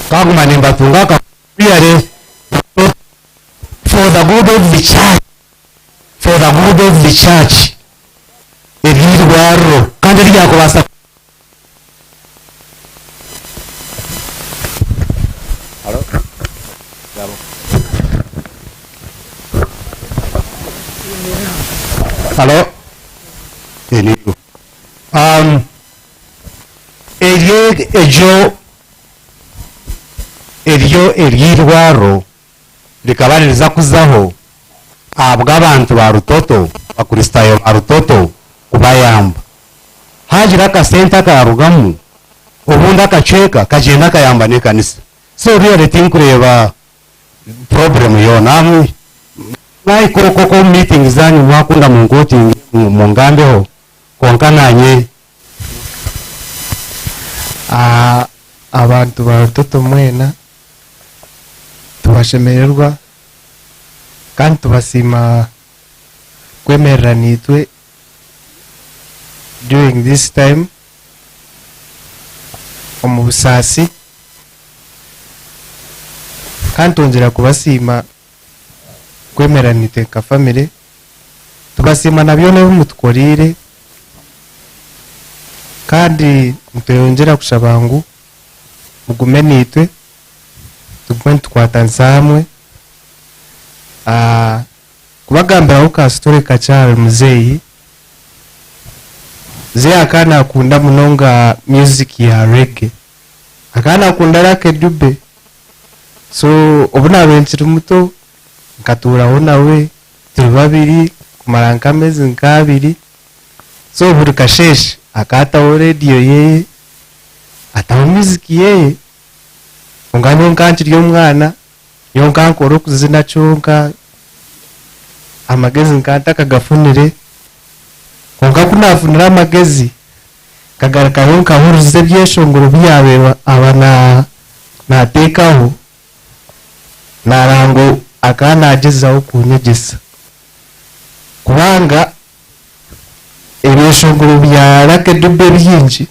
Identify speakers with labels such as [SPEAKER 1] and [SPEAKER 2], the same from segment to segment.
[SPEAKER 1] kagumane mbatunga kakuyare for the good of the church, for the good of the church. Erirwaro kandi ryakubasa Hello? Enigo. Eryo erirwaro likabaliriza kuzaho abw'abantu ba Rutoto bakuristayo ba Rutoto kubayamba hajira akasenta karugamu ubundi akaceka kagenda kayamba n'ekanisa so really think kureba problem yo namwe koko meeting zanyu mwakunda mu ngoti mu ngambeho konkananye
[SPEAKER 2] abantu ba Rutoto mwena tubashemererwa kandi tubasima kwemerera nitwe during this time omu busasi kandi tongera kubasima kwemerera nitwe ka family tubasima nabyo ne mutukorire kandi muteyongera kushabangu mugume nitwe tugume tukwatanza hamwe kubagambiraho ka story kacyari muzeyi ze akana akunda munonga music ya reggae akana akunda Lucky Dube so obuna benshi muto nkaturaho nawe turi babiri kumara nkamezi nkabiri so buri kasheshe akataho radio yeye ataho music yeye ungano nkanchi ry'umwana yonka nkoro kuzina chonka amagezi nkanta kagafunire konka kunafunira amagezi kagaruka yonka huruze byeshongoro byabe abana natekaho narango akana agezaho kunyegesa kubanga ebishongoro bya Lucky Dube byinji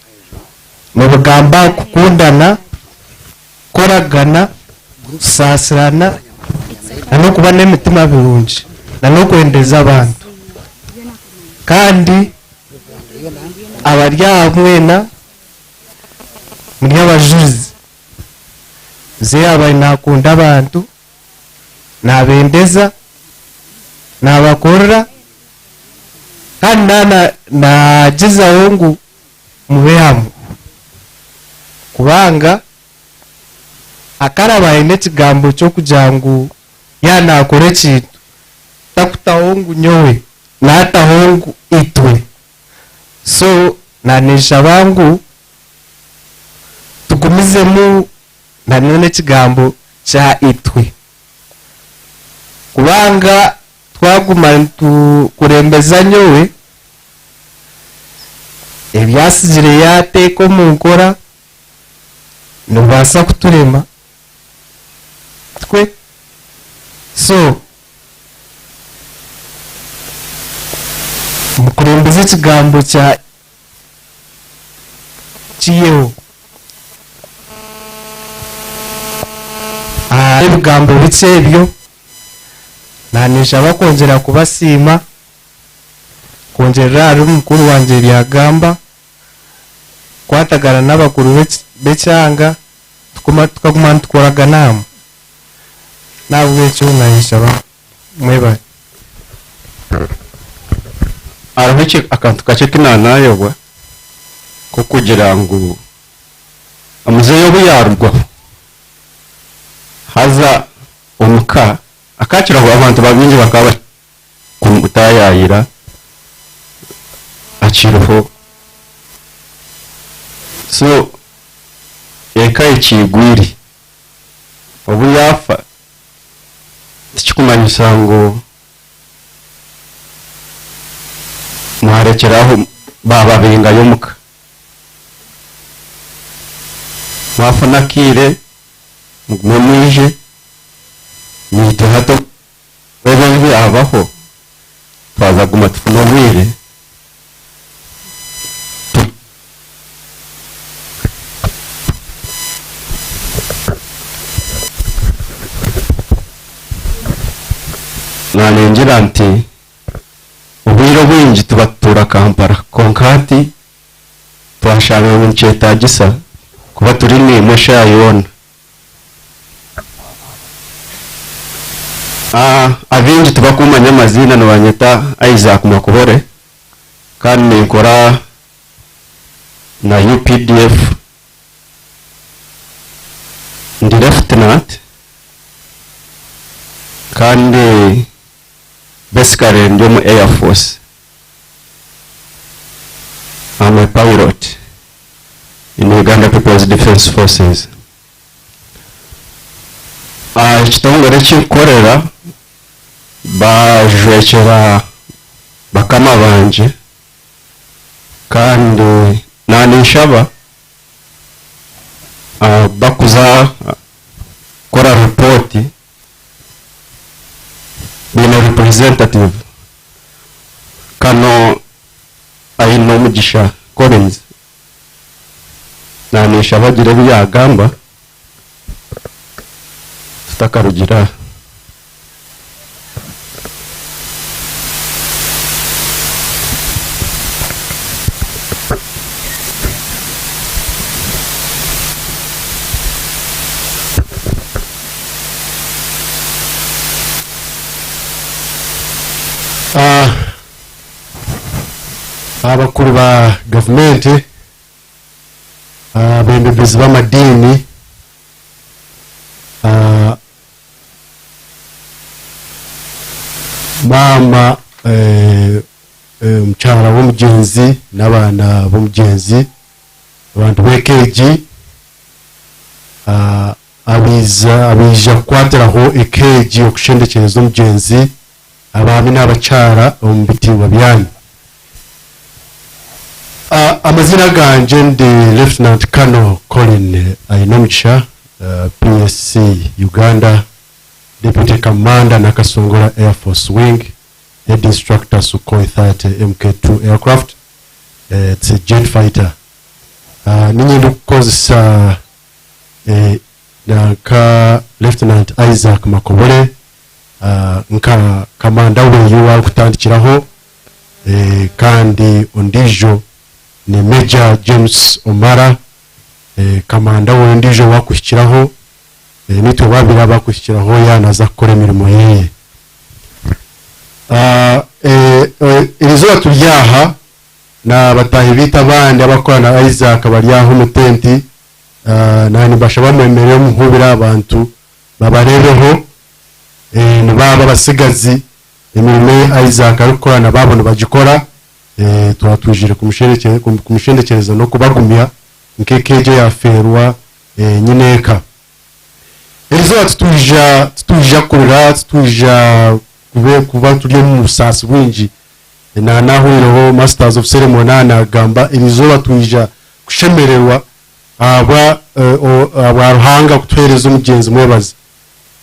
[SPEAKER 2] mu bugamba kukundana koragana sasirana no kuba n'emitima birungi no kwendeza abantu kandi abarya mwena muri abajuzi ze abaye nakunda abantu nabendeza nabakorera kandi nagizaho ngo mube hamwe kubanga akarabaye n'ekigambo cyo kugira ngo yanakore kintu takutaho ngo nyowe nataho ngo itwe so nanisha bangu tugumizemo nanone kigambo cya itwe kubanga twaguma kurembeza nyowe ebyasigire yateko mu nkora nubasa kuturema twe so mukurembeza ikigambo cya kiyeho ibigambo bice byo nanisha bakongera kubasima kongerera ari mukuru wanje byagamba kwatagara n'abakuru becyanga tukaguma tukoraga nama nabwo cyo nanisha ba mweba
[SPEAKER 1] arabice akantu kace kinanayobwa ko kugira ngo amuzeyo buyarugwa haza umuka akakiraho abantu babinje bakaba kumutayayira akiriho so eka ikigwiri ubu yafa tikumanyisa ngo mwarekeraho baba benga yomuka mwafana kire mumije nito hato bebe abaho twaza guma tufunobwire
[SPEAKER 3] nanengira nti ubwiro bwingi tubatura Kampala konkati twashanga mu cyetagisa kuba turi ni mushayona abingi tubakumanya amazina no banyeta Isaac Makobore kandi nkora na UPDF ndi lieutenant kandi basically ndi mu Air Force. I'm a pilot in Uganda People's Defense Forces. Kitongore cy'korera bajwekera bakama banje kandi nanishaba bakuza kora report bina representative kano ayino mugisha Collins nanishaba gire byagamba tutakarugira abakuru ba government abembezi b'amadini mama mchara w'umugenzi n'abana b'umugenzi abantu bekeji abiza kwatiraho ekeji okushendekereza umugenzi abami n'abachara ombitiwa byanyu. Amazina ganje ndi Lieutenant Colonel Colin Ainomicha, PSC Uganda Deputy Commander Nakasongola Air Force Wing, Head Instructor Sukhoi 30 Mk2 aircraft. It's a jet fighter. Ninyi ndukozesa nka Lieutenant Isaac Makobore nka kamanda weyu wa kutandikiraho kandi ondijo ni Major James Omara kamanda wendijo wakushyikiraho nitwe babira bakushyikiraho yanaza kore mirimo yeye. Irizo turyaha na batahi bita bandi abakorana Isaac baryaho mutenti nani bashaba mwemereye muhubira abantu babarebeho nibaba basigazi imirimo Isaac arukorana babona bagikora twatujire kumushendekereza no kubagumya nkekeje yaferwa nyineka. Irizo tutuja kurira tutuja kuba turi mu musasi winji na nahuriro Masters of Ceremony anagamba irizo batuja kushemererwa abaruhanga kutwereza umugenzi mwebazi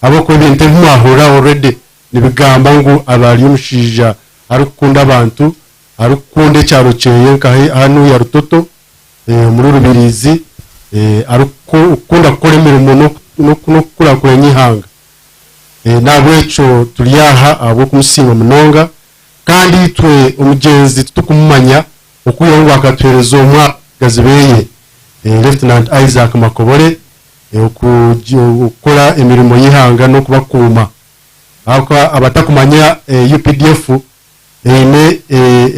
[SPEAKER 3] abo ko binte mwahura already nibigamba ngo abari umushija arukunda abantu arukunde cyaro ceye hano ya rutoto muri rubirizi ukunda gukora imirimo no kura nyihanga nabweco turiyaha abo kumusinga munonga kandi twe umugenzi tukumumanya ukuyo ngo akatwereza umwagazibeye Lieutenant Isaac Makobore ukora imirimo yihanga no kubakuma ako abatakumanya UPDF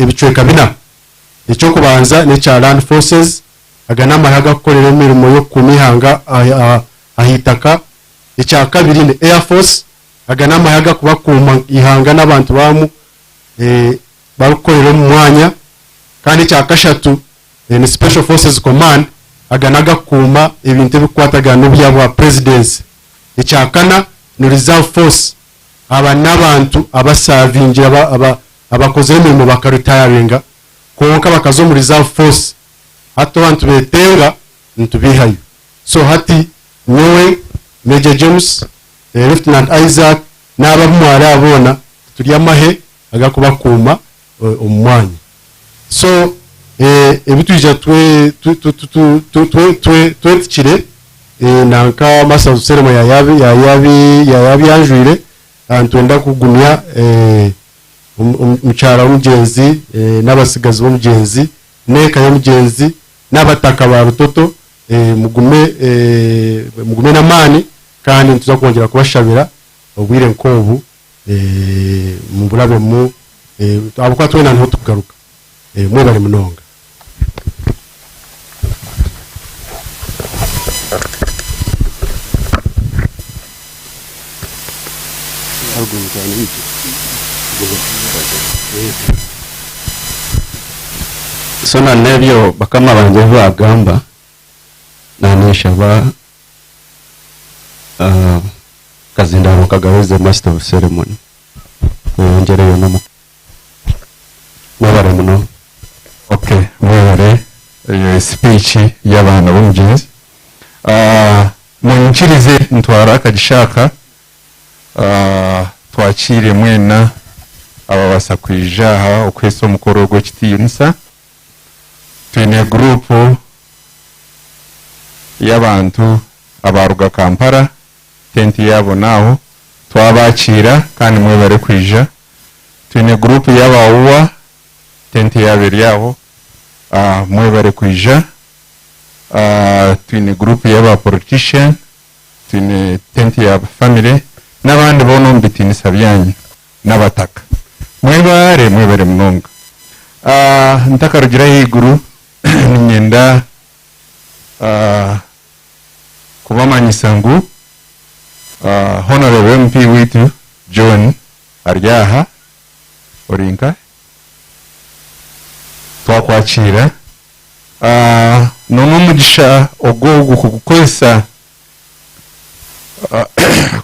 [SPEAKER 3] ebicweka bina icyo kubanza ni cha Land Forces agana amahaga gukorera imirimo yo kumihanga ahitaka. Icya kabiri ni Air Force agana amahaga kubakuma ihanga n'abantu bamu barukorera mu mwanya. Kandi icya kashatu ni Special Forces Command aganaga kuma ibintu bikwataga n'ubyabo presidency. Icya kana ni Reserve Force aba n'abantu abasavingira abakoze imirimo bakaritayaringa konka bakazo muri Reserve Force hato abantu betenga ntubihayo. So hati nyewe Major James Lieutenant Isaac n'abamwara abona turi amahe agakubakuma umwanya. So ebituje twekire nanka Masters of Ceremony yayabi anjwire antwenda kugumya umucara w'umugenzi n'abasigazi b'umugenzi neka y'umugenzi n'abataka ba Rutoto mugume namani kandi tuza kongera kubashabira ubwire nkobu mu burabe mu abukwa twena nto tugaruka mwe bari munonga
[SPEAKER 4] sona nebyo bakama banje bagamba nanisha ba kazindaro kagaweze master of ceremony ngereyo namo mabare muno.
[SPEAKER 5] Okay, mwere speech y'abana b'umugenzi munchirize ntwara akagishaka twakire mwena ababasa kwijaha okweso mukoro gwo kitiyunsa twine group y'abantu abaruga Kampala tenti yabo naho twabakira kandi mwe bare kwija twine group y'abawuwa tenti yabiri yaho mwe bare kwija twine group y'aba politician twine tenti ya family n'abandi bono mbitinisa byanyu n'abataka mwe bare munonga ntakarugira higuru nyenda kubamanyisa ngu honorable MP witu John Aryaha Orinka twakwakira n'umugisha ogogo kugukozesa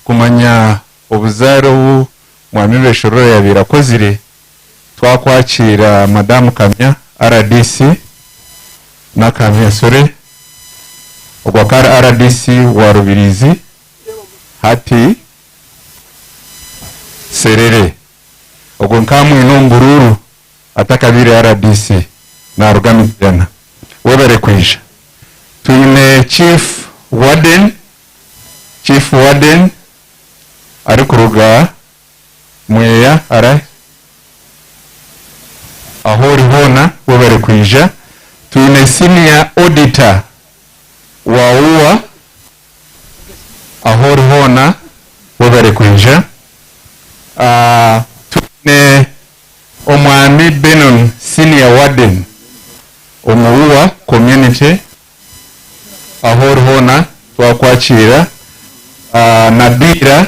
[SPEAKER 5] kumanya obuzaro mwami beshororo yabirakozire twakwakira Madame Kamya RDC na Kamya Sore ogwakara RDC wa Rubirizi hati Serere ogwo nkamwe n'ombururu atakabire RDC na rugamijana webere kwisha twine Chief Warden ari kuruga mweya ara ahori hona webere kwisha twine Senior Auditor wa uwa ahori hona webere kwisha twine omwami Benon Senior Warden omuwa community ahori hona twakwakira Nabira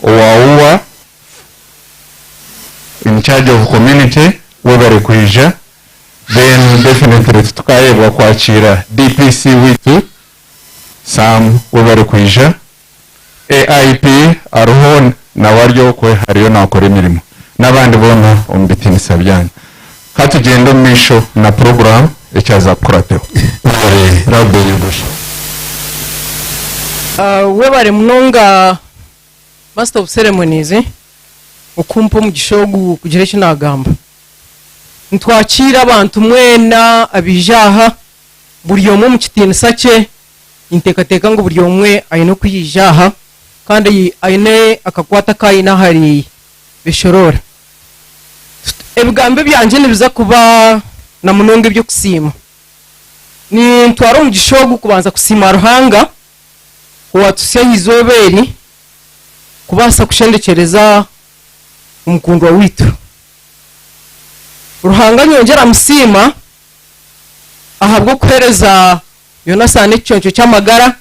[SPEAKER 5] Owawa in charge of community webere kwija then definitely tukayebwa kwakira DPC witu Sam webere kwija AIP aruhon na waryo kwe hariyo nakora imirimo n'abandi bono ombitinisa byanyu katugenda misho na program echaza kurateo
[SPEAKER 1] Rabbe yubusha
[SPEAKER 6] webare munonga master of ceremonies ukumpa mugishogu kugira cyo nagamba ntwakira abantu mwena abijaha buri omwe mu kitinisa cye intekateka ngo buri omwe ayino kuyijaha kandi ayine akakwata kayina hari bishorora ebigambe byanje nibiza kuba na munonga ibyo kusima ni ntwaro mugishogu kubanza kusima ruhanga kuwatusya izoberi kubasa kushendekereza umukundwa witu ruhanga nyongera musima ahabwo kuhereza Yonasane cyoncho cyamagara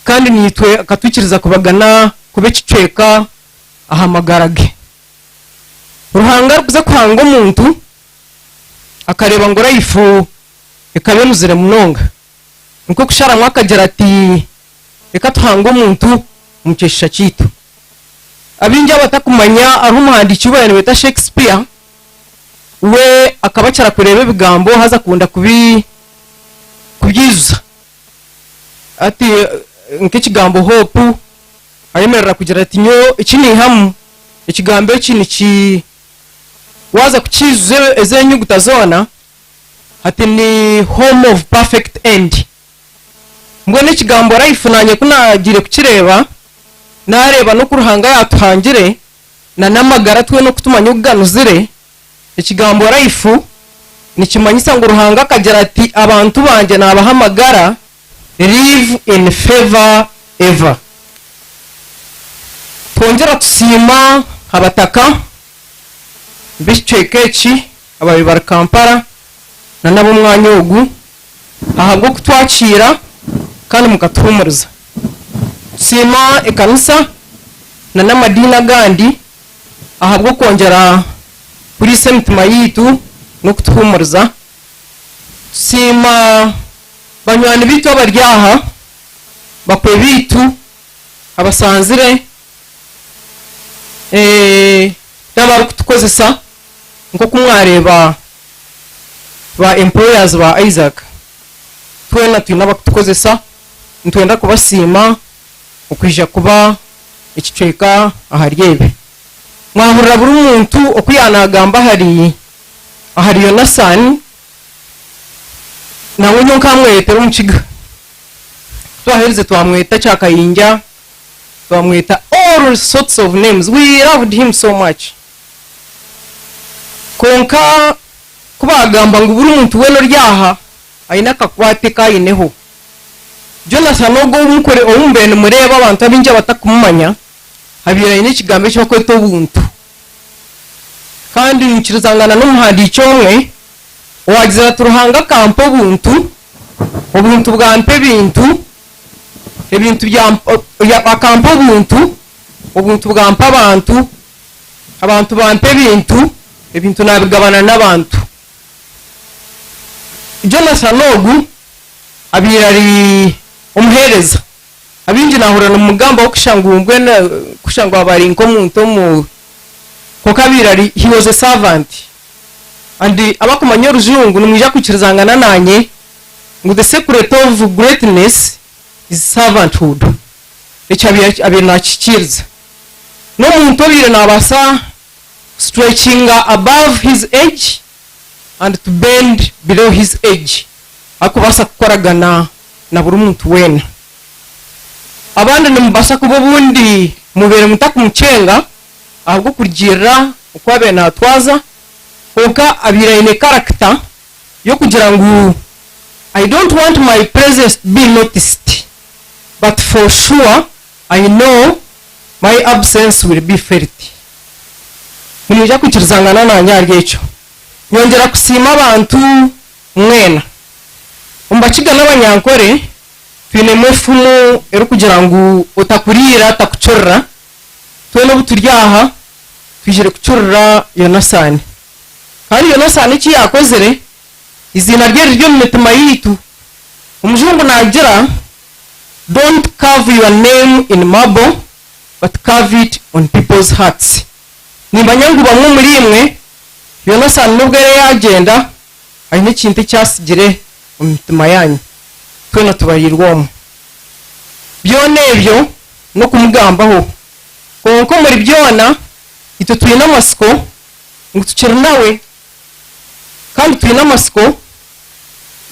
[SPEAKER 6] kandi nitwe akatukiriza kubagana kube kicweka ahamagarage ruhanga rukuza kwanga umuntu akareba ngo rayifu ekabe muzire munonga niko kushara mwakagera ati reka tuhanga umuntu mukesha kitu abinjya batakumanya aho umuhandiki ubane weta Shakespeare we akabacara kureba ibigambo haza kunda kubyizuza ati nk'ikigambo hope ayemerera kugira ati nyo iki ni hamu ikigambo iki ni waza kukizuze ezenyu gutazona ati ni home of perfect end mbone ikigambo life nanye kunagire kukireba nareba no kuruhanga yatuhangire na namagara twe no kutumanya uganuzire ikigambo life nikimanyisa ngo ruhanga akagira ati abantu banje nabahamagara live in favor ever. Twongera tusima abataka bishekeki ababibara Kampala na nabo mwanya ogu ahabwo kutwakira kandi mukatuhumuriza. Sima ekanisa na namadina gandi ahabwo kongera kuri semitima yitu no kutuhumuriza. Sima banywani bitu abaryaha bakwe bitu abasanzire n'abari kutukozesa nko kumwareba ba employers ba Isaac twena twina bakutukozesa ntwenda kubasima ukwija kuba ikicweka aharyebe mwahurira buri muntu okuyanagamba ahari Jonathan nawe nyo kamwetera umukiga twahereze twamweta cyakayinja twamweta all sorts of names. We loved him so much. Konka kubagamba ngo buri muntu weno ryaha aina kakwate kayineho. Jonathan ogo umukore omumbene mureba abantu abinja batakumanya habira ine kigambe cyo kweto buntu kandi nikirizangana n'umuhandi cyomwe wagize turuhanga kampo buntu obuntu bwampe bintu ebintu bya akampo buntu obuntu bwampa abantu bampe ebintu nabigabana n'abantu. Jonathan ogu abirari umuhereza abinji nahura no mugamba wo kushangwa bari nko muntu mu kokabirari. He was a servant and abakumanya rujungu numija kukirizangana nanye ngo the secret of greatness is servanthood. Abina chikiriza no muntu obire nabasa stretching above his age and to bend below his age akubasa kukoragana na buri muntu wena. Abandi nimbasa kubo bundi mubere mutakumucenga ahubwo kugira ukwabe natwaza oka abira ine character yo kugira ngo I don't want my presence to be noticed, but for sure I know my absence will be felt. Nimujya kukirizangana na nyaryecho nyongera kusima abantu mwena umbakiga n'abanyankore twine mufumu ero kugira ngo utakurira takucorra twene buturyaha twijere kucorra Jonathan kandi Jonathan iki yakozere izina rye ryo mu mitima yitu umujungu nagira don't carve your name in marble but carve it on people's hearts. Nimbanyangu bamwe muri imwe Jonathan nubwo yagenda ari n'ikintu cyasigire mu mitima yanyu twena tubayirwamo byone byo no kumugambaho konko muri byona ito tuyina amasiko ngo tukere nawe kandi tuyina amasiko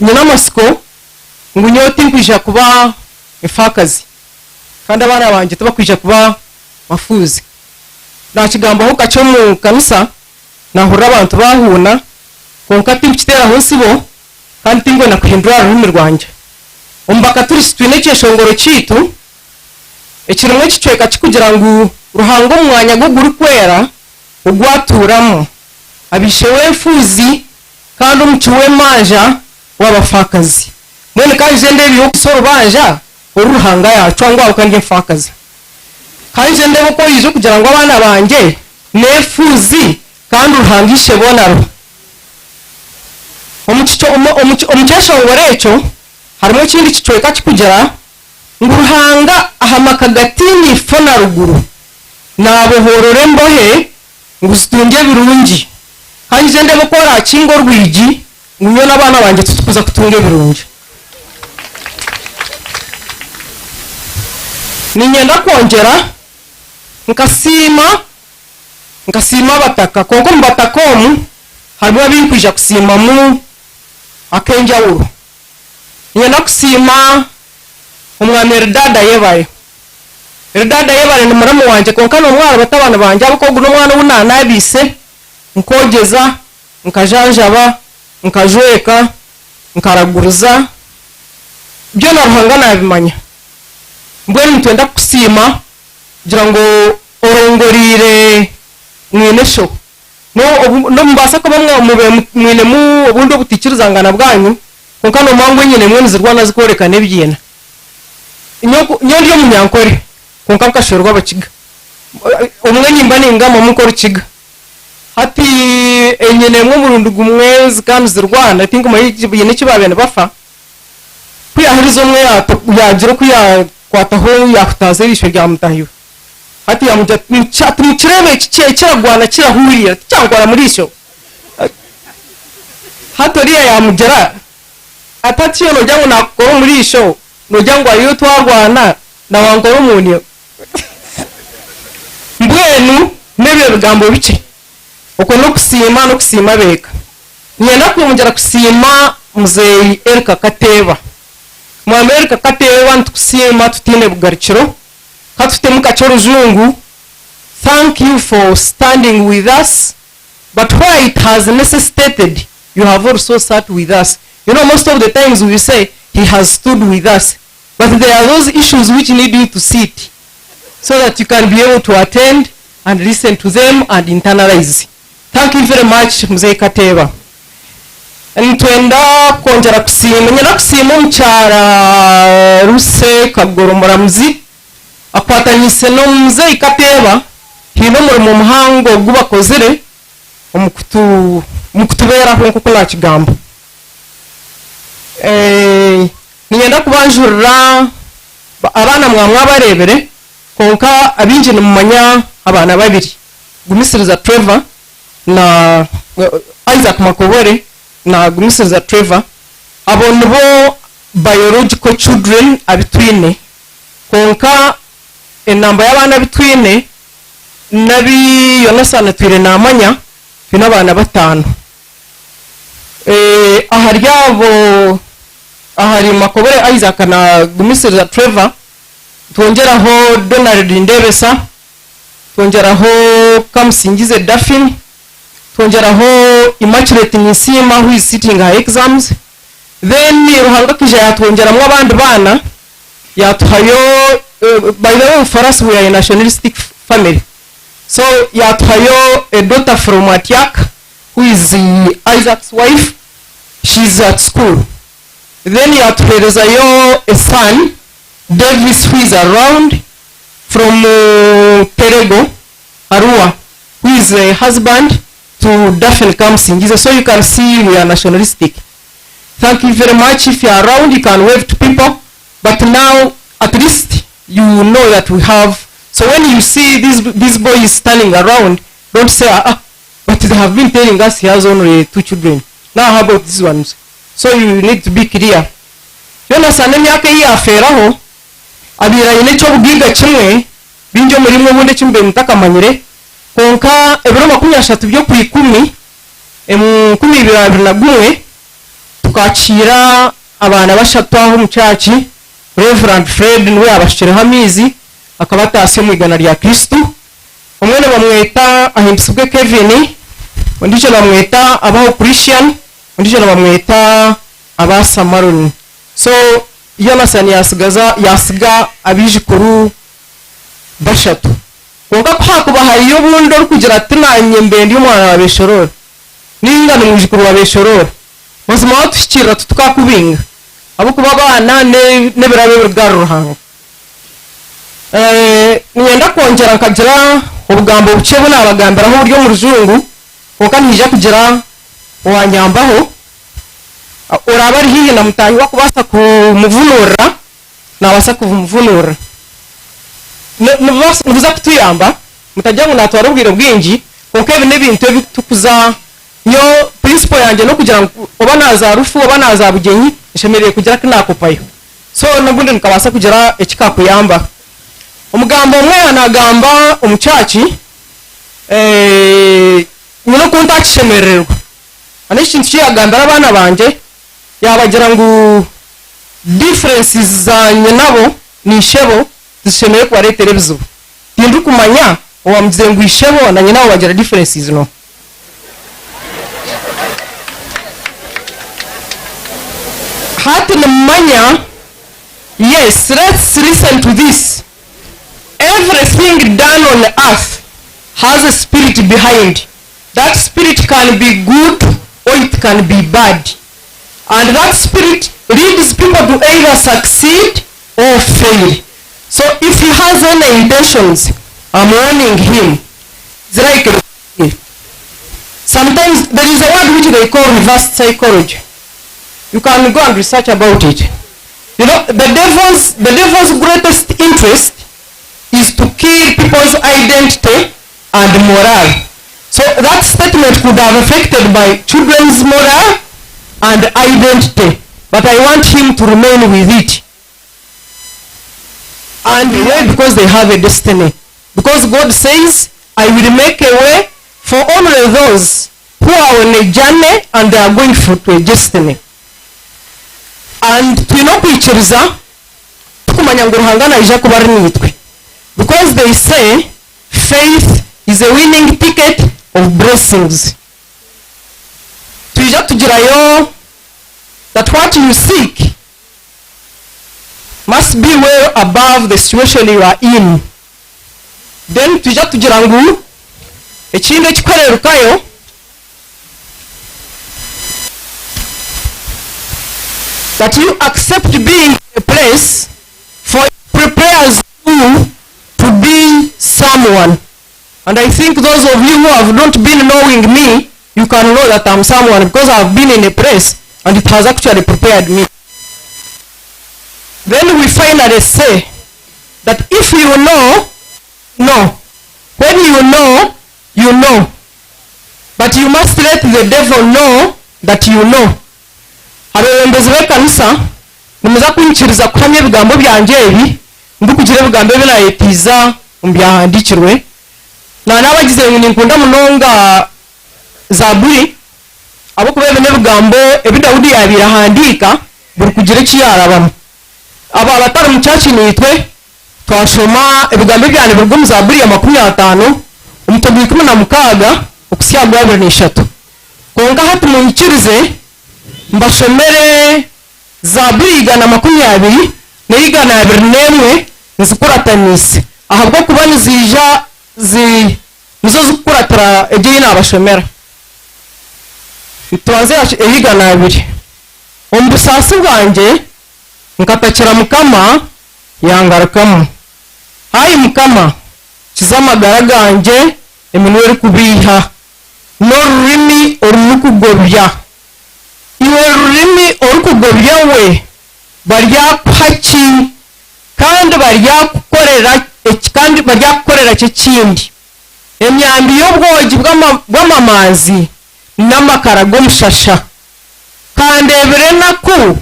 [SPEAKER 6] nyina amasiko ngo nyote nkwisha kuba ifakazi kandi abana banje tubakwisha kuba mafuzi na kigambo ho kacho mu kanisa nahura abantu bahuna konka tinkitera hose bo kandi tingwe na kuhindura ururimi rwanje umbaka turi twine cyeshongoro citu ekirumwe kicweka kikugira ngo ruhango mwanya go guri kwera ugwaturamo abishewe fuzi kandi umuciwe manja w'abafakazi mwene kanje ndebi yo kusoro banja uruhanga yacu ngo ukanje mfakazi kanje ndebo ko yizo kugira ngo abana banje nefuzi kandi uruhangishe bonaro omucyashongore harimo ikindi kicweka kikugira ngo uruhanga ahamaka gatini fona ruguru nabohorore mbohe ngo zitunge birungi kandi ndebo ko rakingo rwigi nyo n'abana banje tutukuza kutunge birungi. Ninyenda kongera nkasima bataka kongo mbatakomu harimo abinkwija kusima mu akenja uru ninyenda kusima umwamere dada yebaye dada yebare ni muramu wanje konka no mwana batabana banje abakobwa no mwana w'unana abise nkogeza nkajanjaba nkajweka nkaraguruza byo naruhanga nabimanya mbwe ntwenda kusima kugira ngo orongorire mwenesho no mbasa ko bamwe mube mwene mu ubundi butikirizangana bwanyu konka no mangwe nyine mwe nzirwana zikorekane byina nyo ndiyo munyankore konka kashorwa bakiga umwe nyimba ningama mukora kiga hati enyene mwe murundugu mwezi kandi zirwana tinga mayine kibabene bafa kwiyahirizo mwe yagira kuya kwataho yakutaze isho rya mutahiwe hati yamuja tumukirebe kiragwana kirahurira cyangwa muri isho hatoriya yamugera atatiyo no jango nakoro muri isho no jango ayo twarwana na wangoro umuntu mbwenu nebe bigambo bice uko no kusima beka nyenda kumugera kusima muzeyi Erika Kateba mu Amerika Kateba ntukusima tutine bugarikiro katufite mukacoro jungu. Thank you for standing with us, but where it has necessitated you have also sat with us. You know, most of the times we say he has stood with us, but there are those issues which need you to sit so that you can be able to attend and listen to them and internalize. Thank you very much Mzee Kateba. Ntwenda kongera kusima nyina kusima mchara ruse Kagoro Muramuzi akwatanyise no Mzee Kateba hino mu muhango gubakozere mukutubera nkuko nakigambo niyenda kubanjurira abana mwamwa barebere konka abinje mu manya abana babiri Gumisiriza Trevor na Isaac Makobore na Gumisiriza Trevor abo nibo biological children abitwine konka enamba y'abana bitwine nabi Yonasana twire namanya fina abana batanu ahari Makobore Isaac na Gumisiriza Trevor twongeraho Donald Ndebesa twongeraho Kamusingize Daphne twongeraho Immaculate Nisima who is sitting her exams. Then Ruhanga Kija yatwongeramwe abandi bana yatuhayo by the way for us we are a nationalistic family, so yatuhayo a daughter from Atiak who is Isaac's wife, she's at school. Then yatuherezayo a son Davis who is around from Perego Arua, who is a husband to Daphne Kamusingize. So you can see we are nationalistic. Thank you very much. If you are around, you can wave to people. But now, at least, you know that we have. So when you see these boys standing around, don't say, but they have been telling us he has only 2 children. Now how about these ones? So you need to be clear. Yonasana myaka yaferaho abira ine cyo bugiga kimwe binjo muri mwe bunde kimbe mutakamanyire konka ebiro 30 byo ku 10 12 tukakira abana bashatu aho mucaci Reverend Fred niwe abashire hamizi akabatase mu igana rya Kristo. Umwene bamweta ahimbisubwe Kevin, undicho bamweta abaho Christian, undicho bamweta abasa Maron. So Yonasani yasiga abijikuru bashatu konka kwakuba hariyo bundo kugira tunanye mbendi umwana wa Beshororo ningana mujikuru wa Beshororo buzima watushikira tukakubinga abo kuba bana nebirabe rugaruhanga. Niyenda kongera nkagira ubugambo buce buna abagambira ho buryo mu ruzungu konka ntije kugira wanyambaho urabari hiye na mutahi wa kubasa kumuvunura na basa kumuvunura nubuza kutuyamba mutajya ngo natwara ubwiro bwingi konka ibintu bintu bitukuza yo principle yanjye no kugira ngo obanaza rufu obanaza bugenyi ishemereye kugira kinakopayo. So nabundi nkabasa kugira ekikakuyamba umugambo umwe anagamba umucaci nyino kuntakishemererwa anishintu cyagambara abana banje yabagira ngo differences zanye nabo ni shebo zishemewe kubaretera ebizibu tindi kumanya owamuzengwisheho na nyina bagira differences no hati namanya. Yes, let's listen to this. Everything done on earth has a spirit behind. That spirit can be good or it can be bad. And that spirit leads people to either succeed or fail. So if he has any intentions, I'm warning him. It's like sometimes there is a word which they call reverse psychology. You can go and research about it. You know, the devil's greatest interest is to kill people's identity and morale. So that statement could have affected my children's morale and identity, but I want him to remain with it. And why? Because they have a destiny. Because God says, I will make a way for only those who are on a journey and they are going to a destiny. And twinokwikiriza tukumanya ngo ruhangana ija kuba ari nitwe, because they say faith is a winning ticket of blessings. Tuija tugirayo that what you seek must be well above the situation you are in. Then tuija tugira ngo ekindi ekikorerukayo that you accept being in a place for it prepares you to be someone. And I think those of you who have not been knowing me, you can know that I'm someone because I've been in a place and it has actually prepared me. Then we finally say that if you know, know. When you know, you know. But you must let the devil know that you know. Abebembezi b'ekanisa nimuza kwinjiriza kuhamya ebigambo byanje ebi ndikugira ebigambo ebinayetiza mbyahandikirwe na nabagize ngo ninkunda munonga Zaburi abo kubebe n'ebigambo ebi Dawudi yabirahandika buri kugira ekiyarabamu aba abatari mu church nitwe twashoma ebigambo byane biri mu Zaburi ya 50 umutego 16 okusya gwa 23 konka hati munkirize mbashomere Zaburi 120 n'igana 21 nzikuratanise ahabwo kuba nizija nizo zikuratira egiye nabashomera ituanze igana 2 ombusasi bwanje nkatakira Mukama yangarukamu hayi Mukama kizamagara ganje eminwe eri kubiha n'ururimi orunukugobya iwe rurimi orukugobya we baryakuhaki kandi baryakukorera kikindi emyambi y'obwogi bw'amamanzi n'amakara g'omushasha kandi ebirenaku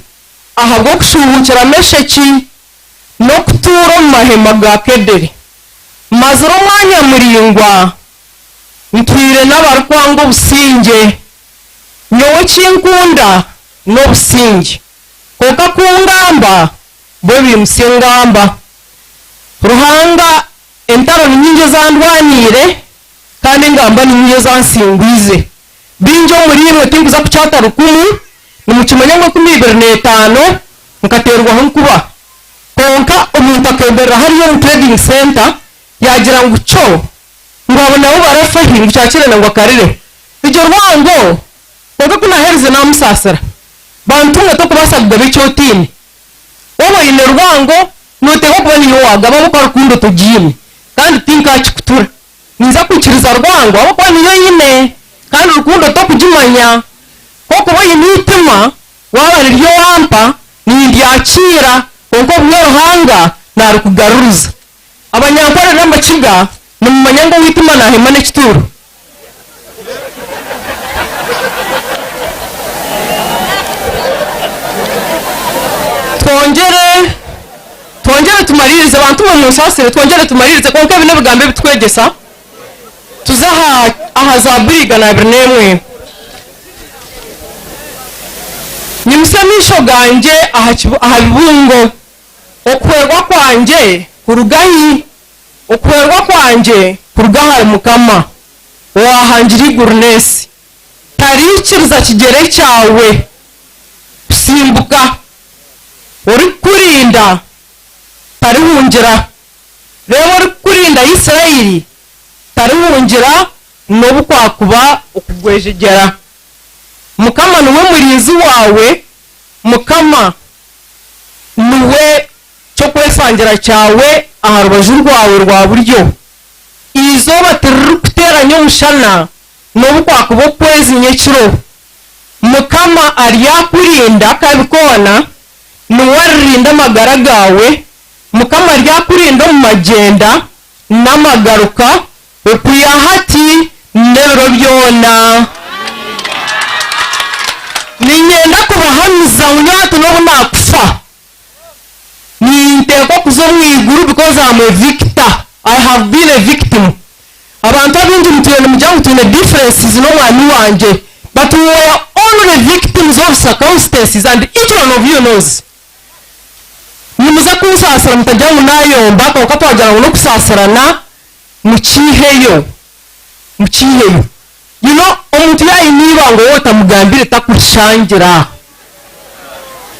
[SPEAKER 6] ahabwo kushuhukira Mesheki n'okutuura omu mahema ga Kederi mazira omwanya muringwa ntwire n'abarikwanga obusinge nyowe kinkunda n'obusinge konka kungamba bwe bimusingamba Ruhanga entaro nyingi zandwanire kandi ngamba nyingi zansingwize binjo muri imwe tinguza kuchata 10 nimukimanya ngo 25 nkaterwaho nkuba konka omuntu akembera hariyo mu trading center yagira ngo cyo ngabona abo barafahinga cyakirana ngo akarire iryo rwango konka kunahereze namusasara bantumwe to kubasabwa bicyotini wowe ine rwango notego kubani wagaba bo kwarukundo tugiyime kandi tinkachi kutura niza kwikiriza rwango abo kwani yo yine kandi urukundo to kujimanya koko boye nitima waba ryo wampa ni byakira konko bw'Ruhanga narukugaruza abanyampare n'amakiga nimumanya ngo witima na hema n'ekituru twongere tumaririze abantu mu musasire twongere tumaririze konko bino bigambe bitwegesa tuzaha Zaburi 121 nimusemisho ganje aha bibungo okwerwa kwanje kurugahi okwerwa kwanje kurugaha mukama wahangira igurnesi tarikiriza kigere cyawe kusimbuka uri kurinda tarihungira rero uri kurinda Isirayeli tarihungira n'ubu kwakuba okugwejegera mukama niwe murinzi wawe mukama niwe cyo kwesangira cyawe aha rubaju rwawe rwa buryo izuba turi kuteranya umushana n'ubu kwakuba kwezi nyekiro mukama aryakurinda kabikona niwe arinda amagara gawe mukama aryakurinda mu magenda n'amagaruka okuyahati n'ebiro byona ninyenda kubahamiza unyatu n'ubu nakufa nintekwa kuzo mwiguru because I'm a victor. I have been a victim. Abantu abinji mutuyene mujyangu tuyene differences no mwani wanje, but we are only victims of circumstances and each one of you knows. Nimuza kusasira mutajyangu nayo mbaka wakati wajana no kusasirana mukiheyo you know omuntu yayiniba ngo wota mugambire takushangira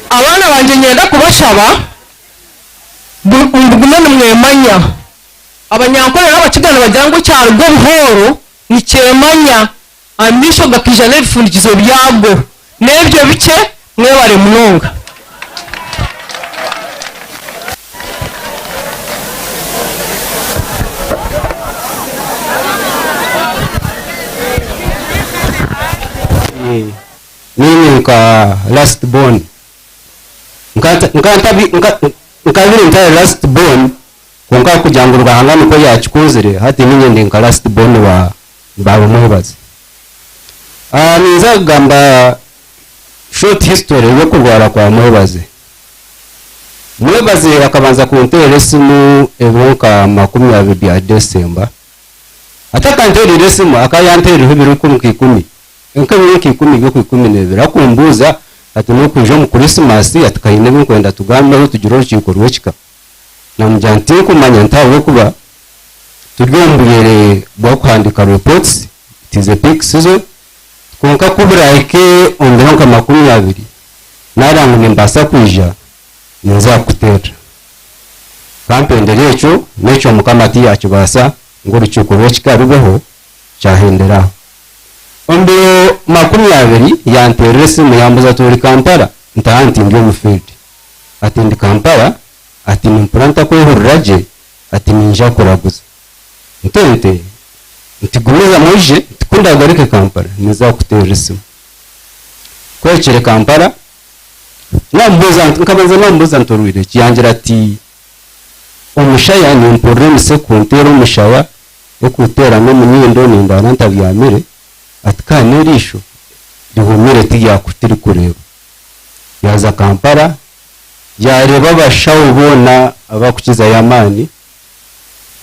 [SPEAKER 6] abana banje nyenda kubashaba mbugumene mwemanya abanyankore n'abakigana bajyango cyarwo buhoro nicyemanya amisho gakija n'ebifundikizo byabwo n'ebyo bice mwebare munonga
[SPEAKER 4] mimi nka last born nkabiri ntaye last born konka kujangurwa hangana ko yakikunzire hati ninye ndi nka last born wa bawe mubazi niza gamba short history yo kurwara kwa mubazi akabanza kuntere simu ebuka 20 ya December atakantere simu akayantere hibiri kumukikumi nkabiri kikumi byo kwikumi nebera kumbuza ati no kuje mu Christmas atakayine kwenda tugambaho tugira urukiko rwekika na mujyanti kumanya ntawe kuba turyombuye bwo kwandika reports it is a peak season konka kuburake ondoka 20 narangu nimbasa kwija nza kutera kampendere cyo necho mukamati yakibasa ngo urukiko rwekika rubeho cyahendera ondo 20 yanterese muyambuza turi Kampala ntahanti ndio mufidi ati ndi Kampala ati nimplanta ko hurraje ati ninja kuraguza ntente ntigumiza muje tikunda garike Kampala niza kuterese kwechere Kampala nambuza nkabanza ntorwire kiyangira ati umushaya ni problem sekontero umushaya yo kutera no munyindo nindana ntabyamire atkane risho duhumire tiya kutiri kureba yaza Kampala yareba bashawo bona abakukiza yamani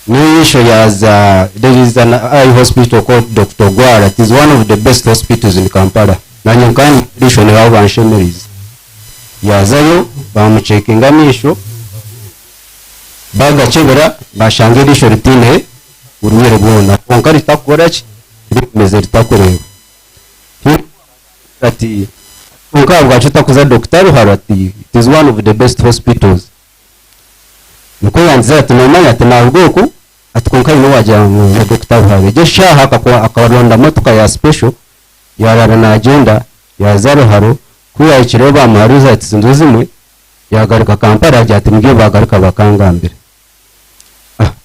[SPEAKER 4] nisho yaza there is an eye hospital called Dr. Gwara. It is one of the best hospitals in Kampala nanyukani risho ne haba nshemeries yazayo bamucekinga nisho bagacebera bashange risho ritine urumere bona konkari takorachi rimeze ritakureba ati ukabwa chutakuza Dr. Harati it is one of the best hospitals nuko yanze ati nomanya ati nabwoko ati konkari no wajya mu Dr. Harati je shaha akaronda motoka ya special yarara na agenda ya zaro haro kuya ikireba amaruza ati zinduzimwe yagaruka Kampala ati mbye bagaruka bakangambira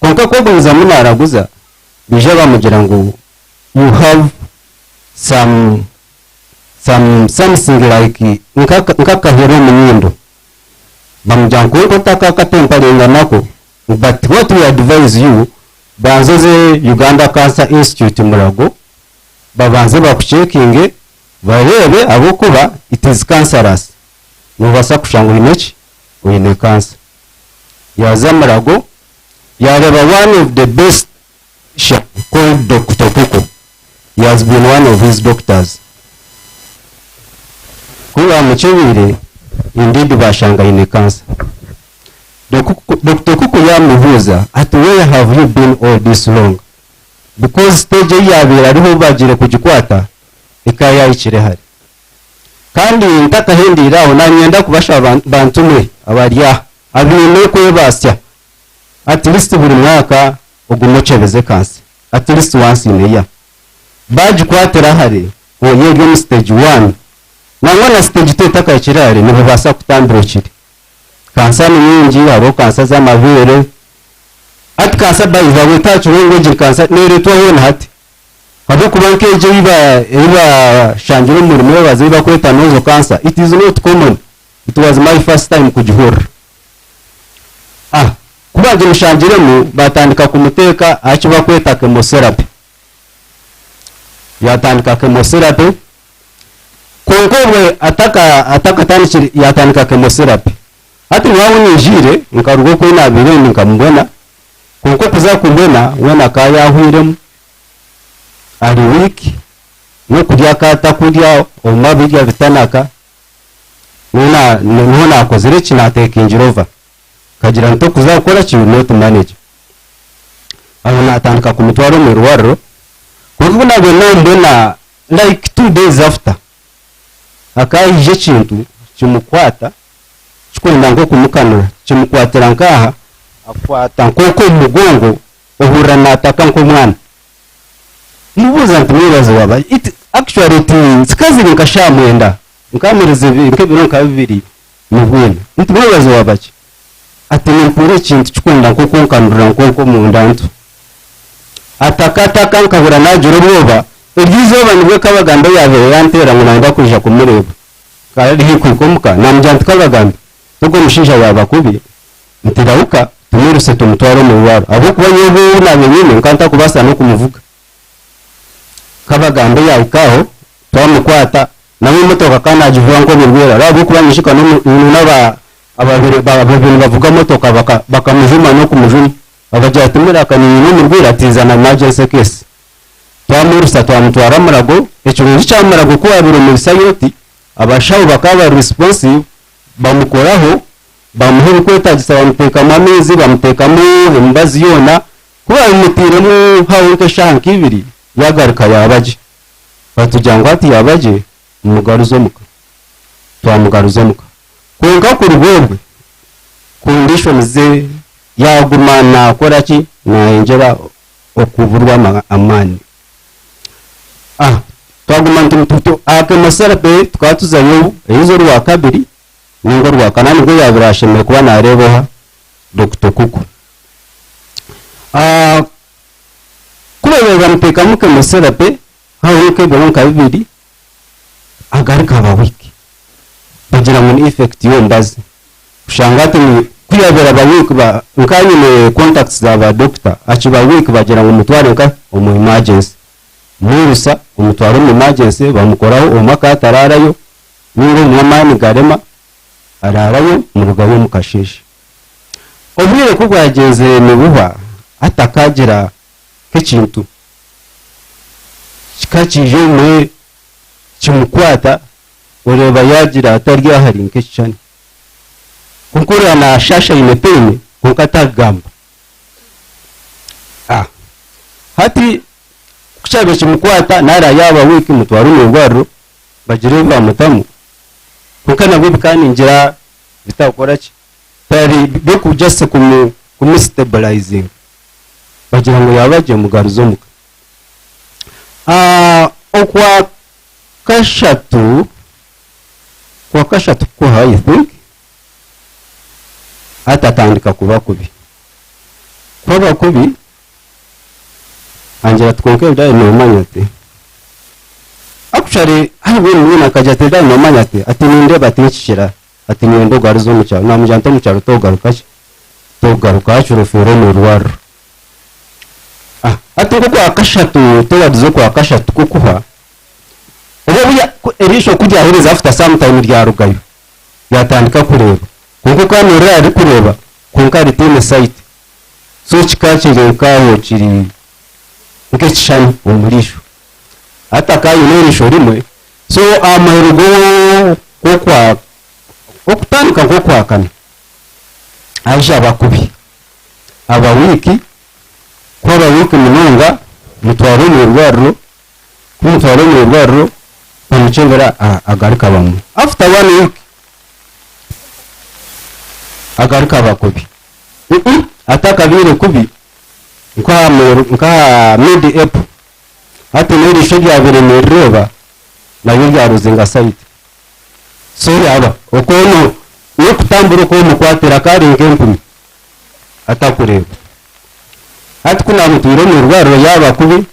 [SPEAKER 4] konka ko bonza munaraguza bije bamugira ngo you have something like nkaka hero munyindo bamujyango ko takakatempa nako but what we advise you banzoze Uganda Cancer Institute Murago babanze bakucheckinge barebe abo kuba it is cancerous nubasa kushangura ineki uyine cancer yaza Murago yareba one of the best called Dr. Kuko. He has been one of his doctors. Kuwa mchewire indeed bashanga ine cancer. Dr. Kuku yamubuza ati where have you been all this long, because stage yabera ariho bagire kugikwata ikayayikire hari kandi ntakahindiraho nanyenda kubasha bantumwe abarya abine ko basya at least buri mwaka ugumucebeze kanse at least once in a year bagikwatira hari oyege mu stage 1 nangona stage 2 takayikire hari nibo basa kutambira kiri kansa nyingi abo kansa z'amabere ati kansa bayiza wetacu ngo gira kansa nere twabona hati hado kubanke je iba shangira umurimo baziba kweta nozo kansa. It is not common. It was my first time kujihura kubaje mushangira mu batandika kumuteka acho bakweta chemotherapy yatandika chemotherapy konkowe ataka tanishiri yatandika chemotherapy ati wawe njire nkarugo ko nabire nikamubona konko kuza kumbona wena kaya ahwiremo ari wiki no kujya kata kujya omabijya bitanaka nona akozere kinateka injirova kagira nto kuzakora kintu not manage abo natandika kumutwaro mu ruwaro kuko nabwo mbona like 2 days after akayije kintu kimukwata chikwenda ngo kumukanura kimukwatira nkaha akwata nkoko mugongo ohura nataka nko mwana mubuza ntumirazo waba it actually tsikazi nkashamwenda nkamereze nkebiro nkabibiri mubwene ntumirazo wabaki ati nimpure kintu chikwenda nkoko nkanura nkoko mu ndantu atakata kankabura najuro rwoba iryizoba nibwe kabaganda yabe yantera ngo nanga kuja kumureba kandi hikukomuka namjyantu kabaganda tuko mushinja yaba kubi ntirauka tumiruse tumutwaro mu waro abo kuba yewe nabenyine nkanta kubasa no kumuvuga kabaganda yayikaho twamukwata nawe motoka kana ajivuga ngo birwera rabo kuba nyishika n'aba ababiri bavuga motoka bakamujuma no kumujuma abajya tumira kanini no murwira atizana emergency case twamurusa twamutwara murago ekirungi cyamurago ko abiro mu sayoti abashaho bakaba responsive bamukoraho bamuhe kwetagisa bamuteka amezi bamutekamo imbazi yona kuba imutiremo hawuke shanki ibiri yagaruka yabaje batujyangwa ati yabaje umugaruzo muka twamugaruzo muka kwenka ku rwogwe conditions ze yagumana koraki na injera okuvurwa amani twagumana tumututo akemasarape twatuzayo ezo rwa kabiri ningo rwa kanani ngo yabirashime kuba nareboha Dr. Kuku kubera mpeka muke muserape hawo ke bonka bibiri agarika ba wiki bagira mu effect yo mbazi ushangate ni kuyabera ba wiki ba nkanyine contacts za ba doctor achiba wiki bagira ngo mutware nka mu emergency murusa umutwaro mu emergency bamukoraho umaka tararayo ningo mwamani garema ararayo mu rugabo mukashisha obwire kugwageze nibuha atakagira kekintu kikakije mwe kimukwata ureba yagira atari ahari nk'icani kunkora na shasha imepene kunkatagamba hati kuchabe kimukwata nara yaba wiki mutwaro mu rwaro bagire bamutamu kukana bibikani ngira bitakora ki tari byo just kumustabilizing bagira ngo yabaje mugaruzo muka okwa kashatu ko I think atatandika kuba kubi anjira tkonke dai no manyate actually hawe wina kajate dai no manyate ati ninde batinchira ati nyendo garuzo mucha na mujanta mucha togaruka churofero no rwaro ati kuko akashatu towaduzo ko akashatu kukuha obuya erisho kujya hereza after some time rya rugayo yatandika kureba kuko kamera ari kureba kunka ritine site so chikachire kawo chiri ukechishani umurisho atakaye nerisho rimwe so amaherugo kokwa okutandika kokwakana aje abakubi aba wiki kwa wiki munonga mutwaro mu rwarro kumutwaro mu rwarro bamucengera agarika bamu after 1 week agarika abakubi ataka bire kubi nka mid April ati muri shogi abire mereba nayo yaruzinga site so yaba okono no kutambura ko mukwatira kari nkempumi atakureba ati kuna mutwire mu rwaro yaba kubi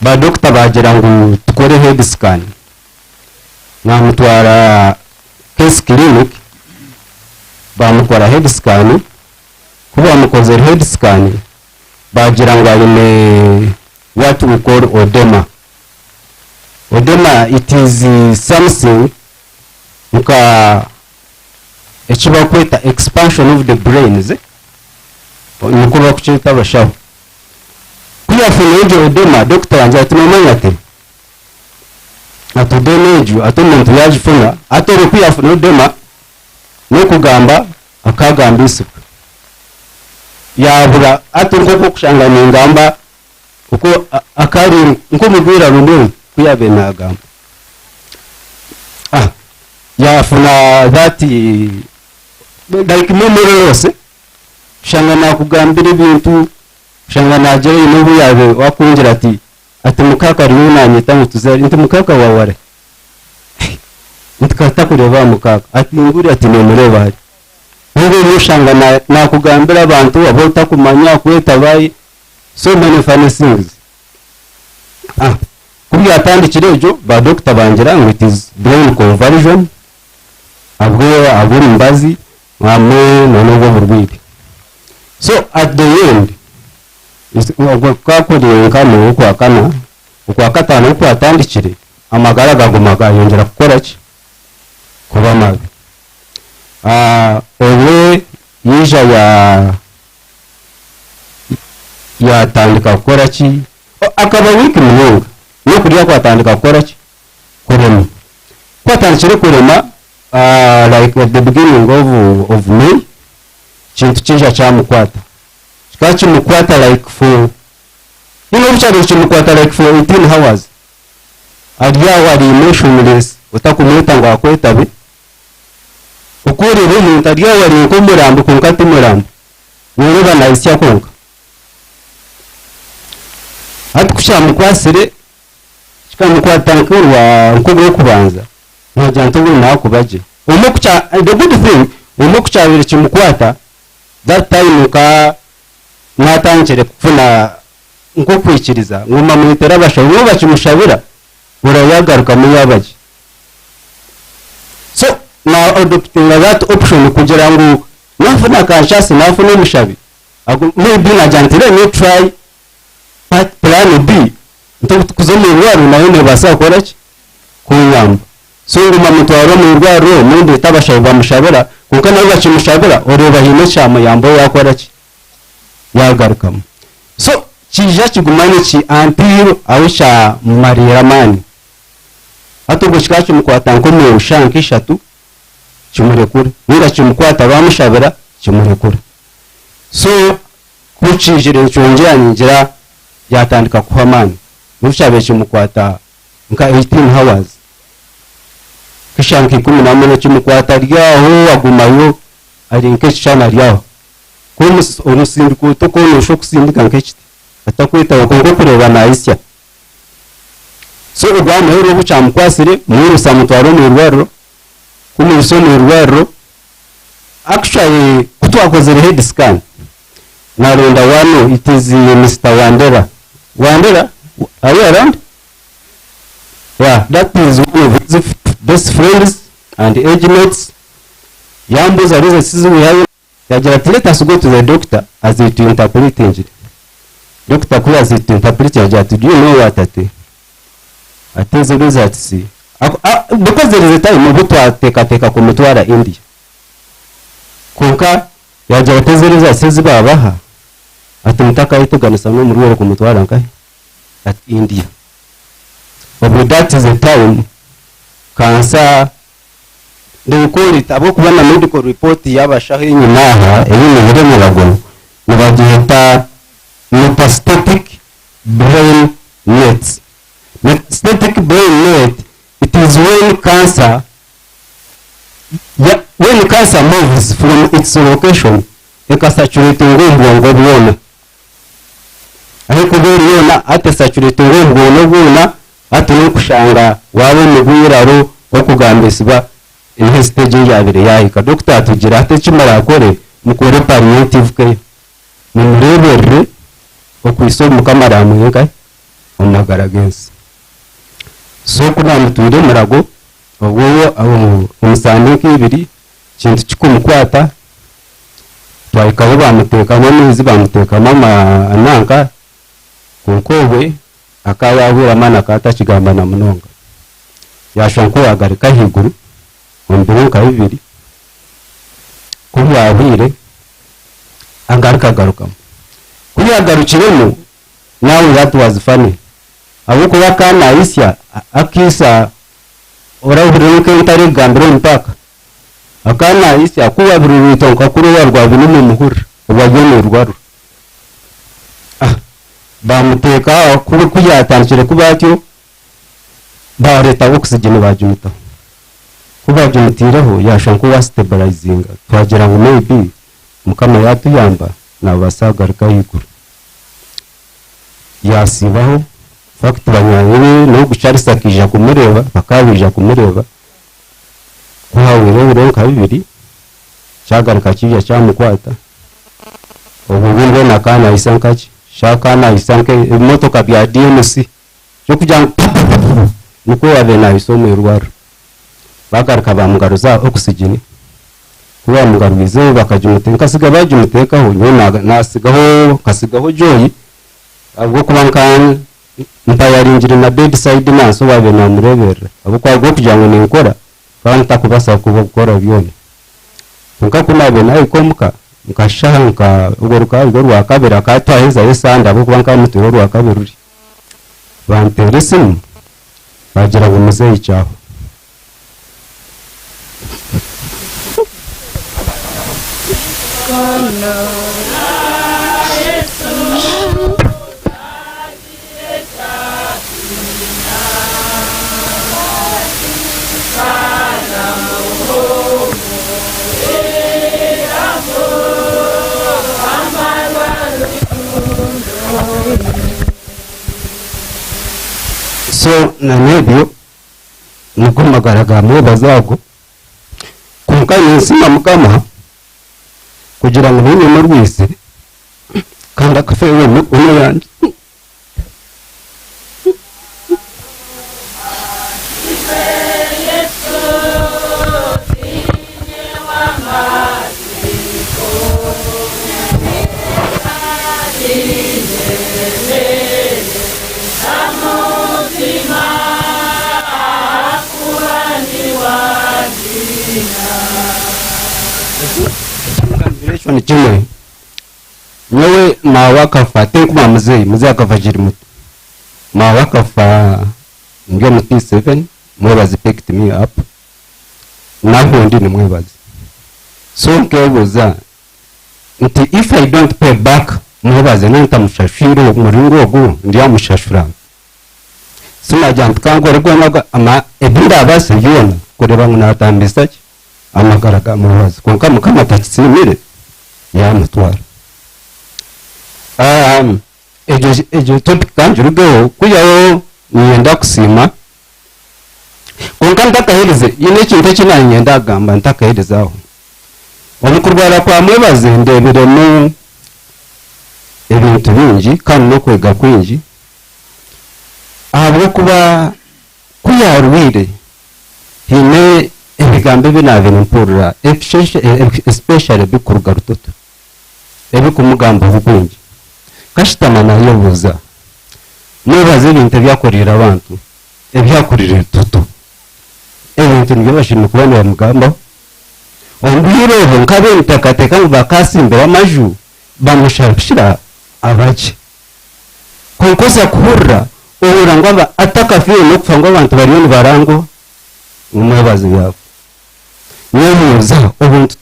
[SPEAKER 4] ba doctor bagira ngo tukore head scan namutwara case clinic bamukora head scan kuba mukoze head scan bagira ngo ayine what we call odema. It is something echiba kweta expansion of the brains nukuba kuchita bashaho kuya funejo odema doctor anje atumamanya ate atudenejo atumuntu yajifuna atore kuya funo odema no kugamba akagamba isuka yabura atunko kushangana ingamba uko akari nko mubwira rundo kuyabe nagamba yafuna that like memory loss shangana kugambira ibintu shangana jere n'ubu yabe wakungira ati mukaka riuna nyita mutuzari nti mukaka waware ntikata kureba mukaka ati nguri ati nemureba hari n'ubu mushangana nakugambira abantu abota kumanya kweta bayi so many funny things kubi atandikire ejo ba doctor bangira ngo it is brain conversion aburi mbazi amwe noneho burwiri so at the end is kwakuriye nkano uko akana uko akatano uko atandikire amagara gagumaga yongera gukora ki kuba mabi ewe yija yatandika gukora ki akaba wiki munonga no kuriya kwatandika gukora ki kurema kwatandikire kurema like at the beginning of May chintu chinja chamukwata chikachi mukwata like for bichari chimukwata like for 18 hours aliya wali emotionless utakumwita ngo akwetabe ukuri rumu tadiya wali nkomurambo kunkati murambo niba naisya konka atukusha mukwasire chikamukwata nkurwa nkubwo kubanza ntajanto buri nakubaje umukucha the good thing umukucha biri chimukwata that time ka mwatangire kufuna nko kwikiriza ngoma mwitera basha uwo bakimushabira urayagaruka mu yabaje so now adopting that option kugira ngo nafuna kanshasi nafuna mushabi maybe na jantire no try plan B ntukuzomu rwaro nayo ne basakora ki kunyamba so ngoma mutwaro mu rwaro mundi tabashaye bamushabira kuko nabo bakimushabira oreba hino cyamo yambo yakora ki yagarukamo so kija kigumane ki until awisha marira mani atugo kikacu mukwata nko mu shanki 3 kimurekura ngira kimukwata bamushabira kimurekura so kucijire cyongera ngira yatandika kuhamani mushabe kimukwata nka 18 hours kishanki 10 kimukwata ryaho agumayo ari nke cyana ryaho kumus urusindiko to no shokusindika nk'iki atakwita ngo kureba naisya so ubwana rero bucamukwasire muri samutwaro mu rwaro kumuso mu rwaro actually kutwakoze head scan naronda wano it is Mr. Wandera are you around? Yeah, that is one of his best friends and age mates. Yambo's a reason season we have. Let us go to the doctor as it to interpret injury. Doctor Kula as it to interpret injury. Do you know what that is? I tell the result see. Because there is a time Mobutu take kumutwara India. Kunka yaja tell the result says babaha. Atumtaka ituganisa no muri kumutwara nkai at India. But that is the time cancer ndikurita abo kubona medical report yabashaho inyuma aha ibintu biri mu bagoro nabagihita metastatic brain net. Metastatic brain net, it is when cancer moves from its location ikasaturate ubwongo bwona, ariko bwona ate saturate ubwongo bwona ate no kushanga wawe mu bwiraro okugambisibwa in stage ya bire yahika doctor atugira ate kimara akore mukore palliative care murebere okwisoma kamara muyeka onagaragensi so kuna mutwire murago obwo umusani kibiri kintu kikumukwata twayikaho bamutekamo n'izi bamutekamo ananka kunkobwe akayabura mana kata kigamba na munonga yashonko agarika higuru ombirunka bibiri kubyabire agarika garukamo kuyagarukiremo nawe that was funny abo kuba kana isya akisa orahurira kentare gambiro mpaka akana isya kuba biruto kakuru warwa binini muhura ubagene rwaru bamuteka kuri kuyatangire kubatyo bareta oxygen bajumita kubajumutiraho yashonko wa stabilizing twagira ngo maybe mukama yatuyamba nabasagarika yikuru yasibaho fact banyanyiri no gucarisa kija kumureba bakabija kumureba kuhawire uronka bibiri cyagarika kijya cyamukwata ubwo nakana isankachi shakana isanke imotoka bya DMC cyo kujya nuko yabena isomwe rwaro bagarika bamugaruza oxygen kuba mugarubize bakajumuteka kasiga bajumutekaho nyona nasigaho kasigaho joyi abwo kubankan mpayarinjire na bedside naso babena murebera abo kwagwo kujango ninkora kandi takubasa kubokora byone nka kunabena ikomuka nkashanka ugoruka rwa kabera katwaheza yesanda abo kubanka muturo rwa kaberuri banteresimu bagira ngo muzeyi cyaho so na nebyo nuko magaraga mu bazago kunkanye nsima mukama kugira ngo nini mu rwise kandi akafewe mu yandi ni kimwe nyewe mawakafa tenkuma muzee akavajiri mutu mawakafa ngiyo muti 7 mwebazi picked me up naho ndi ni mwebazi so nkebuza nti if I don't pay back mwebazi nanta mushashiro muringo ogu ndiya mushashura sinajya ntangore gwa ama ebinda abase yona kureba ngunatambisa ki amagaraga mwebazi konka mukama takisimire ya mutwara ejo topic kanjurugo kuyaho niyenda kusima konka ntakahereze yine kintu kinanyenda gamba ntakaherezaho omukurwara kwa mwebaze ndeberemo ebintu bingi kandi no kwega kwingi ahabwo kuba kuyarwire hine ebigambo binabe mpurura especially bikuruga rutoto ebi kumugamba ubwingi kashitama nayo buza mwebaze ibintu byakorera abantu ebyakorera rutoto ebintu byabashimye kubona mugamba ombirebo nkabe ntakateka bakasimbira amaju bamushashira abaje konkosa kuhurra urangwa atakafiye no kufanga abantu bariyo barango umwebaze yabo wemuza obuntu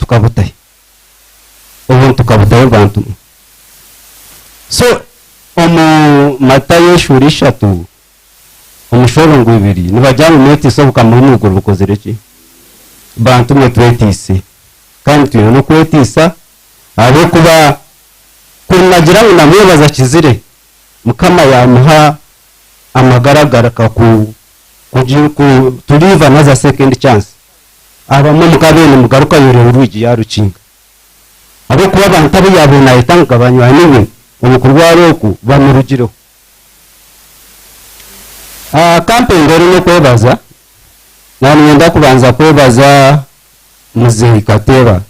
[SPEAKER 4] tukabutahe bantu. So Matayo shuri 3 omushorongo 2 nibajyana umwete isobuka muri muguru bukozereki bantu mwe twetise kandi tuyo no kwetisa abo kuba kunagira ngo namwebaza kizire mukama yamuha amagaragara ku tuliva naza second chance abamo mukabene mugaruka yore urugi yarukinga abo kuba abantu abo yabona itanga banywa niwe umukurwa roku bamurugiro camping rero no kwebaza nani ngenda kubanza kwebaza Mzee Kateba.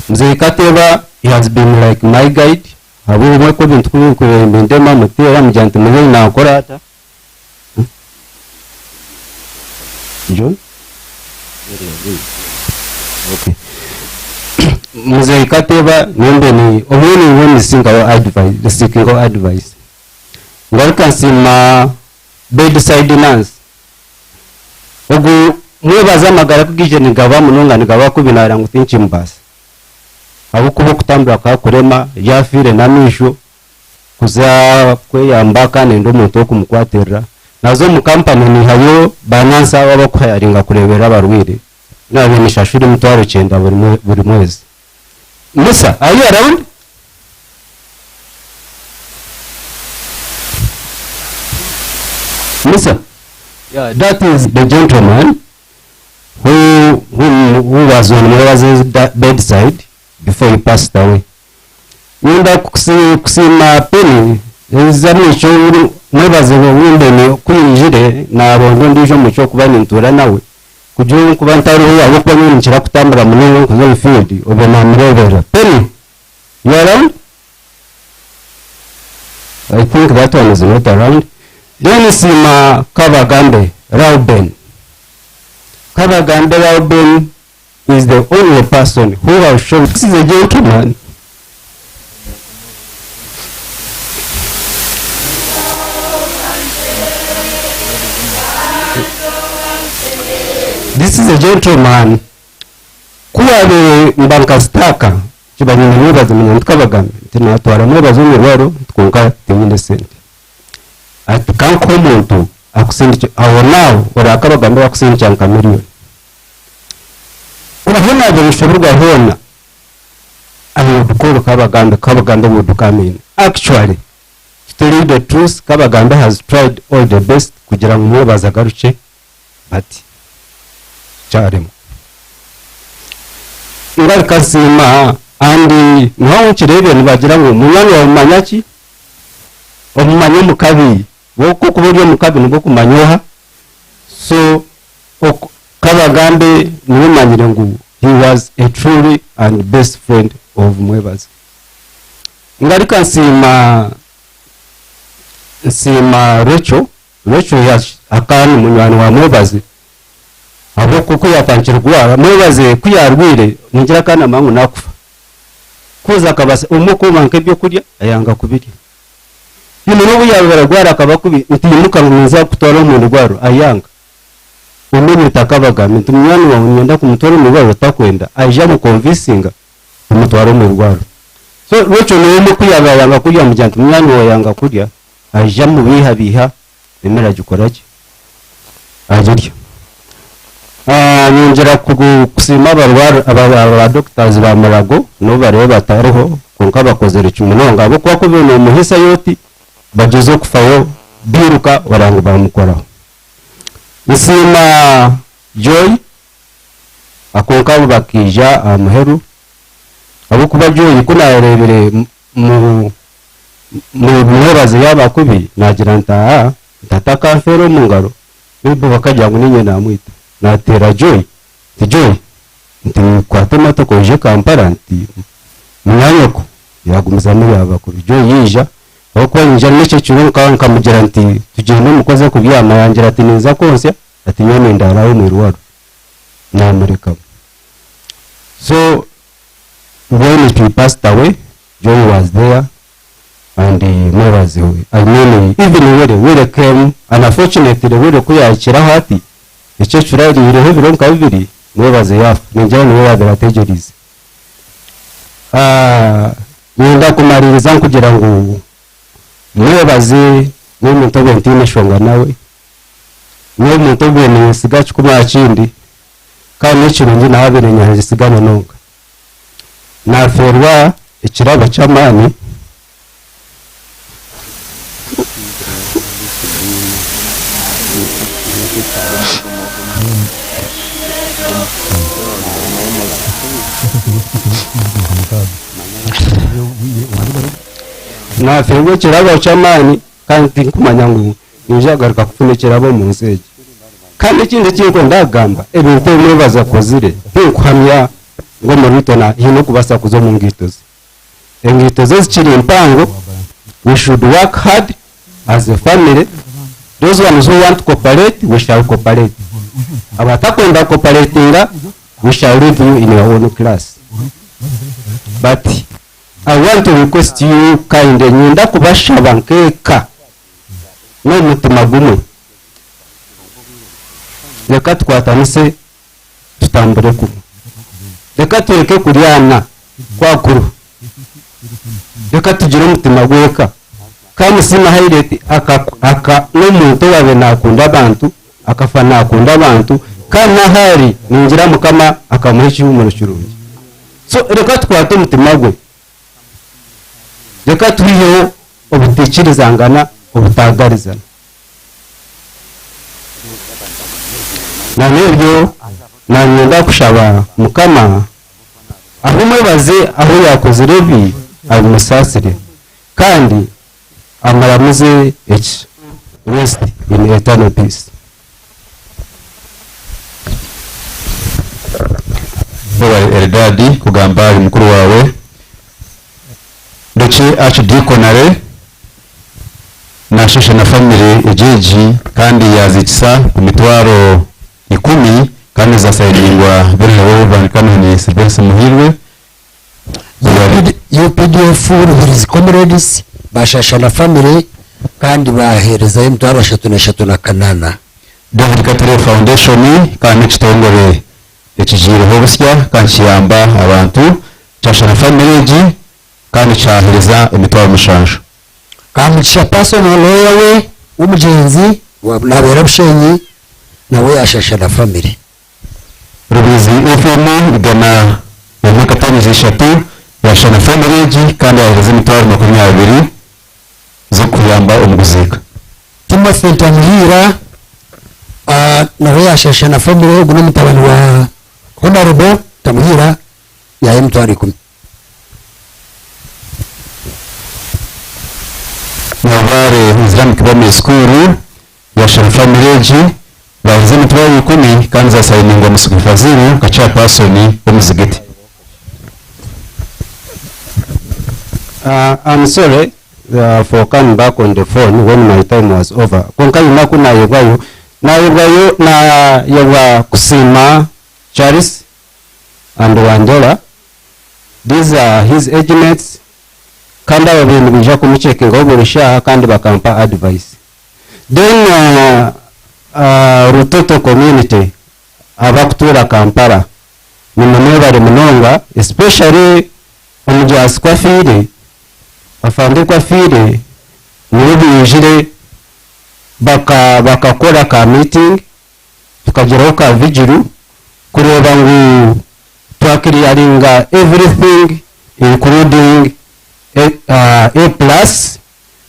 [SPEAKER 4] Mzee Kateba, he has been like my guide. Abo mwe ko bintu kubendema mutera mujante mwe na akora ata. John? Okay. Mzee Kateba nembe ni obuni woni singa advice, seeking advice. Ngolika sima bedside nurse. Ogu mwebaza amagara kugije nigaba mununga nigaba kubinara ngo tinchi mbasa abo kubo kutambira ka kurema yafire na misho kuza kweyamba kandi ndo muntu okumukwaterera nazo mu company ni hayo banansa baba kwayaringa kurebera abarwire nabe nishashuri mutwaro 9 buri mwezi. Musa, are you around? Musa, yeah, that is the gentleman who was on Mwebaze's bedside before he passed away. Nunda kusima peni zamisho Mwebaze wumbe ni kuyinjire na rongo ndijo mucyo kubana intura nawe kujo kuba ntari ho abo kwa nyine nshira kutambura munene kuzo field obona murebera peni. You around? I think that one is not around. Then sima Kabagambe Rauben. Kabagambe Rauben is the only person who has shown this is a gentleman. This is a gentleman kuwabe mbanka staka kibanyine mwebaze munyantu Kabagambe tinatwara mwebaze umwero tukunka tenyine sente ati kanko muntu akusendi aho nawo Kabagambe akusendi cyanka miliyoni urabona abo bishoborwa hona aho dukoro Kabagambe wodukamine. Actually to tell you the truth Kabagambe has tried all the best kugira ngo mwebaze agaruke ati cyarimo ngal kasima andi naho kirebe nibagira ngo munyani wa manyaki omumanyi mukabi woko kuburyo mukabi ngo kumanyoha. So Kabagambe nimanyire ngo he was a truly and best friend of Mwebaze. Ngali kasima Rachel akani munywani wa Mwebaze abo kuko yatanchirwa Mwebaze kuyarwire ningira kana mangu nakufa kuza kabase umukoma nkebyo kurya ayanga kubirya n'ubu yabara gwara kabakubi utimuka mwiza kutora mu rwaro ayanga umenye Kabagambe tumyani wa unyenda kumutora mu rwaro takwenda aje mu convincinga kumutwara mu rwaro. So Rachel n'umu kuyabanga kurya mujyantu myani wa yanga kurya aje mu biha emera gikoraki ajirya. Ninjira kusima aba doctors ba Marago no barebe batariho konka bakozera cyumunonga abo kwa kubona umuhisa yoti bagize kufayo biruka warangu bamukoraho. Isima Joy akonka bakija amuheru abo kuba Joy kunarebere mu Mwebaze yabakubi nagira ntataka fero mu ngaro bibo bakajya ngo ninye namwita natera Joy nti kwatema to koje Kampala nti mwanyoko yagumiza muri abakuru Joy yija aho kwa yinja n'icyo cyuro kamugira nti tugende mukoze kubyama yangira ati neza konse ati nyene ndaraho mu ruwaro namureka. So when he passed away Joy was there and Mwebaze I mean even when came and unfortunately when kuyakira hati icyo curarireho bironka bibiri mwebaze yafu ninjyewe niwe wabirategereze nenda kumaririza kugira ngo mwebaze n'umuntu bentine shonga nawe n'umuntu bene sigacu kuma kindi kandi n'ikirungi nahabere nyaje sigana nonga naferwa ikirabo cy'amani naferwa ikirabo cy'amani kandi kumanya ngo nijagaruka kufunekera bo mu nzege kandi ikindi kintu ndagamba ebintu mwebaza kozire nkuhamya ngo muritona hino kubasakuzo mu ngitozi engitozi zikiri impango we should work hard as a family. Those ones who want to cooperate, we shall cooperate. Abatakwenda cooperating, we shall leave you in your own class. But I want to request you kindly nyenda kubashaba nkeka no mutima gumu. Reka twatanise tutambure ku. Reka tureke kuryana kwakuru. Reka tugire umutima gweka. Kandi sina highlight aka n'umuntu wabe nakunda abantu akafa nakunda abantu kandi hari ningira mukama akamuhishi mu kirungi. So reka twate umutima gwe. Reka turiho obutekirizangana obutagarizana. Na nebyo nanyenda kushaba mukama aho mwebaze aho yakoze rebi abimusasire kandi amaramuze each rest in eternal peace.
[SPEAKER 5] Eldadi kugamba mukuru wawe ndetse archdiaconare nashushe na family ejeji kandi yazitsa ku mitwaro 10 kandi zasayingwa biriho banikana ni Sylvester Muhirwe
[SPEAKER 1] UPDF Ruhirizi Comrades bashasha na family kandi bahereza M3 3 na kanana
[SPEAKER 5] David Katare Foundation kandi kitongore ekijiro hobusya kandi kiyamba abantu cyasha na family ji kandi cyahereza imitwaro mushansho
[SPEAKER 1] kamucisha personal lawyer we umugenzi nabera bushenyi nawe ashasha na family
[SPEAKER 5] Rubizi FM igana mwaka 5 yashana family ji kandi yahereza imitwaro 20 zo kuyamba umuguzika
[SPEAKER 1] Timothy Ntamuhira nawe yashasha na family guno mutabani wa Honorable Ntamuhira ya M3 10
[SPEAKER 5] Navare Islamic Primary School yashana family ji bahereza imitwaro 10 kandi zasayiningwa musukifaziri kacha person umuzigiti.
[SPEAKER 4] I'm sorry for coming back on the phone when my time was over. Konka yumaku na yebayo na yewa kusima Charles and Wandela. These are his age mates. Kanda wabintu bija kumuchecking oburisha kandi bakampa advice. Then Rutoto community abakutura Kampala nimwe bari munonga especially omujasi kwa fire afande kwa fire niwe bijire bakakora ka meeting tukageraho ka vigil kureba ngo twakiriyaringa everything including A+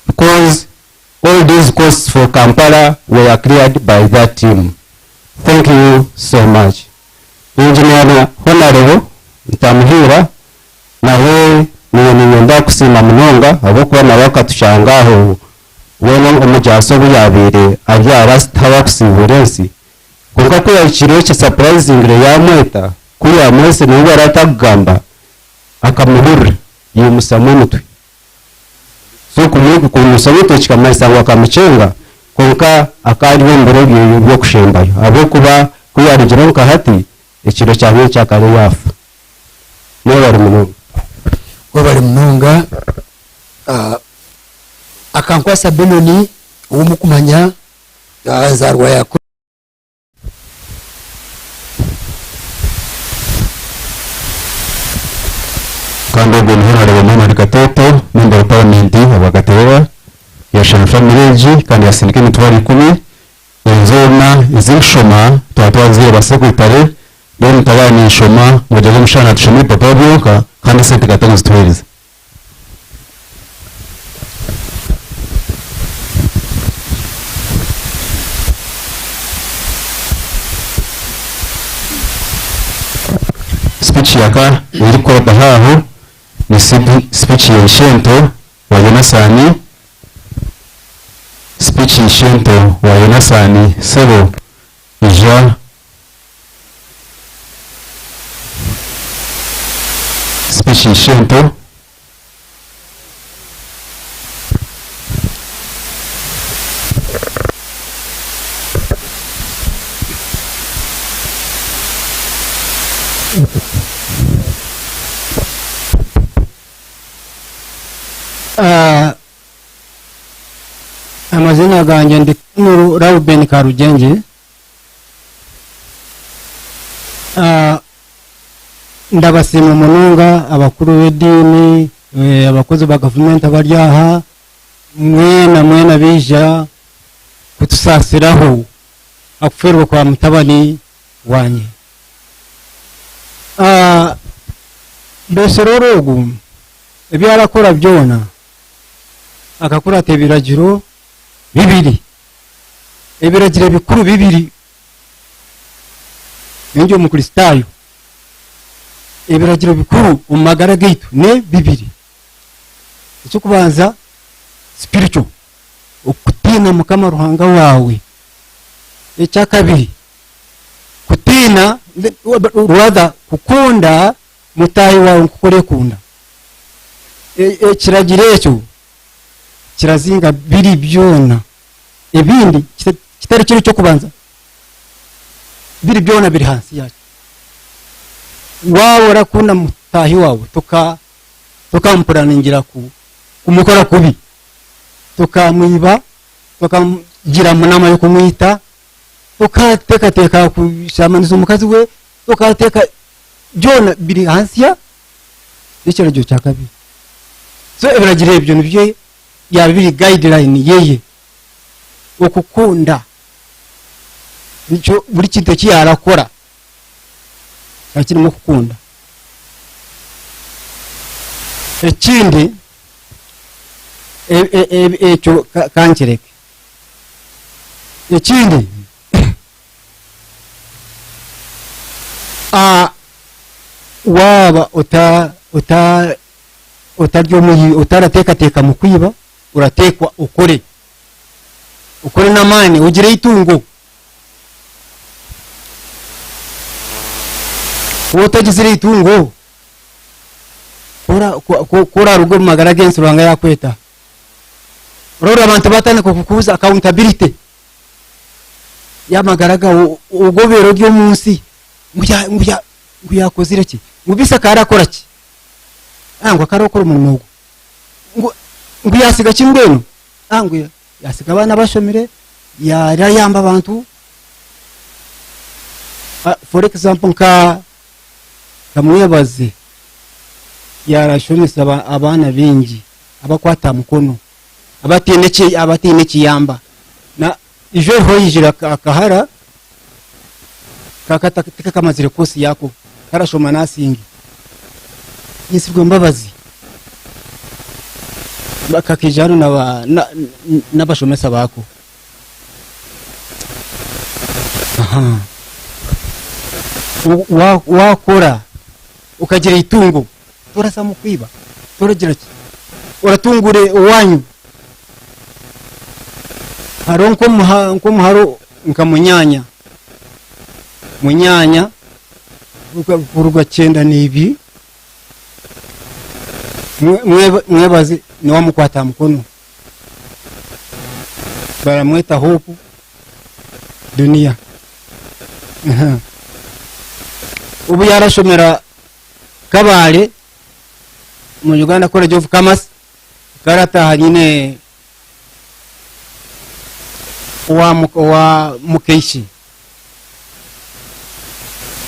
[SPEAKER 4] because all these costs for Kampala were cleared by that team. Thank you so much. Engineer Honorable Ntamuhira nawe ninyenda kusima munonga abokuba nabaka tushangaho weno omujaso buyabire abyara stawa kusiburensi kuko ko yakiriyo cya surprising le yamweta kuya mwese niwe aratagamba akamuhura yimusamwe mutwe so kumwe kumusamwe kikamasa wakamucenga konka akari bombero byo kushembayo abokuba kuyarigiro nkahati ekiro cyane cyakare yafu niwe bari munonga
[SPEAKER 1] bari munonga akankwasa Benoni umukumanya azarwa yako
[SPEAKER 4] kandi ubwo niho hareba Muhammad Katoto member of parliament abagatewa ya Shan family kandi yasinike mitwari 10 inzona izishoma twatwaziye basekretary rero tabani ishoma mujye mushana tushome papa byoka kandi sente gatango zitwiriza speech yaka iri kora haho ni speech ya Shento wa Yonasani speech ya Shento wa Yonasani sebo ija speech ya Shento
[SPEAKER 1] amazina ganjye ndi Rauben Karugenge. Ndabasima mununga abakuru b'edini abakozi ba government abaryaha mwena bija kutusasiraho akuferwa kwa mutabani wanye. Beserorogu ebyarakora byona akakura tebiragiro bibiri ebiragiro bikuru bibiri nje mu kristayo ebiragiro bikuru umagara gaitu ne bibiri icyo kubanza spiritual ukutina mukama ruhanga wawe icya kabiri kutina ruada kukunda mutayi wawe kukore kunda kiragire cyo kirazinga biri byona ebindi kitari kiri cyo kubanza biri byona biri hansi yacu wawe rakunda mutahi wawe tukampuraningira kumukora kubi tukamwiba tukagira munama yo kumwita tukateka kushamaniza umukazi we tukateka byona biri hansi ya nicyo cyo cyakabi so ebiragire ibyo nibyo yabiri guideline yeye okukunda nicyo buri kintu cyarakora akirimo kukunda. Ekindi ecyo kankereke ekindi waba utaryo muyi utarateka mu kwiba uratekwa ukore namani ugire itungo utagizire itungo kora rugo magara gensi rwanga yakweta rora abantu batane kukuza accountability yamagaraga ugobero ryo munsi nguyakozire ki ngubisa karakora ki angwa karokora umuntu nguyasiga kimweno angwe yasiga abana bashomire yamba abantu for example kamwebaze yarashomisa abana bingi abakwata mukono abatine kiyamba na ijo hoyijira akahara kakata kamazire kosi yako karashoma nasingi yisibwe mbabazi bakakijano n'abashomesa bako wakora ukagira itungo turasa mu kwiba turagira ki uratungure uwanyu haronko muharo nkamunyanya uruga cyenda nibi mwebazi ni wamukwata mukono baramweta hope dunia ubu yarashomera kabale mu Uganda College of Commerce karataha nyine wa mukeishi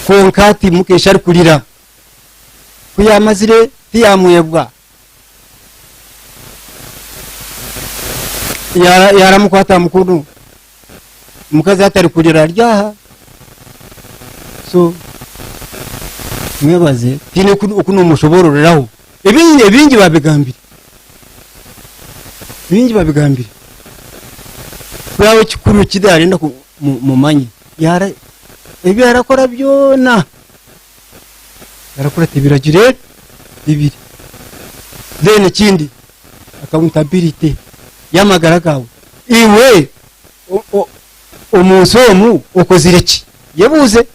[SPEAKER 1] konkati mukesha kurira kuyamazire tiyamwebwa yaramukwata mukuru mukazi atari kurira ryaha so mwebaze tine ukuno umushobororeraho ibingi babigambira kwawe kikuru kidarinda mumanyi ibi yarakora byona yarakora tibiragire bibiri then kindi accountability yamagara gawe iwe umusomu ukozireki yebuze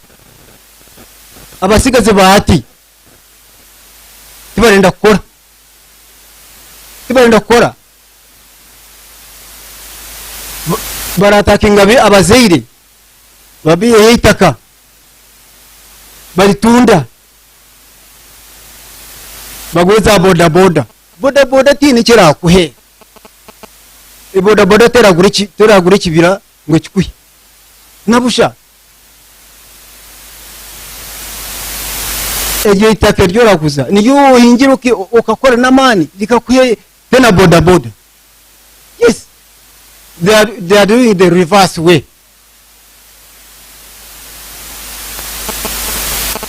[SPEAKER 1] abasigaze bahati tibarenda gukora baratakinga abazeire babiye hitaka baritunda bagweza boda tini kira kuhe boda teragura kibira ngo kikuye nabusha ejo itaka ryo rakuza niyo hingira ukakora namani likakuye tena boda yes they are doing the reverse way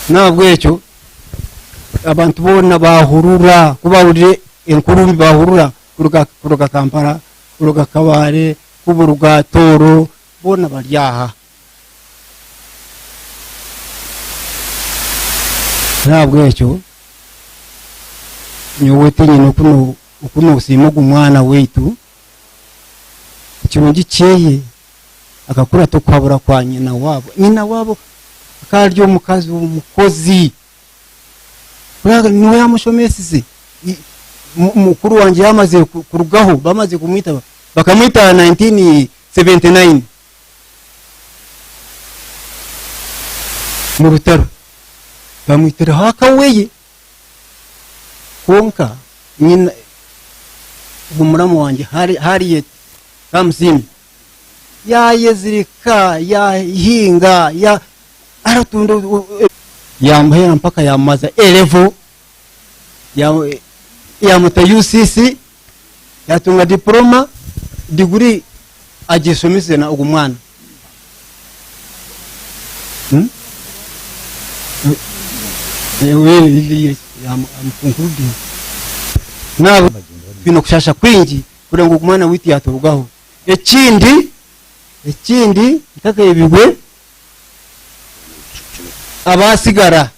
[SPEAKER 1] nabwecho abantu bona bahurura kubawurire enkurumbi bahurura kuruga Kampala kuruga Kabare kuburuga Toro bona baryaha nabwecho nyowe nyine ukuno usimuga umwana wetu kirungi cyeye akakura to kwabura kwa nyina wabo akaryo mukazi umukozi buraga niwe yamushomesize mukuru wanje yamaze kurugaho bamaze kumwita bakamwita 1979 mu rutaro bamwitira hakaweye konka nyina umuramu wanje hari kamusimi yayezirika yahinga ya aratundo yamuhera mpaka yamaza elevo ya muta UCC yatunga diploma degree agisomise na ugumwana amkonkludi nabo bino kushasha kwingi kurenga ugumwana witi yaturugaho ekindi takayibigwe abasigara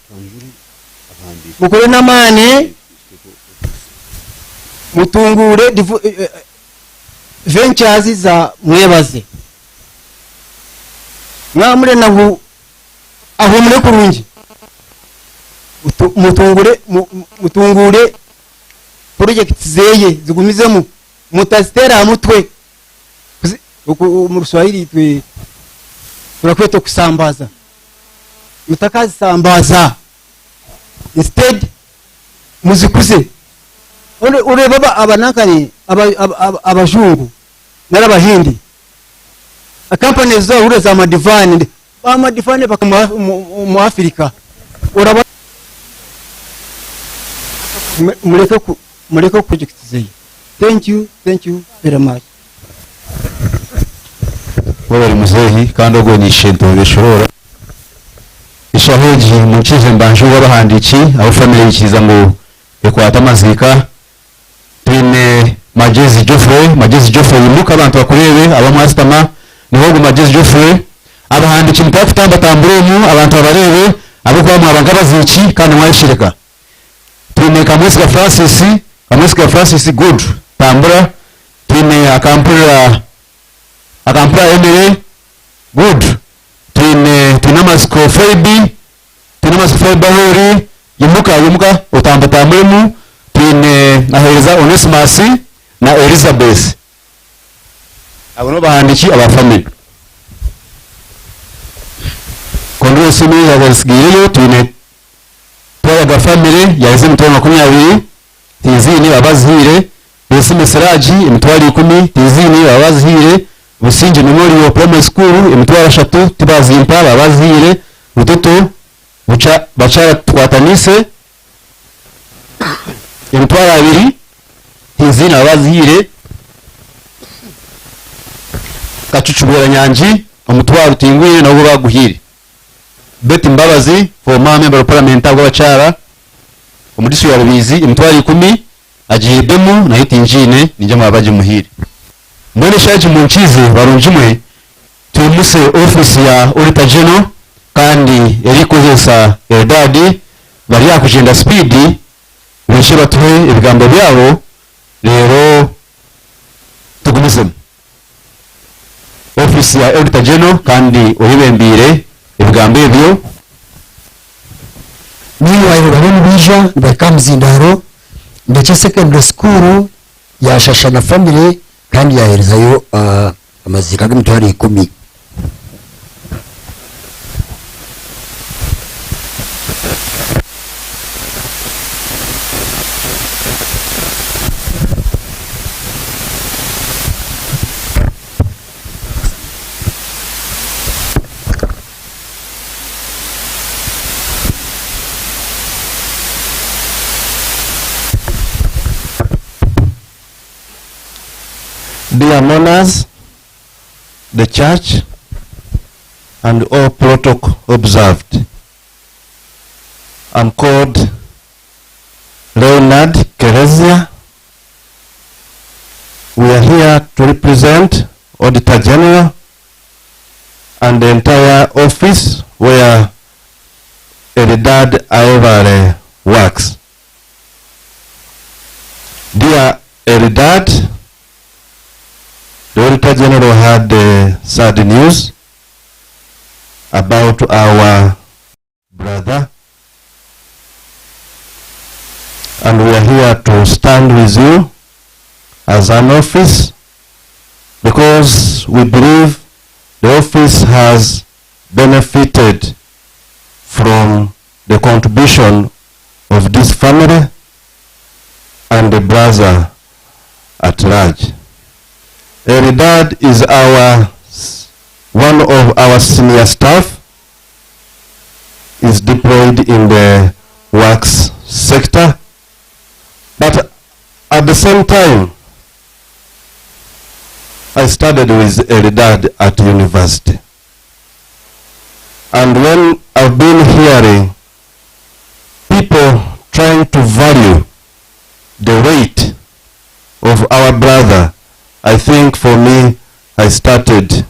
[SPEAKER 1] mukore namane mutungure ventures za mwebaze mwamure naho aho muri kurungi mutungure project zeye zigumizemo mutazitera mutwe mu Ruswahili twe turakweto kusambaza mutakazi sambaza instead muzikuze ureba abanakani abajungu narabahindi companies zo ure za madivani baka mu Afrika uraba mureko project zeye thank you very much
[SPEAKER 4] wabari muzehi kandi ogonyishe ndobeshorora ishahoji mukize mbanje wabahandiki abo family yikiza ngo ekwata amazika twine Magezi Geoffrey yimuka abantu bakurebe abamwastama niho Magezi Geoffrey abahandiki mutafitamba tamburumu abantu abarebe abo kwa mwabanga baziki kandi mwashirika twine Kamwesiga Francis good tambura twine akampura Emily good twine Masco Faibi hori yimuka utambatamuremu twine nahereza Onesimus na Elizabeth abo no bahandiki abafamily kondo simi yabasigiyeyo twine twaga family yaze mutwa 20 tizini babazire bese meseraji imitwali 10 tizini babazire Businji Memorial Primary School imitwara 3 tibazimpa babazire utoto bacha twatanise amatwara abiri izina abazihire kacucubera nyanji umutwaro utingwire nabo baguhire Betty Mbabazi former member of parliament agwacara umudisi wa Rubizi imitwaro 10 agiye demu na hitinjine nije mwabaje muhire mwene shaji munchize barunjimwe tumuse office ya Auditor General kandi yari kozesa edadi bari yakugenda speed wishe batuhe ibigambo byabo rero tugumize office ya Auditor General kandi uribembire ibigambo ebyo
[SPEAKER 1] meanwhile baroni bija bakamzindaro ndetse secondary school ya Shashana family kandi yaherezayo amazika g'Imitwaro 10.
[SPEAKER 2] Dear mourners, the church, and all protocol observed, I'm called Leonard Kerezia. We are here to represent Auditor General and the entire office where Eridad Ayevare works. Dear Eridad, the Auditor General had sad news about our brother, and we are here to stand with you as an office because we believe the office has benefited from the contribution of this family and the brother at large. Eridad is one of our senior staff, is deployed in the works sector, but at the same time, I studied with Eridad at university. And when I've been hearing people trying to value the weight of our brother, I think for me, I started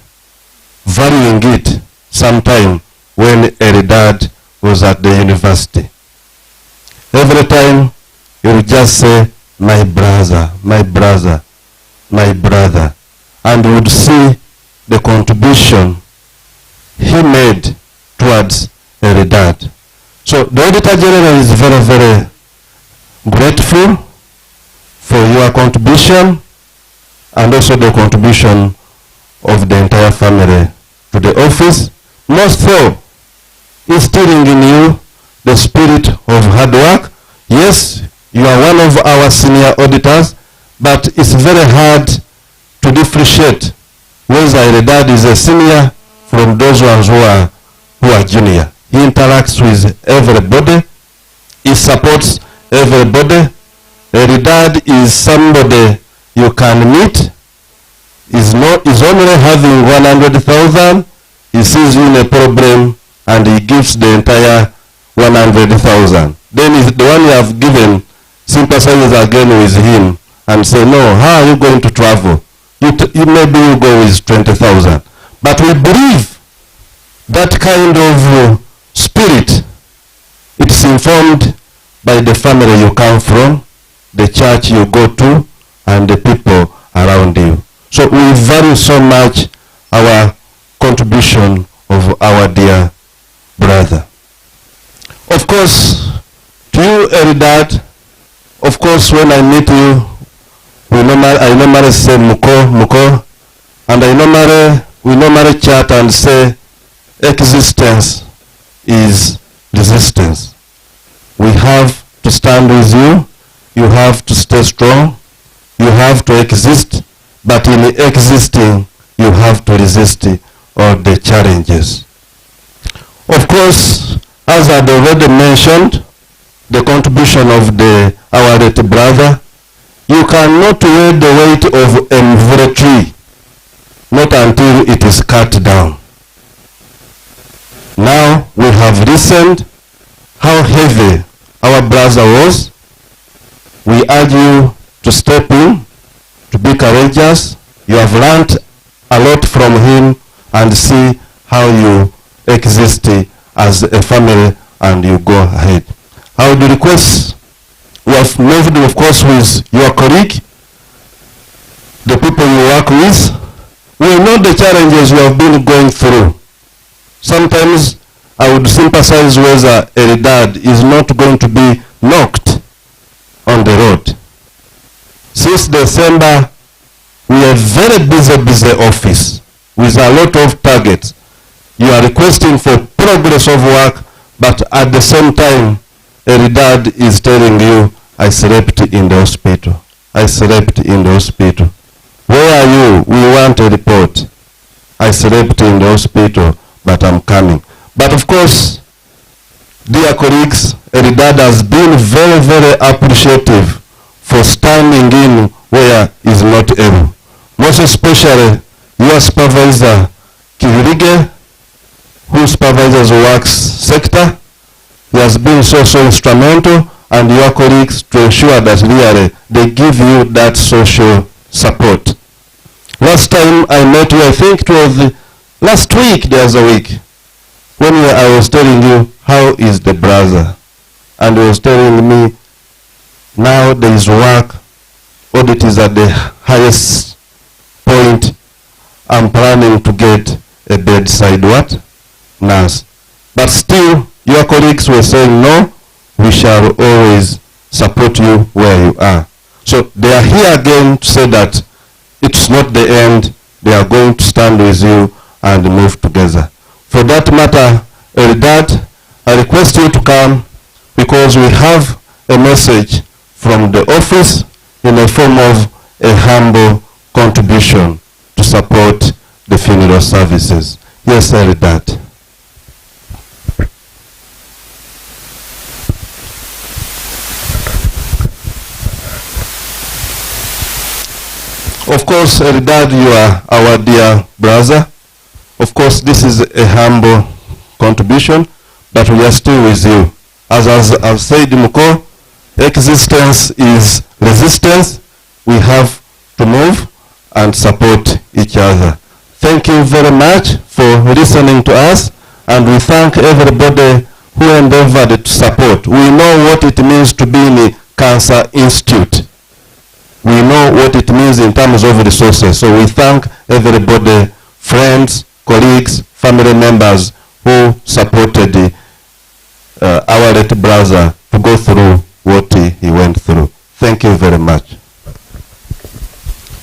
[SPEAKER 2] valuing it sometime when Eridad was at the university. Every time he would just say, my brother, my brother, my brother, and would see the contribution he made towards Eridad. So the Auditor General is very, very grateful for your contribution and also the contribution of the entire family to the office. Most so, instilling in you the spirit of hard work. Yes, you are one of our senior auditors, but it's very hard to differentiate whether Eridad is a senior from those ones who are junior. He interacts with everybody. He supports everybody. Eridad is somebody you can meet. Is only having 100,000. He sees you in a problem and he gives the entire 100,000. Then is the one you have given sympathizes again with him and say, no, how are you going to travel? Maybe you go with 20,000. But we believe that kind of spirit, it's informed by the family you come from, the church you go to, and the people around you. So we value so much our contribution of our dear brother. Of course, to you, Eridad, of course, when I meet you, I normally say Muko, and we normally chat and say existence is resistance. We have to stand with you. You have to stay strong. You have to exist, but in existing, you have to resist all the challenges. Of course, as I had already mentioned, the contribution of our late brother. You cannot weigh the weight of a mvure tree, not until it is cut down. Now we have listened how heavy our brother was. We urge you to step in, to be courageous. You have learned a lot from him, and see how you exist as a family, and you go ahead. I would request, you have moved of course with your colleague, the people you work with. We know the challenges you have been going through. Sometimes I would sympathize whether Eldad is not going to be knocked on the road. Since December, we are very busy office with a lot of targets. You are requesting for progress of work, but at the same time, Eldad is telling you, I slept in the hospital. I slept in the hospital. Where are you? We want a report. I slept in the hospital, but I'm coming. But of course, dear colleagues, Eldad has been very appreciative for standing in where he is not able. Most especially your supervisor, Kivirige, who supervises works sector. He has been so instrumental, and your colleagues, to ensure that really they give you that social support. Last time I met you, I think it was last week, the other week, when I was telling you, how is the brother? And he was telling me, now there is work, audit is at the highest point. I'm planning to get a bedside nurse. But still, your colleagues were saying, no, we shall always support you where you are. So they are here again to say that it's not the end. They are going to stand with you and move together. For that matter, Eldad, I request you to come, because we have a message from the office in the form of a humble contribution to support the funeral services. Yes, Eldad. Of course, Eldad, you are our dear brother. Of course, this is a humble contribution, but we are still with you. As I've said, Muko, existence is resistance. We have to move and support each other. Thank you very much for listening to us, and we thank everybody who endeavored to support. We know what it means to be in the Cancer Institute. We know what it means in terms of resources. So we thank everybody, friends, colleagues, family members who supported our late brother to go through what he went through. Thank you very much.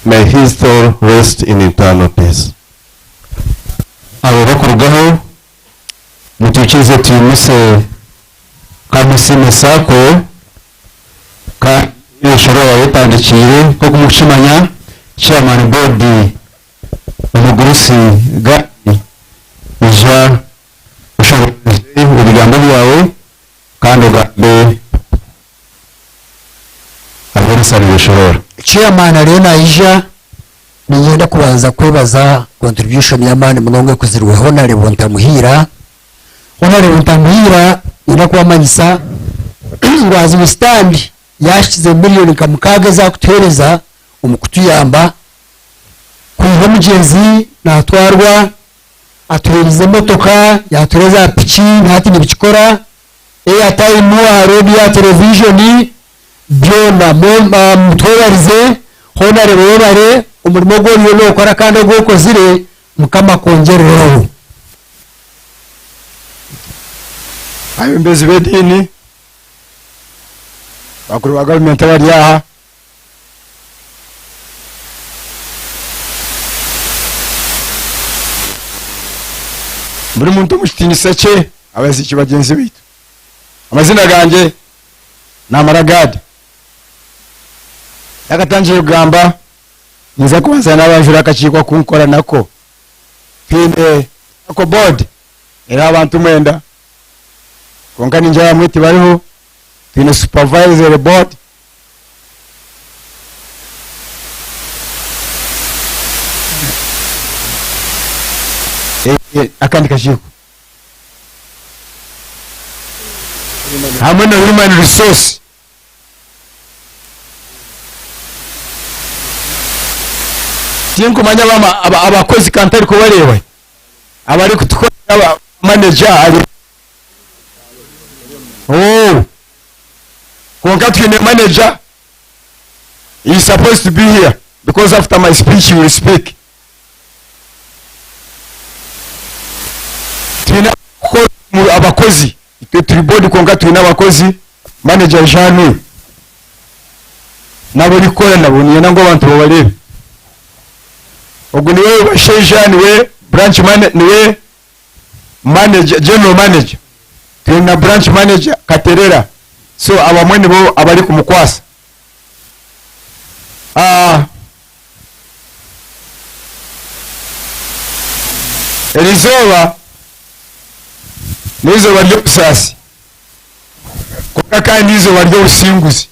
[SPEAKER 2] May his soul rest in eternal peace.
[SPEAKER 1] abo bakurugaho mutukize tuyimuse kamusime sako ka yeshoro yatandikiye ko kumushimanya chairman board umugurusi ga ija ushoboye ubigambo byawe kandi ugambe abonsa yeshoro chairman arena ija niyenda kubanza kwebaza contribution ya mani munongwe kuzirwa Honorable Ntamuhira. Honorable Ntamuhira inakwamanyisa ngwazi wistand yashize miliyoni kamukaga za kutereza umukutuyamba kuva mugenzi natwarwa atureze motoka yatureza pichi ntati nibikora airtime wa radio television byona mutwarize Honorable bare umurimo gwo yo ukora kandi gwokozire mukama kongerero abembezi bedini bakuru ba government bari aha buri muntu mushitinyisa cye abaziki bagenzi bitu. Amazina ganje na Maragade yakatangiye kugamba niza kubanza n'abajura akakikwa kunkora nako pine ako board era abantu mwenda konka ninja mwiti bariho
[SPEAKER 7] twine supervisory board, akandi kakiiko hamwe na human resource. Tinkumanya abakozi kantari kubareba abari kutukorera manager ari konka twine manager, he is supposed to be here because after my speech he will speak. Twine abakozi turi board konka twine abakozi manager Jean nabo likora nabo niyo ngo abantu babarebe ubwo niwe basheja niwe branch manager niwe manager general manager twina branch manager Katerera, so abamwe nibo abari kumukwasa. Elizoba nizo baryo busasi kuka kandi nizo baryo businguzi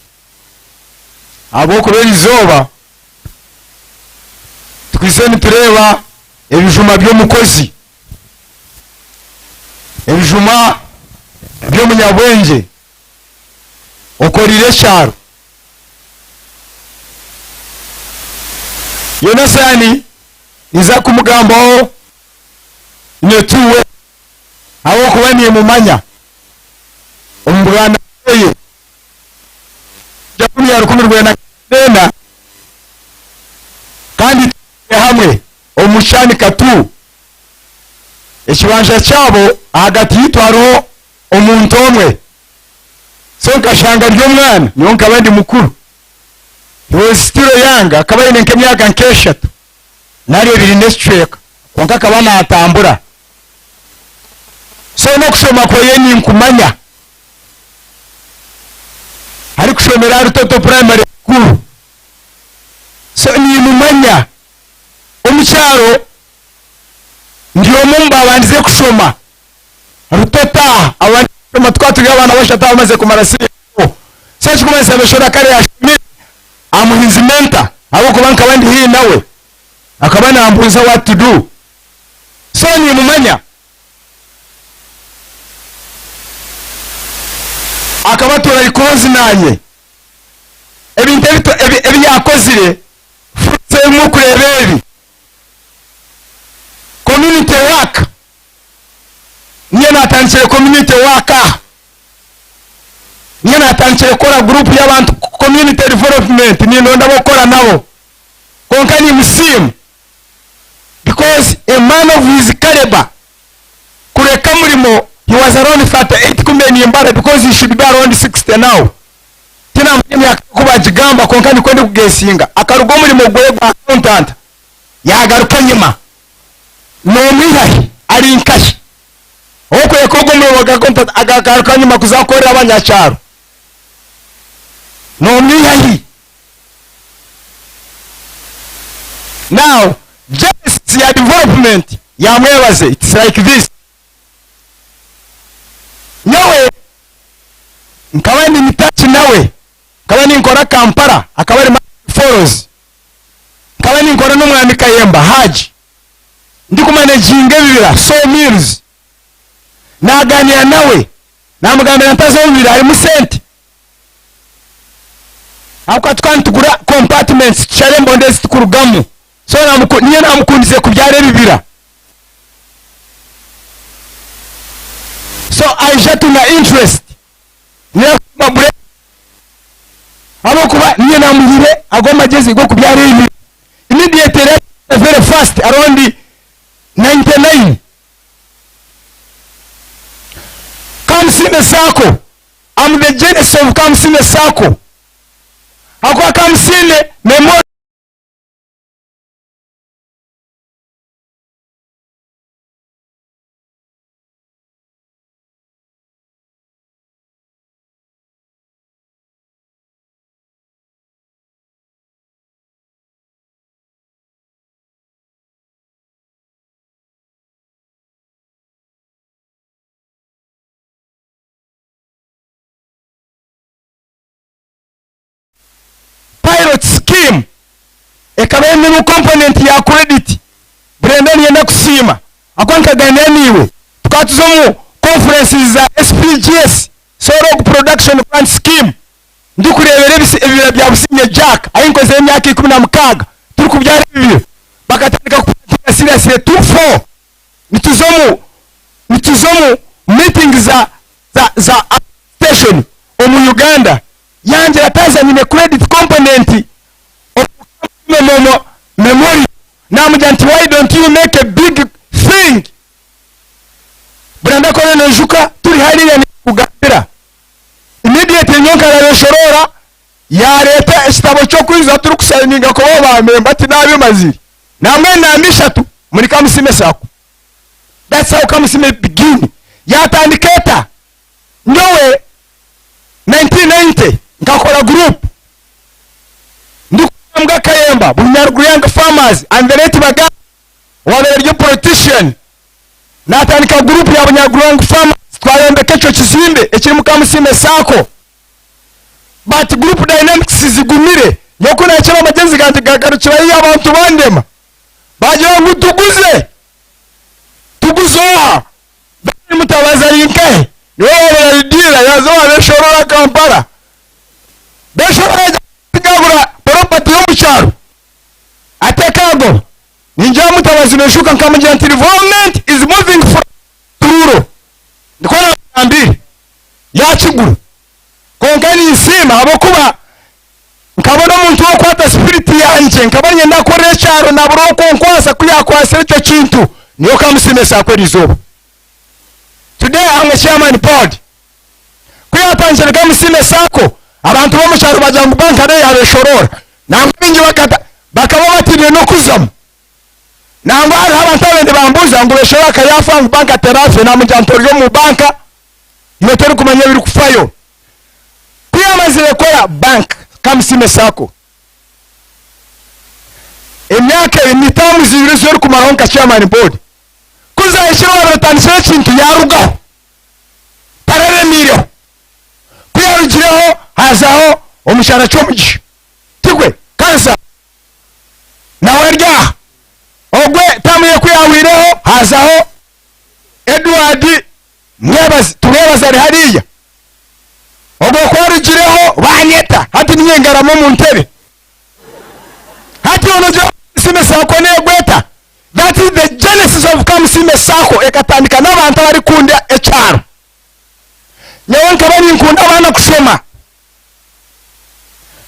[SPEAKER 7] abo kubera izoba twizeni tureba ebijuma by'omukozi, ebijuma by'omunyabwenge okorire ekyaro yona sani niza kumugambaho netuwe aho kuba nimumanya omubwana ye jakumi ya 19 kandi hamwe omushani katu ekibanja cyabo hagati yitwaro omuntu omwe, so nkashanga ry'omwana niyo nkabandi mukuru stilo yanga akabaine nk'emyaka nk'eshatu nari ebiri nesicweka konka akaba natambura, so no kusoma kweye ninkumanya ari kushomera rutoto primary school, so nimumanya omukyaro ndiyo mumba abandize kushoma rutota abandi kushoma twaturi abana bashata bamaze kumara siyo sachi kumanisa ameshora kare yashimire amuhinzi menta abo kubanka abandi hii nawe akabana ambuza what to do, so nimumanya akabatura ikozi nanye ebintu ebyakozire futse mu kurebebi community work niye natangire community work niye natangire kora group y'abantu community development niye ndonda bokora nabo konka ni musimu because a man of his caliber kureka murimo he was around 38 kumeni imbara because he should be around 60 now tina mnyaka kuba jigamba konka ni kwende kugesinga akarugo murimo gwe gwa accountant yagaruka nyuma no mwihahi ari nkashi oko yakogo murimo gwa accountant agagaruka nyuma kuzakorera abanyacyaro no mwihahi. Now just ya development ya mwebaze it's like this nawe nkabandi nitachi nawe kabani nkora Kampala akabari Foros kabani nkora n'umwami Kayemba Haji ndi kumanaging ebibira so mills naganira nawe namugambira ntazo bibira ari musente akwa twantugura compartments charembo ndezi tukurugamu, so niye namukundize kubyara ebibira, so aje tuna interest niye mabure abo kuba niye namuhire agomba jezi go kubyara ebibira immediately very fast around 99 Kamsine Sako, I'm the genesis of Kamsine Sako. Akwa Kamsine memori ekaba emu component ya credit Brendan yenda kusima akwanka ganeniwe tukatuzomu conferences za SPGS Sorok Production Grant Scheme ndikurebera ebira bya Businge Jack ayinkoze emyaka 16 turi kubyara ibyo bakatandika kupatika serious 24 nituzomu meetings za station omu Uganda yanje yatazanye credit component of memory namujanti why don't you make a big thing Branda kone nojuka turi hariya ni kugambira immediate nyonka ya Shorora ya leta ekitabo cyo kwiza turi kusayininga ko bamemba ati nabi maziri namwe nambisha tu muri Kamusime Sako. That's how Kamusime begin yatandiketa nyowe 1990 ngakora group ndikumbwa Kayemba Bunyaruguru Farmers and the late baga wabere politician natandika group ya Bunyaruguru Farmers twayembeka echo kizimbe ekiri mu Kamusime Sako. But group dynamics zigumire yoko na cyaba magenzi ganti gagarukira yi abantu bandema baje ngo tuguze bari mutabaza yinke niwe baridira yazo abeshorora Kampala beshorora gagura property yo mucyaro atekago ninja mutabazi neshuka nkamujya involvement is moving from Tururo ndikora ambiri yakiguru konkani isima abokuba nkabona umuntu wo kwata spirit yanje nkabanye ndakore cyaro naburo konkwasa kuyakwasa icyo kintu niyo Kamusime Sako rizoba. Today I'm a chairman board kuyatangira Kamusime Sako abantu bo mu cyaro bajya mu banka ya Beshorora nambingi bakaba batiriye no kuzamu nangwa hari abantu abende bambuza ngo Beshorora kayafanga banka terafe namujantoriyo mu banka iyo turi kumanya biri kufayo kuyamazire kora bank Kamusime Sako emyaka emitamu zibiri zori kumaronka chairman board kuza ishiro abatanishira kintu yarugaho tarare miro kuyarugireho hazaho omushara cyomugisha tigwe kansa nawe rya ogwe tamuye kuyawireho hazaho Edward mwebazi tubebaza ari hariya ogwe kwarugireho banyeta hati ninyengaramo mu ntebe hati onojo Kamusime Sako negweta. That is the genesis of Kamusime Sako ekatandika n'abantu bari kunda ecyaro nyewe nkabani nkunda abana kusoma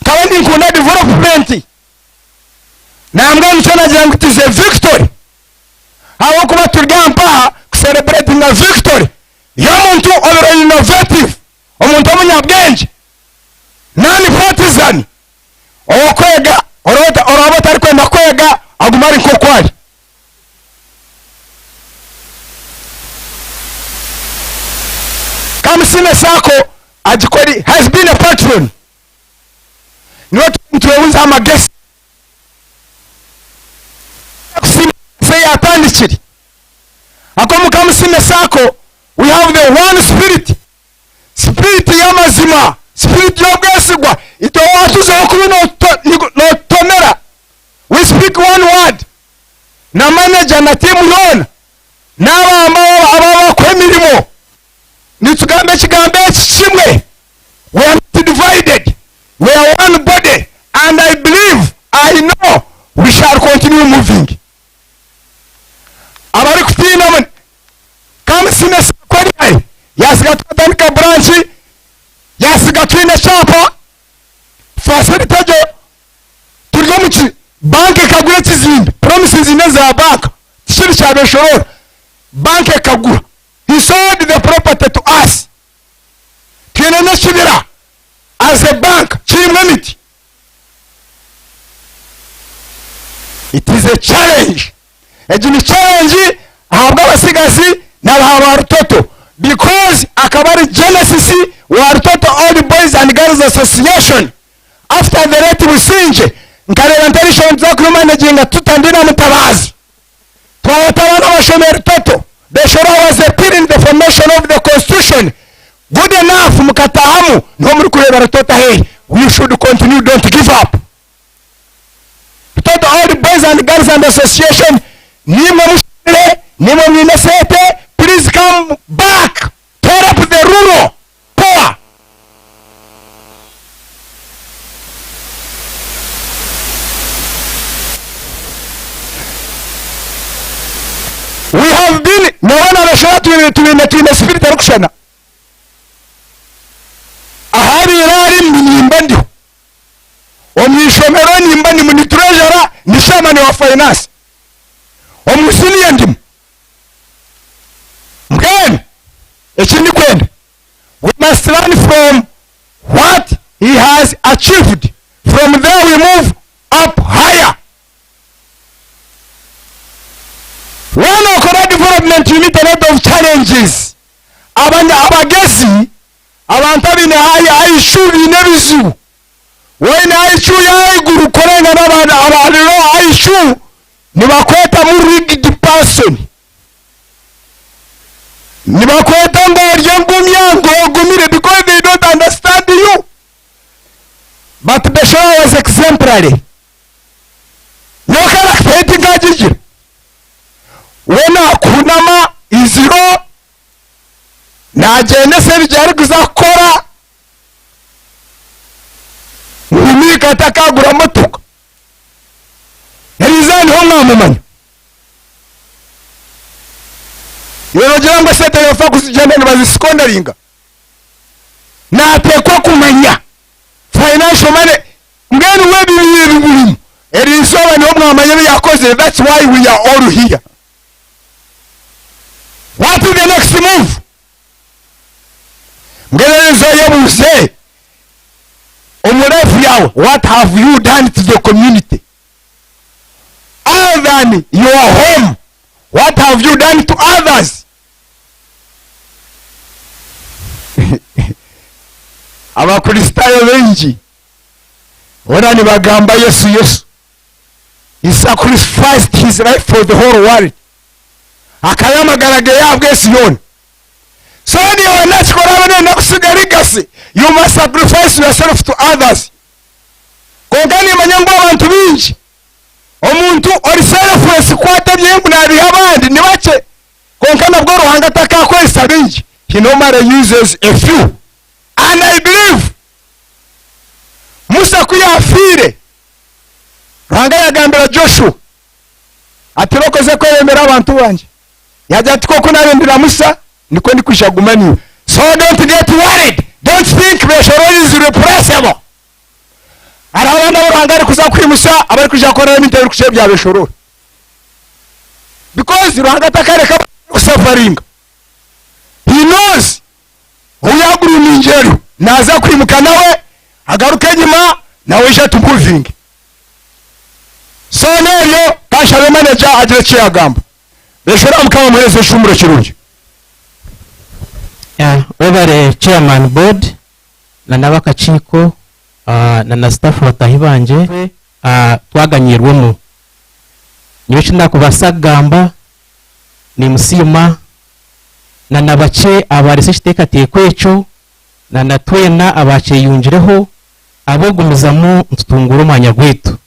[SPEAKER 7] kabani nkunda development nambwa ncona jangu tize victory hawo kuba turgampa celebrating a victory y'omuntu obero innovative omuntu omunyabwenge nani partisan okwega orobota ari kwenda kwega agumari nkokwari Kamusime Sako ajikori has been a patron not to unza magesi say atandikiri akomu Kamusime Sako we have the one spirit yamazima spirit yobwesigwa ito watuze okubi no tonera we speak one word na manager na team yona n'abamba kwemirimo nitugambe kigambe kimwe we are not divided we are one body and I know we shall continue moving abari kutina Kamusime Sako yasiga twatandika branch yasiga twine chapa facilitajo turyo muki banke kagura kizimbe promises ineza bank kiri cya Beshorora banke kagura he sold the property to us twine nashibira as a bank kirimwe miti it is a challenge ejini challenge ahabwa abasigazi n'abahabwa rutoto because akabari genesis wa rutoto all boys and girls association after the late Businge nkareba ntarishon zakuru managing tutandina mutabazi twatabana bashomeri toto Beshorora was a pillar in the formation of the constitution good enough mukatahamu no muri kureba rutoto hey we should continue don't give up rutoto and Girls and Association, nimwe mushire, nimwe mwinesete, please come back, tear up the rural power. We have been, naona bashaka tuine spirit eruption. Ahari irari nimba ndiho. Omwishomero nimba ndi mu treasurer ni chairman wa finance. Omusiniya ndimu. Mkeni, ekindi kwenda. We must learn from what he has achieved. From there we move up higher. When Okora development you meet a lot of challenges. Abagezi, abantu abine ayishuri nebizu. When ayishu ya guru korenga n'abantu ayishu nibakweta mu rigged person. Nibakweta ngo ryangumyango gumire because they don't understand you. But the show was exemplary. No character ngajije. Wena kunama iziro na jenese bijari kuzakora umika takagura motoka yarizani ho ngamumanya yorogira ngo sete yofa kuzijana baziskondaringa na tekwa kumanya financial money ngeni webi bibiri erisoba no mwamanya yakoze. That's why we are all here. What is the next move? Ngerezo yebuze omurefu yawe, what have you done to the community? Other than your home, what have you done to others? Abakristayo benji ora ni bagamba Yesu Yesu. He sacrificed his life for the whole world. Akayamagarage yabwe Siyoni. So when you are not corabane na kusiga legacy, you must sacrifice yourself to others. Kongani manyango abantu binji. Omuntu ori selfless kwata byengu na bihabandi ni bache. Konkana bwo ruhanga takakwesa binji. He normally uses a few. And I believe Musa kuyafire. Ruhanga yagambira Joshua atirokoze ko yemera abantu banje. Yajati koko nabendira Musa niko ndikushagumaniwe. So don't get worried. Don't think Beshoro is irrepressible. Arabana barangari kuza kuri Musa abari kujakora imitero kushe bya Beshoro. Because Ruhanga takareka suffering. He knows uyaguru ninjeru naza kwimuka nawe agaruke nyuma nawe je tumuving. So lero kashabe manager agire cyagamba. Beshora mukaba muheze shumuro kirungi.
[SPEAKER 8] Over chairman board na nabakachiko na staff batahibanje twaganyirwemo. Nyoshi ndakubasagamba ni musima na nabache abarese shiteka tekwecho na natwena abache yunjireho abogumizamu ntutunguru manya gwetu.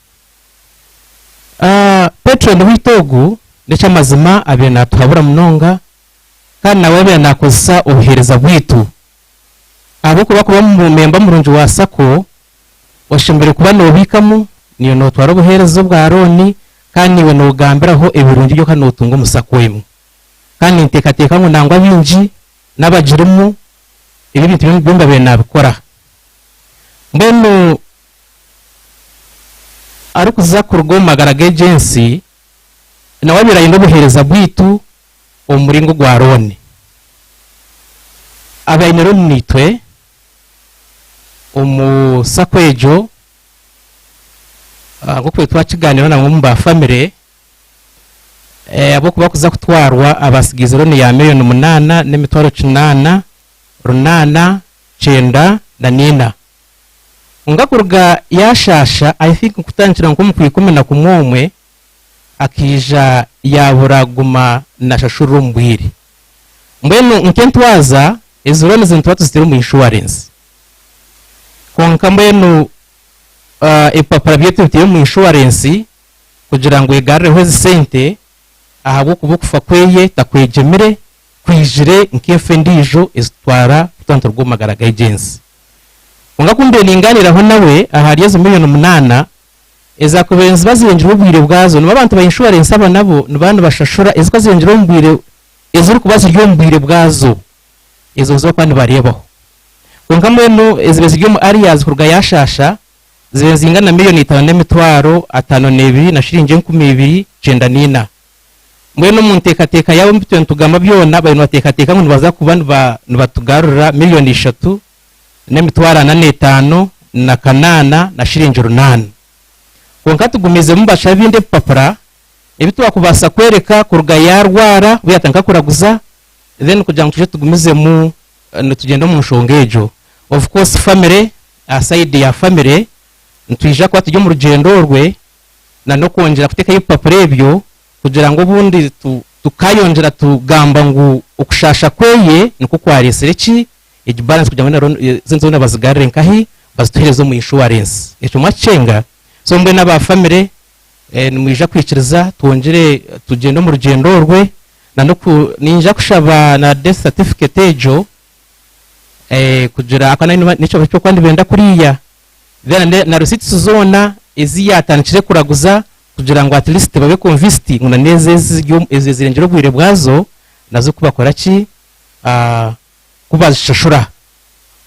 [SPEAKER 8] Petro ndwitogu ndecha mazima abena tuhabura munonga kandi nawe nakoza ubuhereza bwitu abo kuba mu memba murunji wa sako washimbere kuba no bikamu niyo no twara ubuherezo bwa Aroni kandi we no gambiraho ebirungi byo kano tungo musako wemu kandi ntekateka ngo nangwa binji nabagirimu ibi bintu byumba be nabikora mbeno ari kuza kurugoma garaga agency nawe birayindo buhereza bwitu umuringo gwa Aroni abainero nitwe umusakwejo gukwe twakiganira na mumba family abo kuba kuza kutwarwa abasigize Aroni ya miliyoni 8 n'emitwaro 8 runana 9 na nina ungakurga yashasha I think kutangira nko mu 11 akija yaburaguma na shashuru mbwiri mbeno nkentwaza izurone zintwatu zitiri mu insurance konka mbeno ipapara byetu bitiri mu insurance kugira ngo igareho sente ahabo kubukufa kweye takwejemere kwijire nkefe ndijo izitwara kutanto rw'umagaraga agency unga kumbe ninganiraho nawe ahari yezo miliyoni 8 ezakubenzi bazirenjira ubwire bwazo n'abantu ba insurance aba nabo n'abantu bashashura eziko zirenjira ubwire ezuri kubaza ry'umbwire bwazo ezo zo kwandi barebaho unga mwenu ezibezi ryo mu areas kurga yashasha zingana na miliyoni 5.2 na shilingi 2,294 mwenu muntekateka yawe mbitwe tugamba byona bayino batekateka ngo baza kuba batugarura miliyoni 3.45 na kanana na shilingi 8 konka tugumize mubasha binde papara ebitwa kubasa kwereka kurga yarwara buyatanka kuraguza then kugira ngo tuje tugumize mu tugenda mu nshongejo of course family aside ya family ntwija kwa tujye mu rugendo rwe na no kongera kuteka y'ipapuro ebyo kugira ngo bundi tukayongera tugamba ngo ukushasha kweye niko kwaresereki igibalance kugira ngo zinzo n'abazigarire nkahi bazituherezo mu insurance echo mwacenga so mbe n'aba family mwija kwikiriza twongere tugenda mu rugendo rwe na no ninja kushaba na death certificate ejo kugira akana nico cyo kwandi benda kuriya then na receipts zona iziyatanchire kuraguza kugira ngo at least babe convinced nguna neze zirengero bwire bwazo nazo kubakora ki kubashashura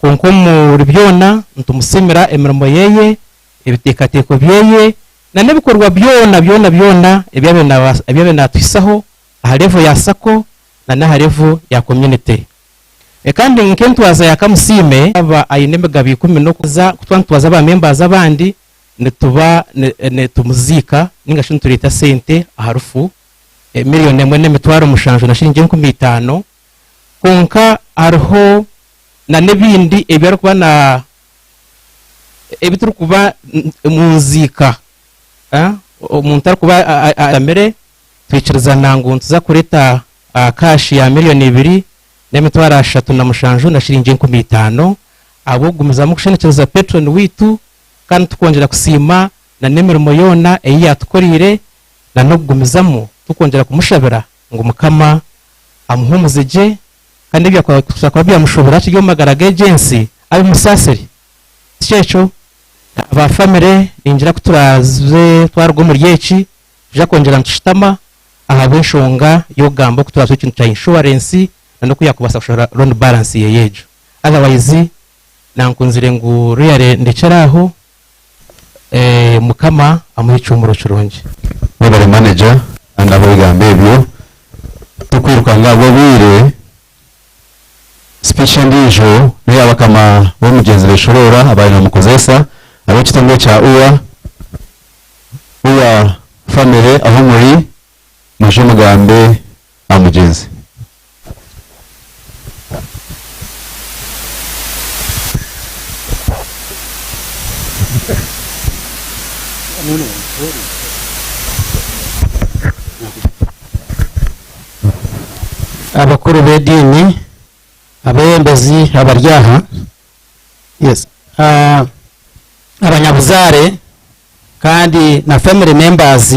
[SPEAKER 8] konko muri byona ntumusemera emirimo yeye ebitekateko byeye na nebikorwa byona ebyabe natwisaho aha level ya sako na harevo ya community kandi nkentwaza yakamusime aba ayinemega bikumi no kuza kutwantuwaza ba members abandi netuba netumuzika ningashintu turita sente harufu miliyoni 1.5 na shilingi 15 konka arho na nebindi ebyaro kuba na ebituru kuba muzika umuntu arikuba amere twiciriza nangu ntuza kureta kashi ya miliyoni 2.3 na mushanju na shilingi 15 abo gumiza mu kushenekereza patron witu kandi tukongera kusima na nemirimo yona yatukorire na no gumizamo tukongera kumushabira ngo mukama amuhumuzeje kandi byakwa byamushobora cyo magaraga agency abi musaseri cyecho aba family injira kuturaze twarwo muri yeci ja kongera ntushitama aha bwishonga yo gambo kuturaze ikintu cya insurance na no kuyakubasa kushora loan balance yeyejo otherwise nankunzire ngo real ndeceraho mukama amuhicumuro curunje
[SPEAKER 2] wabare manager andabo bigambe byo tukwirukanga abo bire special ndijo ni abakama bo mugenzi beshorora abayina mukozesa abo kitongo cha uwa family aho muri muje mugambe amugenzi
[SPEAKER 1] abakuru b'edini abembezi abaryaha yes abanyabuzare kandi na family members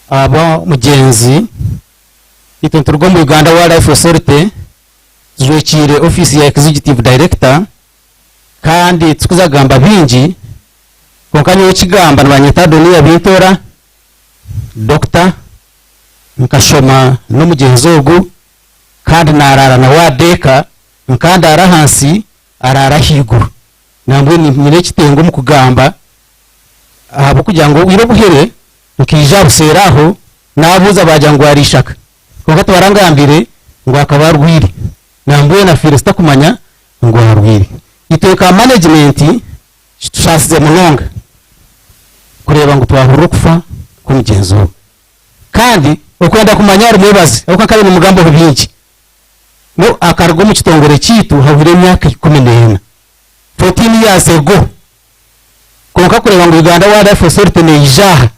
[SPEAKER 1] abo mugenzi itunturwa mu Uganda Wildlife Authority zwekire office ya executive director kandi tukuzagamba bingi konkanyo kigamba nabanyita Doniya Bintora Dr. nkashoma no mugenzi ogu kandi narara na wadeka nkanda arahansi arara higuru nambwe nyine kitengo mu kugamba abo kugira ngo wiro buhere ukija buseraho nabuza bajya ngo arishaka kuko twarangambire ngo akaba rwiri nambwe na firesta kumanya ngo arwiri iteka management tushasize munonga kureba ngo twahuru kufa ku mugenzo kandi ukwenda kumanya rumwebaze uko kabe mu mugambo byinshi no akargo mu kitongore cyitu havire myaka 14 14 years ago konka kureba ngo Uganda Wildlife Authority ne ijaha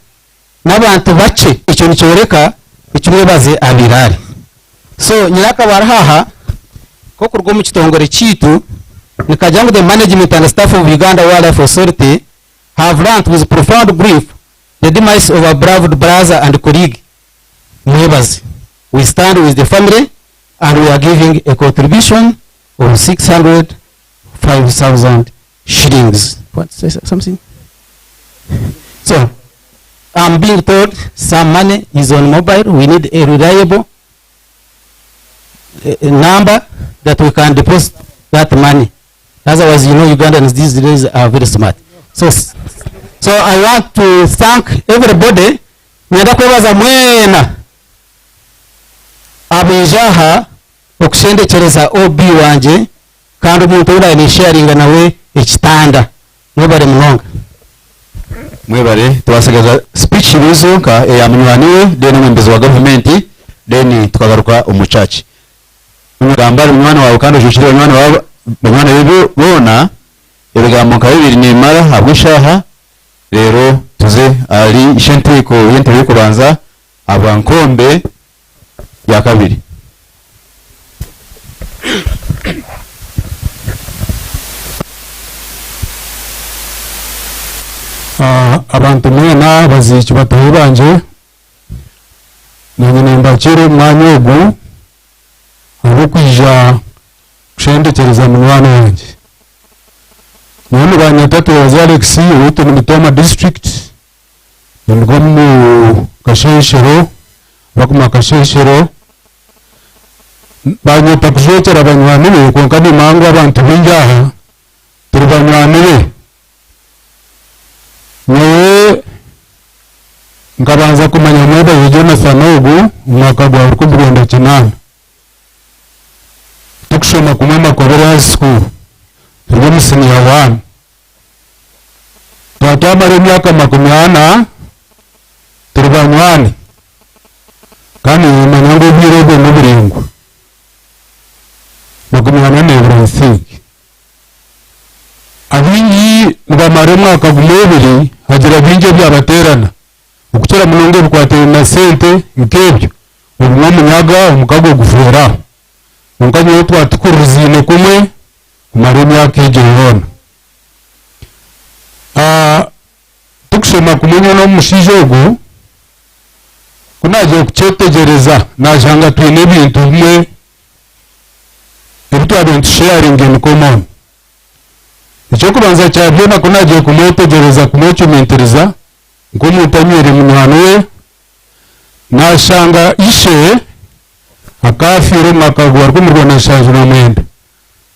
[SPEAKER 1] n'abantu bace icyo nicyoreka ikimwebaze abirari so nyiraka barahaha ko kurgo mu kitongore cyitu nikajyango the management and staff of Uganda Wildlife Authority have learned with profound grief the demise of our beloved brother and colleague Mwebazi. We stand with the family and we are giving a contribution of 605,000 shillings. What, say something? So, I'm being told some money is on mobile. We need a reliable number that we can deposit that money. Otherwise, you know, Ugandans these days are very smart. So I want to thank everybody. Nyenda kwebaza mwena abijaha okushendekereza OB wanje kandi omuntu ura ni sharing nawe ekitanda mwebare munonga
[SPEAKER 4] mwebare tubasigaza speech bizo ka ya munwaniwe then umwembezi wa government then tukagaruka umucaci umugambara umwana wawe kandi ujushire umwana wawe umwana wewe bona ibigambo ka bibiri nimara habwishaha rero tuze ari ishenteko yente yo kubanza abankombe ya kabiri
[SPEAKER 3] abantu mwena baziki batahe banje nanye mbakire umwanya ogu aho kwija kushendekereza munwana wanje none banyatatu wa Alex uto mu Mitoma district ngo mu Kasheshero bakuma Kasheshero banyata kujotera abanywanire ko kandi mangu abantu binjaha turubanywanire nyewe ngabanza kumanya mweba wa Jonathan Ogu umwaka wa 2008 tukushoma kumwema kwa High School ndio msini ya wan twatamara emyaka 40 turubanywane kandi manyango bwirego mubiringo 40 abingi nibamara umwaka gumubiri hagira binge byabaterana ukukira munonge bukwatera na sente nkebyo ubwo munyaga umukago guvera unkanyo twatukuruzine kumwe umara imyaka ijana tukushema kumenya no mushijogo kunaje kucyetegereza najanga twine bintu bimwe ebitwa sharing in common icyo kubanza cyabyo nako nagiye kumutegereza kumucumentereza ngo mutanyere munwana we nashanga ishe akafire makagwa rw'umurwana shanzu na mwenda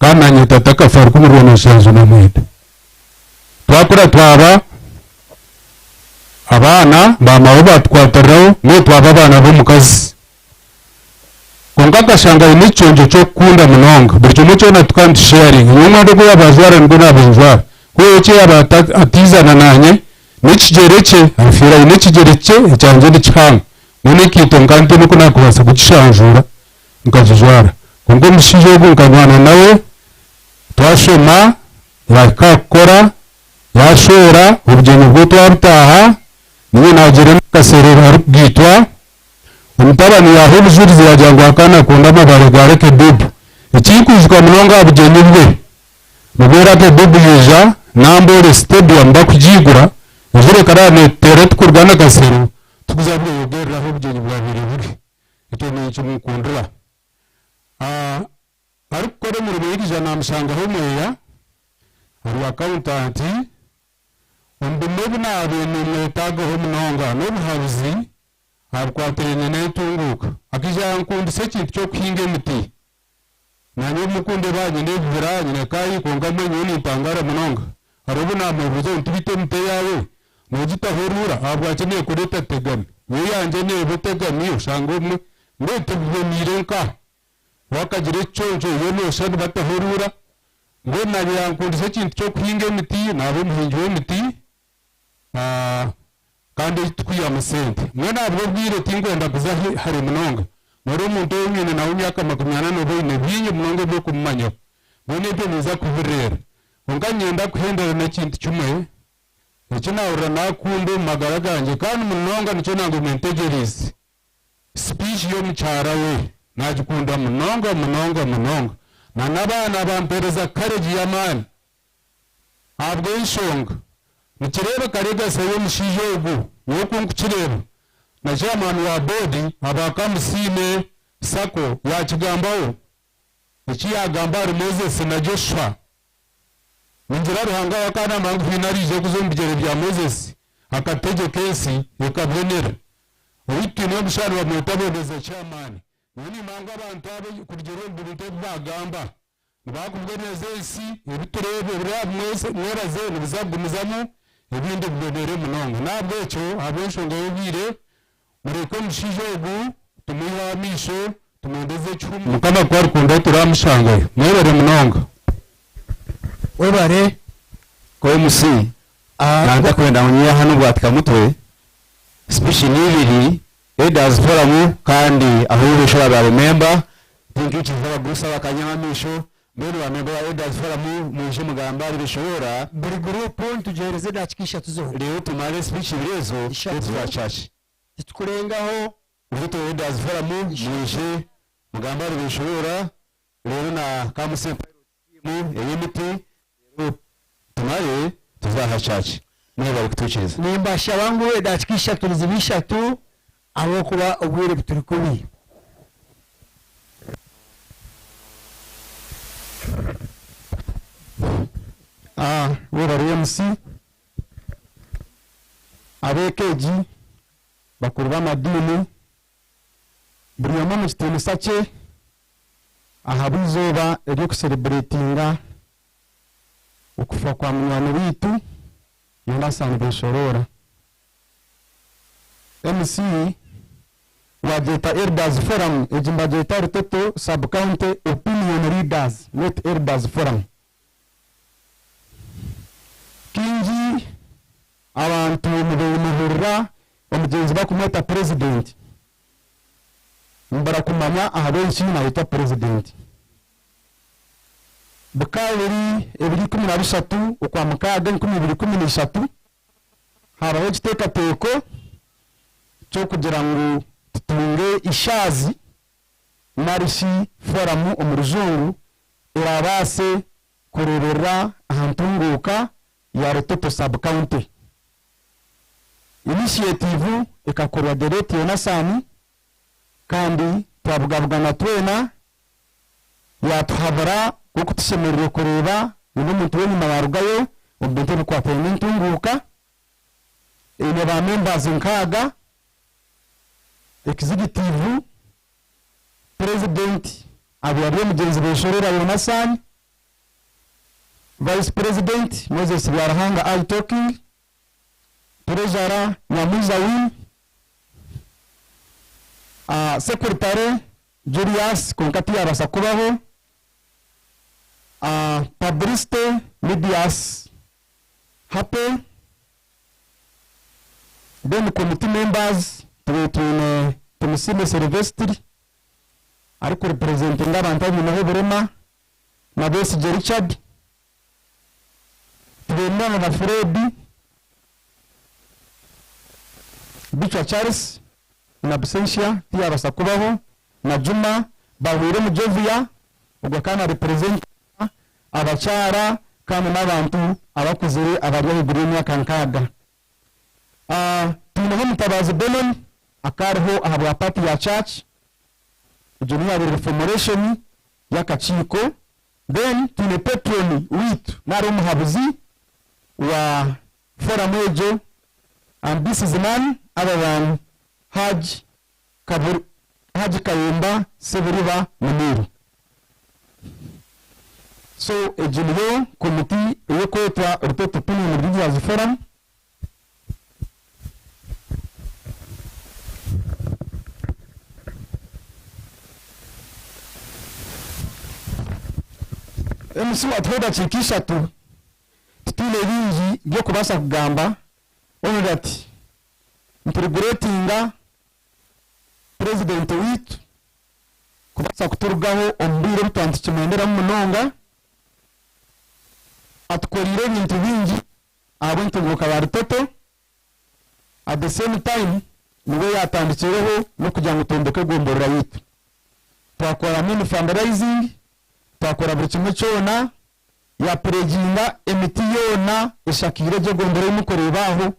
[SPEAKER 3] kandi anyita kafar rw'umurwana shanzu na mwenda twakora twaba abana bamawe batwataraho ne twaba abana bo mukazi konga kashanga imiconjo cyo kunda munonga buryo mucyo na tukandi sharing nyuma ndo yabazwara ngo nabenjwa ko cyo atizana nanye nikigereke afira nikigereke cyanje ndikanga none kito ngante nuko nakubasa gukishanjura ngajijwara kongo mushijogo nkabana nawe twashoma yakakora yashora ubugeni bwo twabutaha niwe nagere kaserera rubwitwa umutabani yaho bujurize yajangwa kana kunda mabare gareke dubu ikikuzwa munonga ubugeni bwe mubera ke dubu yeja nambole stadium bakujigura ujure karane tere tukurwana kasero tukuzabwe yogera aho ubugeni bwa biri buri icyo ni cyo mukundira ariko rero muri biri namusanga ho mweya ari accountant umbumebu nabe ni mwetaga ho munonga no buhabuzi harukwaterene netunguka akija nkundi se kintu cyo kwinga emiti nanyo mukunde banye nebura nyine kai konga mwenye ni tangara munonga harubu na mubuzo ntibite mute yawe nogita horura abwakeneye kureta tegami we yanje ne butegami ushanga umwe mwete bwonirenka wakagire cyonjo yone shadi batahorura ngo nabe yankundi se kintu cyo kwinga emiti nabo muhingi w'emiti kandi twiyamusente mwe nabwo bwire tingwenda kuzahi hari munonga muri umuntu w'umwene nawe imyaka 80 n'ubine binye munonga bwo kumanya bone byo niza kubirera unganyenda kuhendera na kintu cyumwe icyo nawura nakunde magara ganje kandi munonga nicyo nango mentegereze speech yo mucyara we najikunda munonga na nabana bampereza courage y'amani abwo ishonga mukireba karega sayo mushijogo nuko nkukireba na chairman wa board abakamusine sako yakigambaho ikiyagamba Moses na Joshua Ninjira ruhanga wakana mangu finalije kuzombigere bya Moses akatege kesi ikabonera Wiki niyo mushari wa mutaboneza chairman Nini manga abantu abo kurigero mbirite bagamba Bakubweneza isi ibiturebe bya mwese mweraze nibizagumizamo ibindi bibonere munongo nabwo cyo abensho ngo yubire mureko mushijogu tumuyamisho tumendeze cyumu mukama kwa rukundo turamushangaye mwebere munongo
[SPEAKER 7] webare
[SPEAKER 4] ko MC nanda kwenda munyiya hano bwatika mutwe speech nibiri leaders forum kandi aho bishora ba member thinki kizaba gusa bakanyamisho mbere wa member wa leaders forum muje mugamba bishora
[SPEAKER 7] buri group tugereze dakikisha tuzo
[SPEAKER 4] leo tumare speech birezo za church
[SPEAKER 7] tukurengaho
[SPEAKER 4] uvuto leaders forum muje mugamba bishora rero na kamuse mu eyimiti tunaye tuzaha church niba bikutuchiriza
[SPEAKER 7] nimba shabangu dakikisha tulizibisha tu abo kuba ubwire buturikubi
[SPEAKER 3] wera MC abekeji bakuru b'amadini buri yamwe mu kitendo sace ahabizoba ryo kucelebratinga ukufa kwa mwana witu Jonathan Beshorora MC wajeta Elders Forum ejimba jeta rutoto sub county opinion leaders not Elders Forum kinji abantu muhurira omugenzi bakumeta president mbara kumanya ahabenshi na president bukabiri ebiri 13 ukwa mukaga 2013 habaho kiteka teko cyo kugira ngo tutunge ishazi marishi forum umuruzungu irabase kurerera ahantunguka ya Rutoto sub county initiative ikakorwa direct Jonathan kandi twabugabugana twena yatuhabara kuko tushemerere kureba n'umuntu we nyuma warugayo ubinte bikwateye n'intunguka ine ba members nkaga executive president abiyariye mugenzi Beshorera Jonathan vice president Moses Byarahanga I talking treasurer Nyamuza Win secretary Julius Konkati abasakubaho publiciste Medias happy then committee members tumusime Sylvester ariko representing abantu naho burema na Besi Richard tubemana na Fred Bicha Charles na Absentia pia basakubaho na Juma bahwire mu Jovia ubwo kana represent abacyara kandi n'abantu abakuzire abaryaho green yakankaga tunaho mutabazi Benon akariho ahabwa party ya church junior reformation yakachiko then tune patron with naro muhabuzi wa forum ejo and this is man other than Haji Kayumba Seberiba Muniru so ejulio committee yeko twa Rutoto Opinion Leaders Forum MC wathoda chikisha tu tule bingi byo kubasa kugamba ono ati integratinga president witu kubasa kuturugaho ombire butantu kimendera mu munonga atukolire bintu bingi abantu ngoka ba Rutoto at the same time niwe yatandikireho no kugira ngo tondeke gomborera yitu twakora mini fundraising twakora buri kimwe cyona ya preginga emiti yona ishakire je gomborera imukorebaho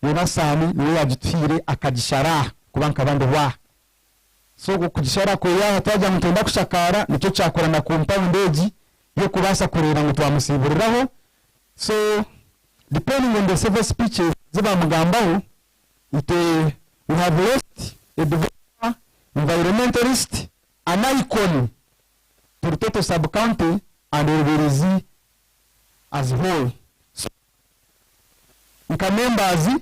[SPEAKER 7] Yonasani niwe yagitwire akagishara kubanka abandi wa so kugishara ko ya twajya mutenda kushakara nicyo cyakora na compound ndegi yo kubasha kurera ngo twamusiburiraho. So depending on the several speeches ziba mugambaho we have lost a developer, environmentalist, an icon for Toto sub-county and Rubirizi as whole. So, nka members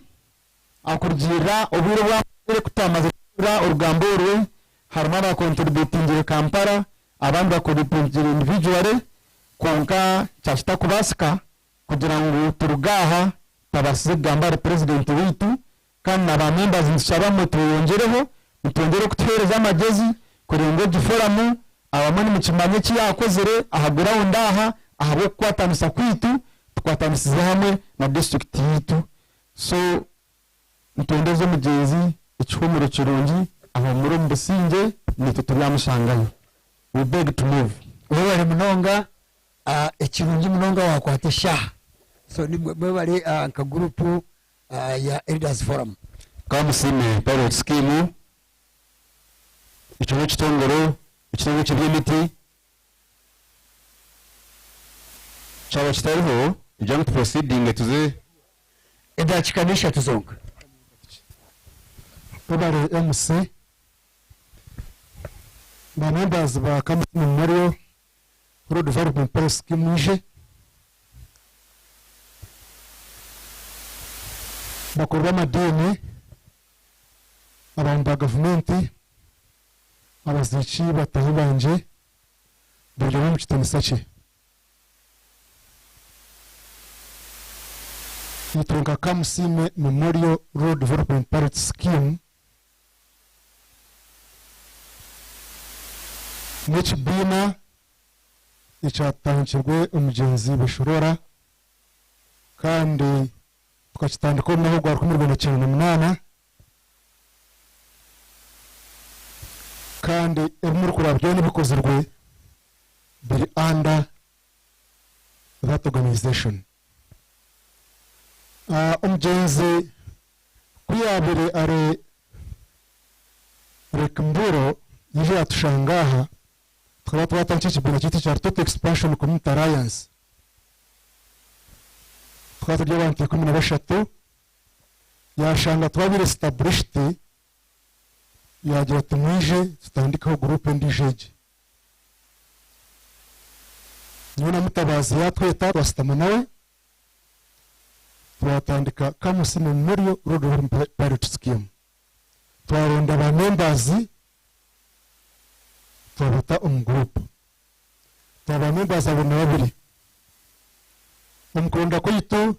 [SPEAKER 7] akurugira obiro bwa kutamaza kura urugambo rwe harimo aba contributing Kampala abandi bakontributing individually konka cyashita kubasika kugira ngo turugaha tabasize gambara president witu kandi aba members nshaba mutuyongereho mutongere kutuhereza amagezi kurengo giforamu abamani mukimanye kiyakozere ahagura undaha ahabwe kwatanisa kwitu twatanisize hamwe na district yitu. So mutondeze mugenzi icyumuro kirungi aho muri mbusinge nitutulamushangayo. We beg to move.
[SPEAKER 9] Wewe munonga ekirungi munonga wakwatesha. So ni bwebale nka group ya Elders Forum.
[SPEAKER 2] Kamusime pilot scheme ikigo kitongoro ikigo cy'imiti cyaba kitariho ijya mu proceeding tuze
[SPEAKER 9] edachikanisha tuzonga
[SPEAKER 3] babare MC ba members ba Kamusime Memorial Road Development Pilot Scheme ije bakorwa amadini abantu ba gavumenti abazici batahi banje buri mu kitanisa cye itunga Kamusime Memorial Road Development Pilot Scheme n'ekibina icyatangirwe umugenzi bishorora kandi tukakitandikaho naho gwa 2018 kandi muri kurabyo nibikozerwe biri under that organization. Umugenzi kuyabere are rekmburo yije yatushangaha tukaba twatangiye ikibina cyitwa cya Toto Expansion Community Alliance twatuje abantu 13 yashanga twabire established yagira tumije tutandikaho groupe ndijeje none mutabazi yatweta twasitama nawe twatandika Kamusime Memorial Road Development Pilot Scheme twaronda aba members twabata group twaba members abo nabiri umukunda ko yito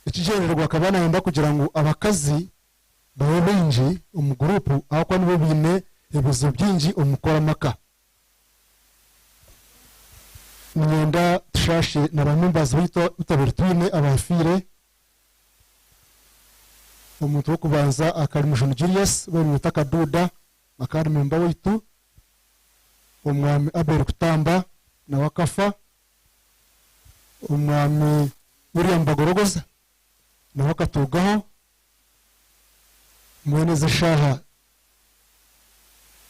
[SPEAKER 3] ikijererwa kabana yenda kugira ngo abakazi bawe benji umugrupu aho kwa nibo bine ebuzo byinji umukora maka nyenda shashe na members bito utabertwine abafire umuntu wo kubanza akari Mushoni Julius we mwitaka Duda akari member witu umwami Abel Kutamba na wakafa umwami William Bagorogoza na wakatugaho mwene zishaha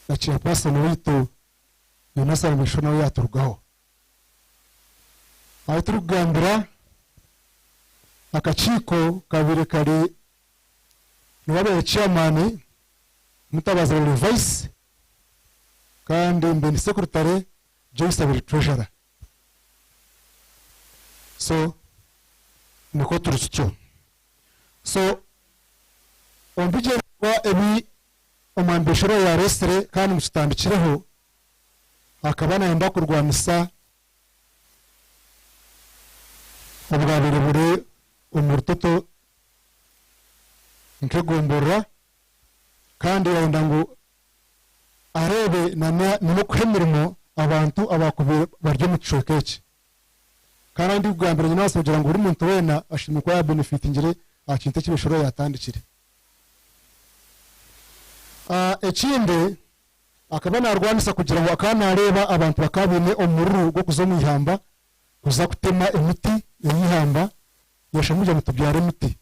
[SPEAKER 3] aciye pasa no witu Yonasa Mishona yaturugaho aho turugambira akaciko kabire kari niwabe chairman mutabaza wa vice kandi mbe ni secretary Joyce Abel treasurer. So niko turusicyo so ombije wa ebi omambeshero ya restre kandi mukitandikireho akabana yenda kurwamisa obwabere bure umurtoto nkegombora kandi yenda ngo arebe nimo kwemirimo abantu abakubere baryo mu cokeke kandi ugambira nyina wase kugira ngo uri muntu wena ashimwe kwa benefit ngire akinte kibishoro yatandikire ekinde akabana arwanisa kugira ngo akana areba abantu bakabine omururu go kuzo mu ihamba kuza kutema emiti y'ihamba yashamuje mutubyara emiti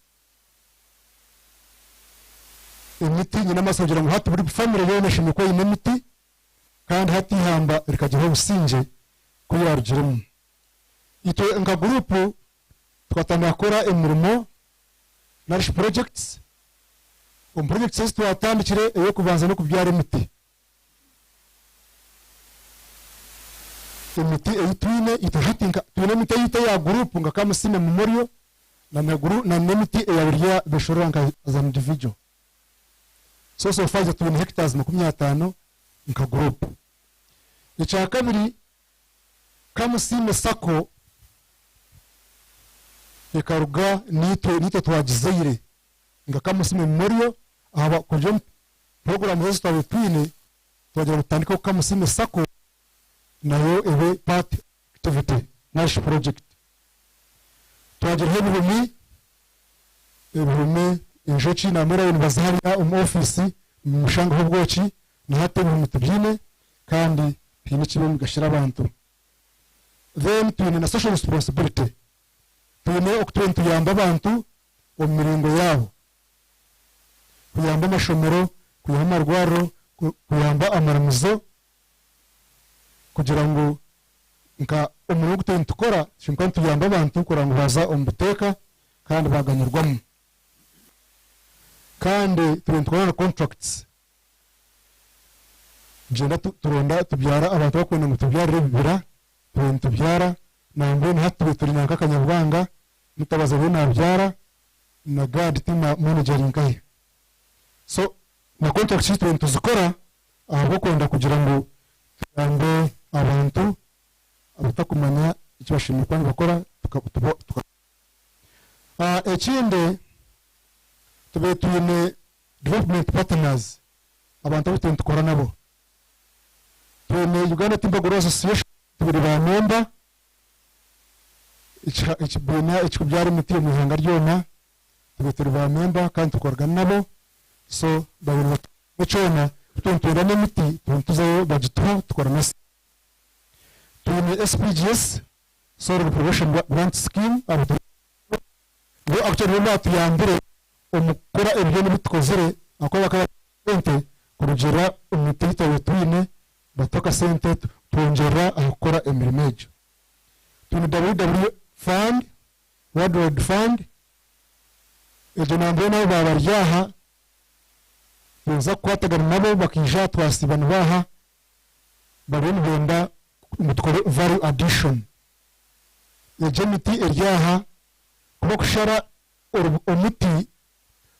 [SPEAKER 3] imiti nyina amaso kugira ngo hati buri family yone shimye ko ine miti kandi hati hamba rikagira ubusinje ko yarugiremo ito nga group twatanga akora imirimo Nourish projects projects twatandikire yo kubanza no kubyara imiti imiti eyitwine itahatinga twine imiti yita ya group nga kamusime memorial na meguru na nemiti ya buriya beshoranga as an individual so far twine hectares 50 nka group icya kabiri kamusime sako ikaruga nito twagizeire nga kamusime memorial aba kujya program zose twine twagira gutandika kamusime sako nayo ebe part activity Nourish project twagira ibihumi injoki na mera ibintu bazahariya office mu mushanga h'ubwoki na hate mu tubyine kandi pine kibe mugashira abantu then twine na social responsibility twine okutwentu yamba abantu omiringo yabo kuyamba amashomero kuyamba amarwaro kuyamba amaramuzo kugira ngo nka umuntu gutwentu ukora shimpa tuyamba abantu kugira ngo baza ombuteka kandi baganyurwamo kandi twentu contracts jenda turonda tubyara abantu bakwenda ngo tubyarire bibira tubyara nambe ntatuwe turi nanka kanyabwanga mutabaza byo nabyara na guard team managering kai so na contracts twentu zikora ahubwo kwenda kugira ngo tuyambe abantu abatakumanya icyo bashimye kandi bakora ekinde tube tuyine development partners abantu b'utuntu tukora nabo tuyine Uganda Timber Growers Association tubiri ba member ikibona ikikubyara imiti mu ihanga ryona tube turi ba member kandi tukorana nabo so babiri bacona utuntu n'imiti tuzayo bagituha tukorana tuyine SPGS Soil Prevention Grant Scheme bo actually batu yambere umukora ibyo n'ibitkozere akoba ka sente kurugera umutita wetwine batoka sente twongera akora emirimejo tuni WW fund World Fund ejo nambe nabo babaryaha tuza kwatagana nabo bakija twasibana baha babone benda umutware value addition yajemiti eryaha kuba kushara umuti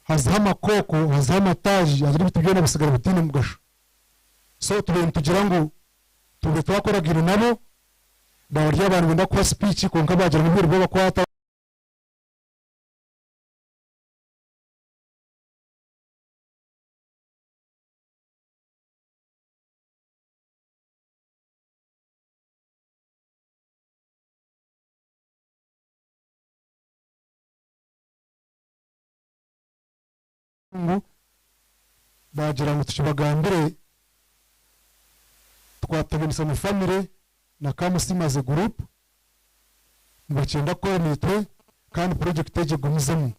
[SPEAKER 3] hazama koko hazama taji aziri bitugena basigara bitine mugasho so tugira ngo tube twakora gino nabo bawarya abantu benda kwa speech konka bagira mu biro bakwata bagira ngo tukibagambire twataganisa mu family na kamusimaze group mbakenda ko nitwe kandi project eje gumizamo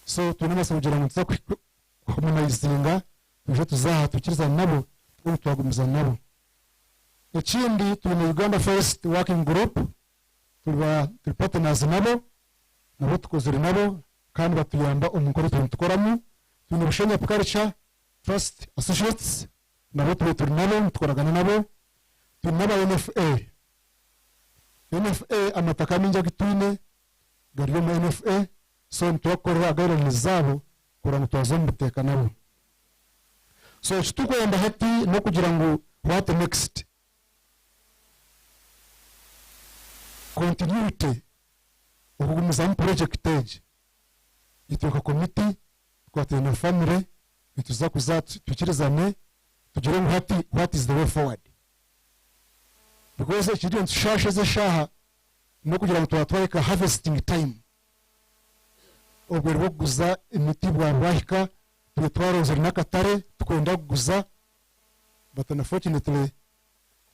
[SPEAKER 3] so tunamasa kugira ngo tuza kumunaizinga tuje tuzaha tukiriza nabo twagumiza nabo ekindi tuna Uganda First Working Group tuba partners nabo tukozere nabo kandi batuyamba umukoro tukoramo tuna Bushenya Culture Trust Associates nabo turi nabo tukoragana nabo tunaba NFA amataka minja gitwine gariyo mu NFA so ntwakorera agaro nizabo kurango twazo muteka nabo so tukwenda hati no kugira ngo what next continuity okugumiza mu project age itoka committee kwatena family bituza kuzatu tukirizane tugire ngo hati what is the way forward because it didn't shasha ze shaha no kugira ngo twatwareka harvesting time obwerwo guza imiti bwahika twatwaroze nakatare tukwenda kuguza but unfortunately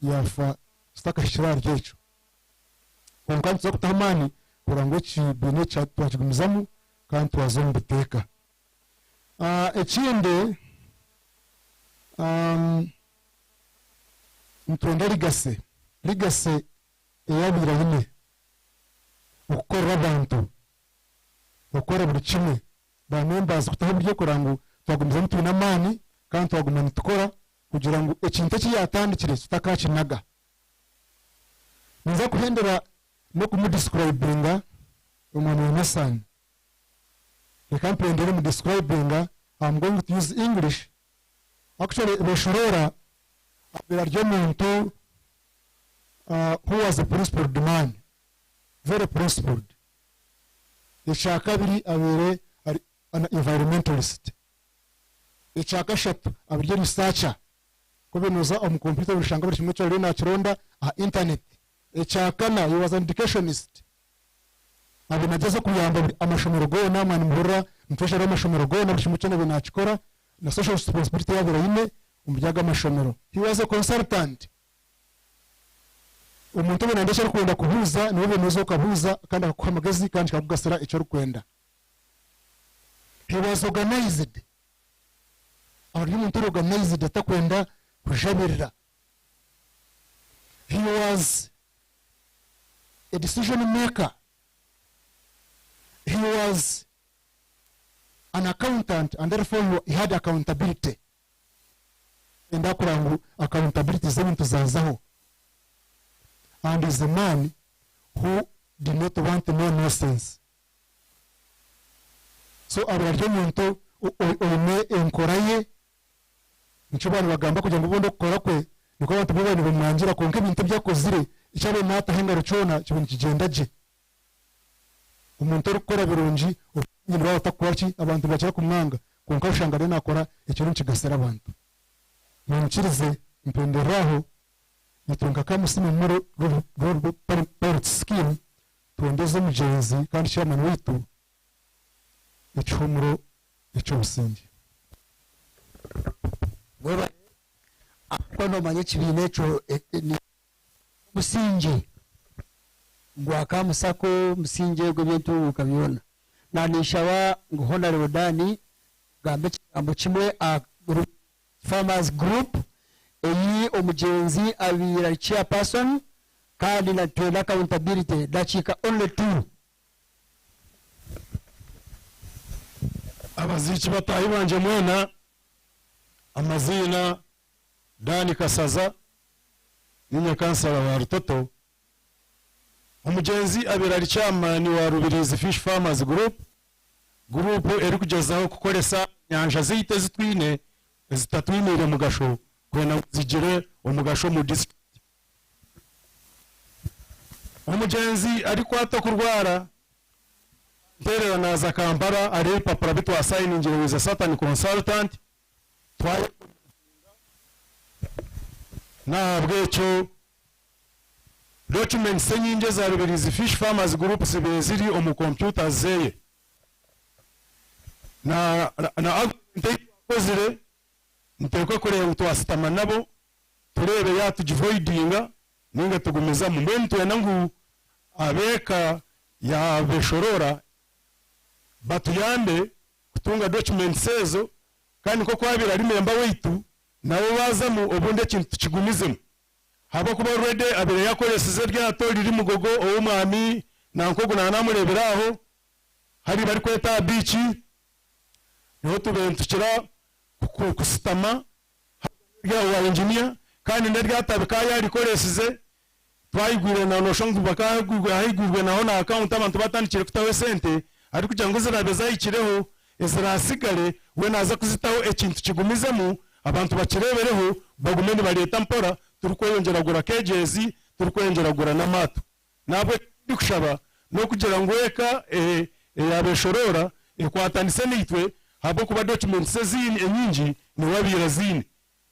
[SPEAKER 3] yafa staka shira ryecho konka tso kutamani kurango ki bine cha twakigumizamu kandi twazombe teka ekindi ntwenda ligase eyabira yine okukorera abantu okora buri kimwe ba members kutaho buryo kurango twagumiza mutwe n'amani kandi twaguma nitukora kugira ngo ekintu kiyatandikire tutakakinaga nza kuhendera no kumudescribinga umuntu w'Nasan reka mpendere mu describinga I'm going to use English actually Beshorora abira ryo muntu who was a principled man very principled icya kabiri abere an environmentalist icya gatatu abiryo researcher ko binoza mu computer bishanga buri kimwe cyo na kironda internet icya kana he was an educationist abinageza kuyamba amashomero go namwe muhora mfashara amashomero go na buri kimwe cyo binakikora na social responsibility yabira yine umuryaga amashomero he was a consultant umuntu benandesha kwenda kuhuza niwe benozo kabuza kandi akakuhamagazi kandi kakugasira icyo rukwenda he was organized ari umuntu organized atakwenda kujabirira he was a decision maker he was an accountant and therefore he had accountability enda kurangu accountability z'ibintu zazaho and is a man who did not want no nonsense so abaryo muntu oyine enkoraye nico bana bagamba kugira ngo bondo gukora kwe niko abantu bibone bumwangira konke ibintu byakozire icyabe nata henga rucona kibintu kigendaje umuntu ukora birungi nyine batakwachi abantu bakira kumwanga konka ushangare nakora ikintu kigasera abantu munkirize mpenderaho nitunga kamusime muri road scheme tuondeze mugenzi kandi chairman wetu icyumuro icyubusingi
[SPEAKER 9] baba kono manye kibine cyo ni musingi gwaka musako musinge gwe bintu ukabiona na nishawa nguhona rodani gambe kigambo kimwe a farmers group eyi omugenzi abira chairperson kandi na twenda accountability dachika only 2
[SPEAKER 3] abaziki batahi banje mwena amazina Dani Kasaza ninye kansala wa Rutoto umugenzi abira chairman wa Rubirizi Fish Farmers group eri kugezaho kukoresa nyanja zite zitwine zitatwinire mugasho kwena zigire umugasho mu district umugenzi ari kwata kurwara terera naza Kampala ari papara bitu assign ingire wiza Satan consultant twaye na bwecho documents senyinje za Rubirizi Fish Farmers Group zibeziri omu computer zeye na kozire ntekwe kore utwasitama nabo turebe yatujivoidinga ninga tugumiza mu mbentu yanangu abeka ya Beshorora batuyande kutunga documents ezo kandi ko kwabira ari member weitu nawe bazamu obunde kintu kigumizemo haba kuba ready abere yakoleseze ryato riri mugogo owo mwami nankogo namureberaho hari bari kweta beach niho tubentukira kusitama wa engineer kandi ndaryatabika yari koleseze twayigwire na noshongu bakagugwa hayigurwe naho na account abantu batandikire kutawe sente ari kugira ngo zirabeza ikireho ezirasigale we naza kuzitaho ekintu kigumizemo abantu bakirebereho bagumene bareta mpora turukweyongera gura kegezi turukweyongera gura namato nabwe ndikushaba no kugira ngo eka ya Beshorora ekwatanise nitwe habo kuba documents zini enyingi ni wabira zini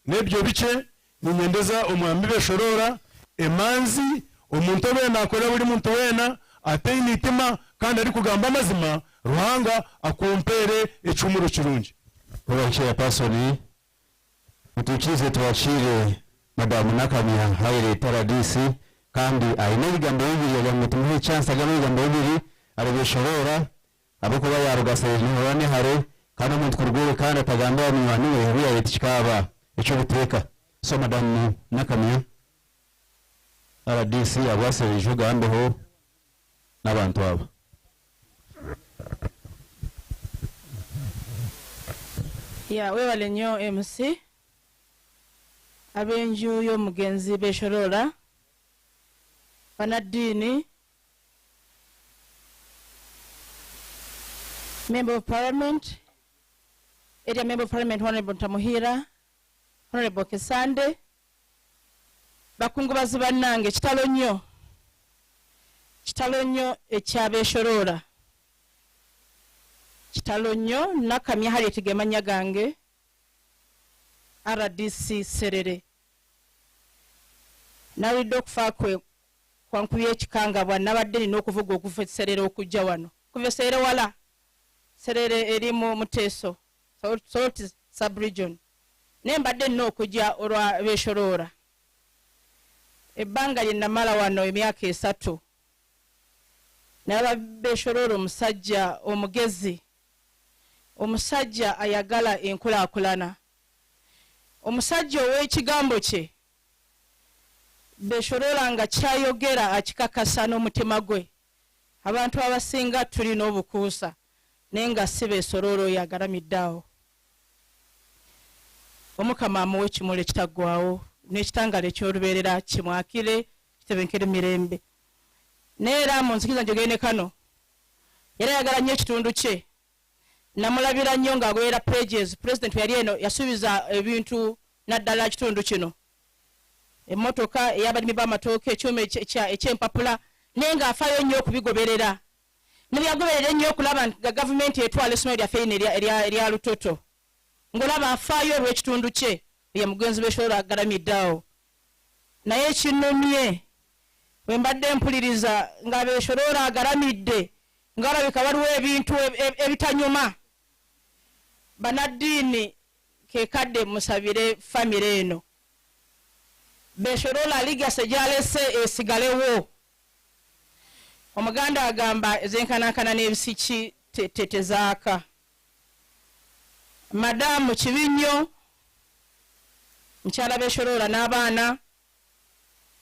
[SPEAKER 3] nebyo bice ninyendeza omwami Beshorora emanzi omuntu bena akora buri muntu wena ateyini itima kandi ari kugamba amazima ruhanga akompere ecumuro kirungi
[SPEAKER 4] Chair person utuchize tuwashire madamu Nakamya haire paradisi kandi aina bigambo bibiri ya mutumwe chance agamo bigambo bibiri ari Beshorora aboko bayarugaseye hone hare
[SPEAKER 2] kana omuntu kurugore kana tagamba munywani we yabuya yetikikaba ekyo buteeka so madam Nakamya RDC abwasereje ugambeho n'abantu abo.
[SPEAKER 10] Ya webale nnyo MC abenju y'omugenzi beshorola banadini Member of Parliament, Area Member of Parliament Honorable Tamuhira, Honorable Kesande, bakungubazi bannange kitalo nnyo ekyabeshorola. Kitalo nnyo Nakamya Harriet gemanya gange RDC Serere. Nawulidde okufa kwe kwankubye ekikangabwa nabadde nina okuvuga okuva Serere okujja wano. Kuva Serere wala. Serere eri mu Muteso, Salt Sub-region. Nembadde nina okujja olwa beshorola. Ebbanga lye namala wano emyaka 3. Naba beshorola omusajja omugezi. Omusajja ayagala enkulaakulana. Omusajja ow'ekigambo kye beshorola nga kyayogera akikakasa n'omutima gwe. Abantu abasinga tulina obukuusa nenga sibe sororo yagaramiddawo. Omukama amuwe ekimuli ekitaggwawo n'ekitangala eky'olubeerera kimwakire kitebenkere mirembe. Neera mu nzikiza njogene kano era yagala nnyo ekitundu kye. Namulabira nnyo ng'agwera pages. President yali eno yasuubiza ebintu naddala kitundu kino. Emmotoka ey'abalimi b'amatooke, ekyuma eky'empapula nenga afaayo nnyo okubigoberera. Nebyagoberera nnyo okulaba nga gavumenti etwala essomero lyaffe erya Lutoto. Ng'olaba afaayo olw'ekitundu kye ye mugenzi beshorola agaramiddawo. Naye ekinnumye bwe mbadde mpuliriza nga beshorola agaramidde ng'alabika waliwo ebintu ebitanyuma. Banaddiini kekadde musabire famire eno. Beshorola ligase gyalese esigalewo. Omuganda agamba ezenkanankana n'ebisiki tezaaka. Madamu Kibinyo mukyala beshorola n'abaana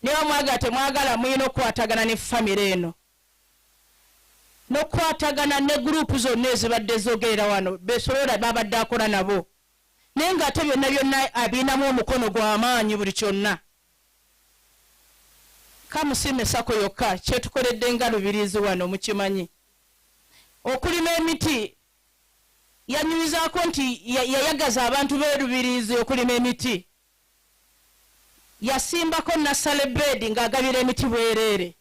[SPEAKER 10] niba mwagala temwagala muyina okukwatagana ne famire eno n'okukwatagana ne gurupu zonna ezibadde zogerera wano beshorola babadde akola nabo naye ng'ate byonna abinamu omukono gw'amaanyi buli kyonna. Kamusime sako yokka kyetukoledde nga lubirizi wano mukimanyi. Okulima emiti yanyumizaako nti yayagaza abantu b'erubirizi okulima emiti. Yasimbako nasale bed ng'agabira emiti bwereere.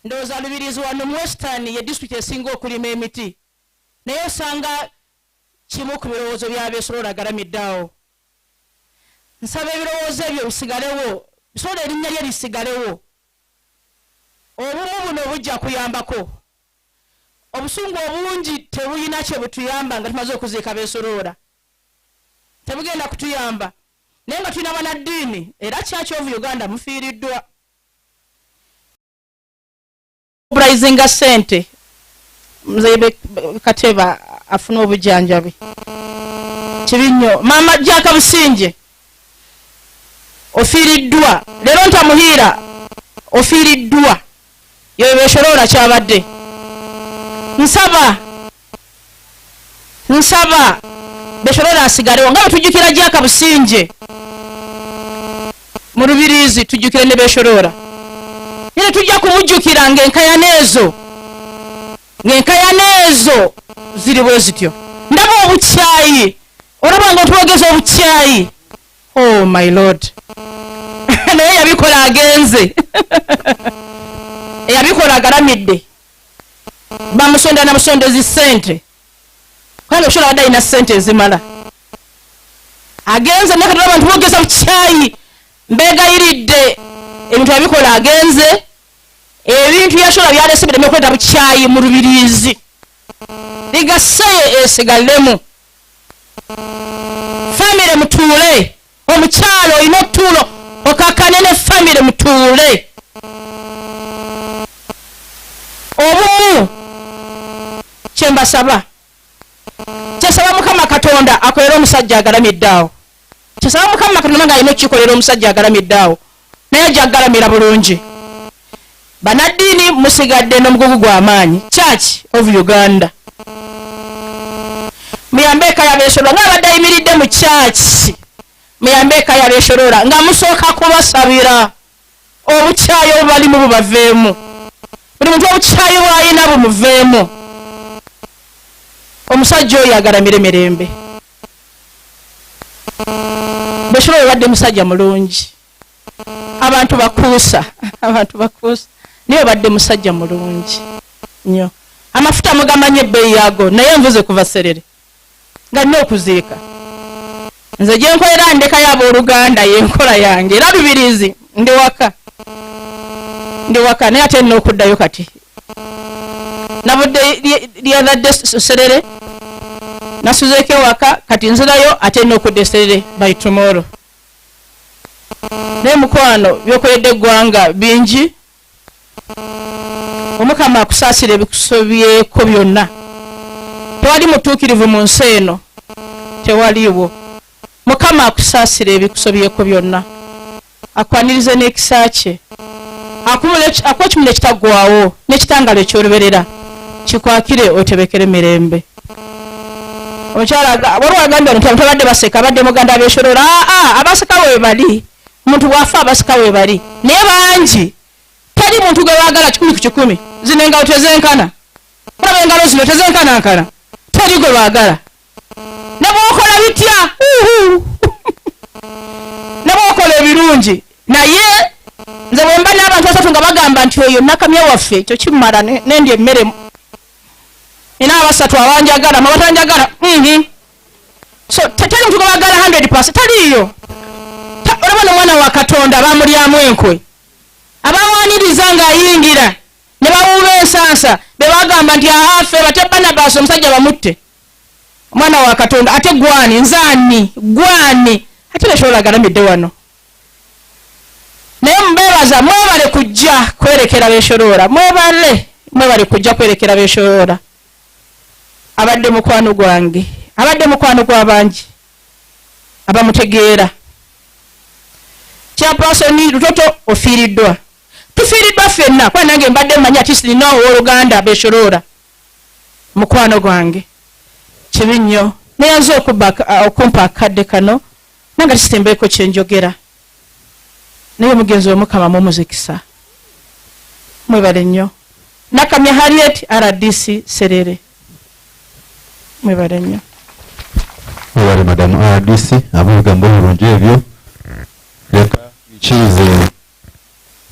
[SPEAKER 10] Ndowooza lubirizi wano mu Western ye district esinga okulima emiti. Naye osanga kimu ku birowoozo bya beshorola agaramiddawo. Nsaba ebirowoozo ebyo bisigalewo. Bisobola erinnya lye lisigalewo. Obumu buno bujja kuyambako. Obusungu obungi tebuyina kye butuyamba nga tumaze okuziika beshorola. Tebugenda kutuyamba. Naye nga tulina banaddiini era Church of Uganda mufiiriddwa. Mobilizinga ssente. Mzee Kateba afuna obujjanjabi. Kibinyo Mama Jaka Businje ofiiriddwa. Leero Ntamuhira ofiiriddwa. Yo beshorola kyabadde. Nsaba beshorola asigalewo nga tujjukira Jaka Businje mu Lubirizi tujjukire ne beshorola. Yene tujja kumujjukira ng'enkayaneezo ziri bwe zityo. Ndaba obukyayi olaba nga otwogeza obukyayi. Oh my Lord. Naye yabikola agenze. Yabikola agaramidde. Bamusonda na musondezi ssente. Kandi oshobola badde alina ssente ezimala. Agenze naye kati abantu boogeza bukyayi. Mbeegayiridde ebintu yabikola agenze. Ebintu yashobola byalese bireme okweta bukyayi mu Lubirizi. Ligaseye esigallemu. Famire mutuule. Omukyalo olina otuulo okakkane ne famire mutuule. Obumu kyembasaba kyesaba mukama katonda akolera omusajja agalamidde awo kyesaba mukama katonda nga alina okukikolera omusajja agalamidde awo naye jagalamira bulungi banaddiini musigadde n'omugugu gw'amaanyi Church of Uganda muyambe eka yabeesolora nga abadde ayimiridde mu church muyambe eka yabeesolora nga musooka kubasabira obukyayi obubalimu bubaveemu buli muntu obukyayi bw'alina bumuveemu omusajja oyo agalamire mirembe beesolora obadde musajja mulungi abantu bakuusa niwe badde musajja mulungi nnyo amafuta mugamanye ebbeeyi yaago naye nvuze kuva serere nga nina okuziika nze gye nkolera ndeka y'abooluganda yenkola yange era lubirizi ndi waka naye ate nina okuddayo kati nabudde lyazadde serere nasuzeeko ewaka kati nzirayo ate nina okudda eserere by tomorrow naye mukwano byokoledde eggwanga bingi omukama akusaasira ebikusobyeko byonna tewali mutuukirivu mu nsi eno tewaliiwo mukama akusaasira ebikusobyeko byonna akwanirize n'ekisa kye akuwa ekimu nekitaggwawo n'ekitangalo ekyoluberera kikwakire otebekere mirembe omukyala waliwo agambye ono tabadde baseka abadde muganda abeesolora abaseka we bali omuntu bwafa abaseka we bali naye bangi teri muntu gwe baagala 100 ku 100 zino engalo tezenkana olaba engalo zino tezenkanankana teri gwe baagala ne bwokola bitya ne bwokola ebirungi naye nze bwemba n'abantu basatu nga bagamba nti oyo nakamya waffe ekyo kimmala nendi emmere nina abasatu abanjagala mabatanjagala so teri muntu gwe baagala 100% teriiyo olaba n'omwana wa katonda bamulyamu enkwe abamwaniriza ng'ayingira ne bawuuba ensansa be bagamba nti ahafe bate Barnabas omusajja bamutte omwana wa katonda ate gwani nzaani gwani ate beesolora agalamidde wano naye mubeebaza mwebale kujja kwerekera beesolora mwebale kujja kwerekera beesolora abadde mukwano gwange abadde mukwano gw'abangi abamutegeera kyapasoni lutoto ofiiriddwa tufiiriddwa ffenna kuba nange mbadde mmanyi ati sirina owooluganda beesolora mukwano gwange kibi nnyo nayanze okumpa akadde kano nange tisimbeeko kyenjogera naye omugenzi w'omukama mumuzikisa mwebale nnyo nakamya Harriet RDC Serere mwebale nnyo
[SPEAKER 2] mwebale madamu RDC abigambo bulungi ebyo leka kize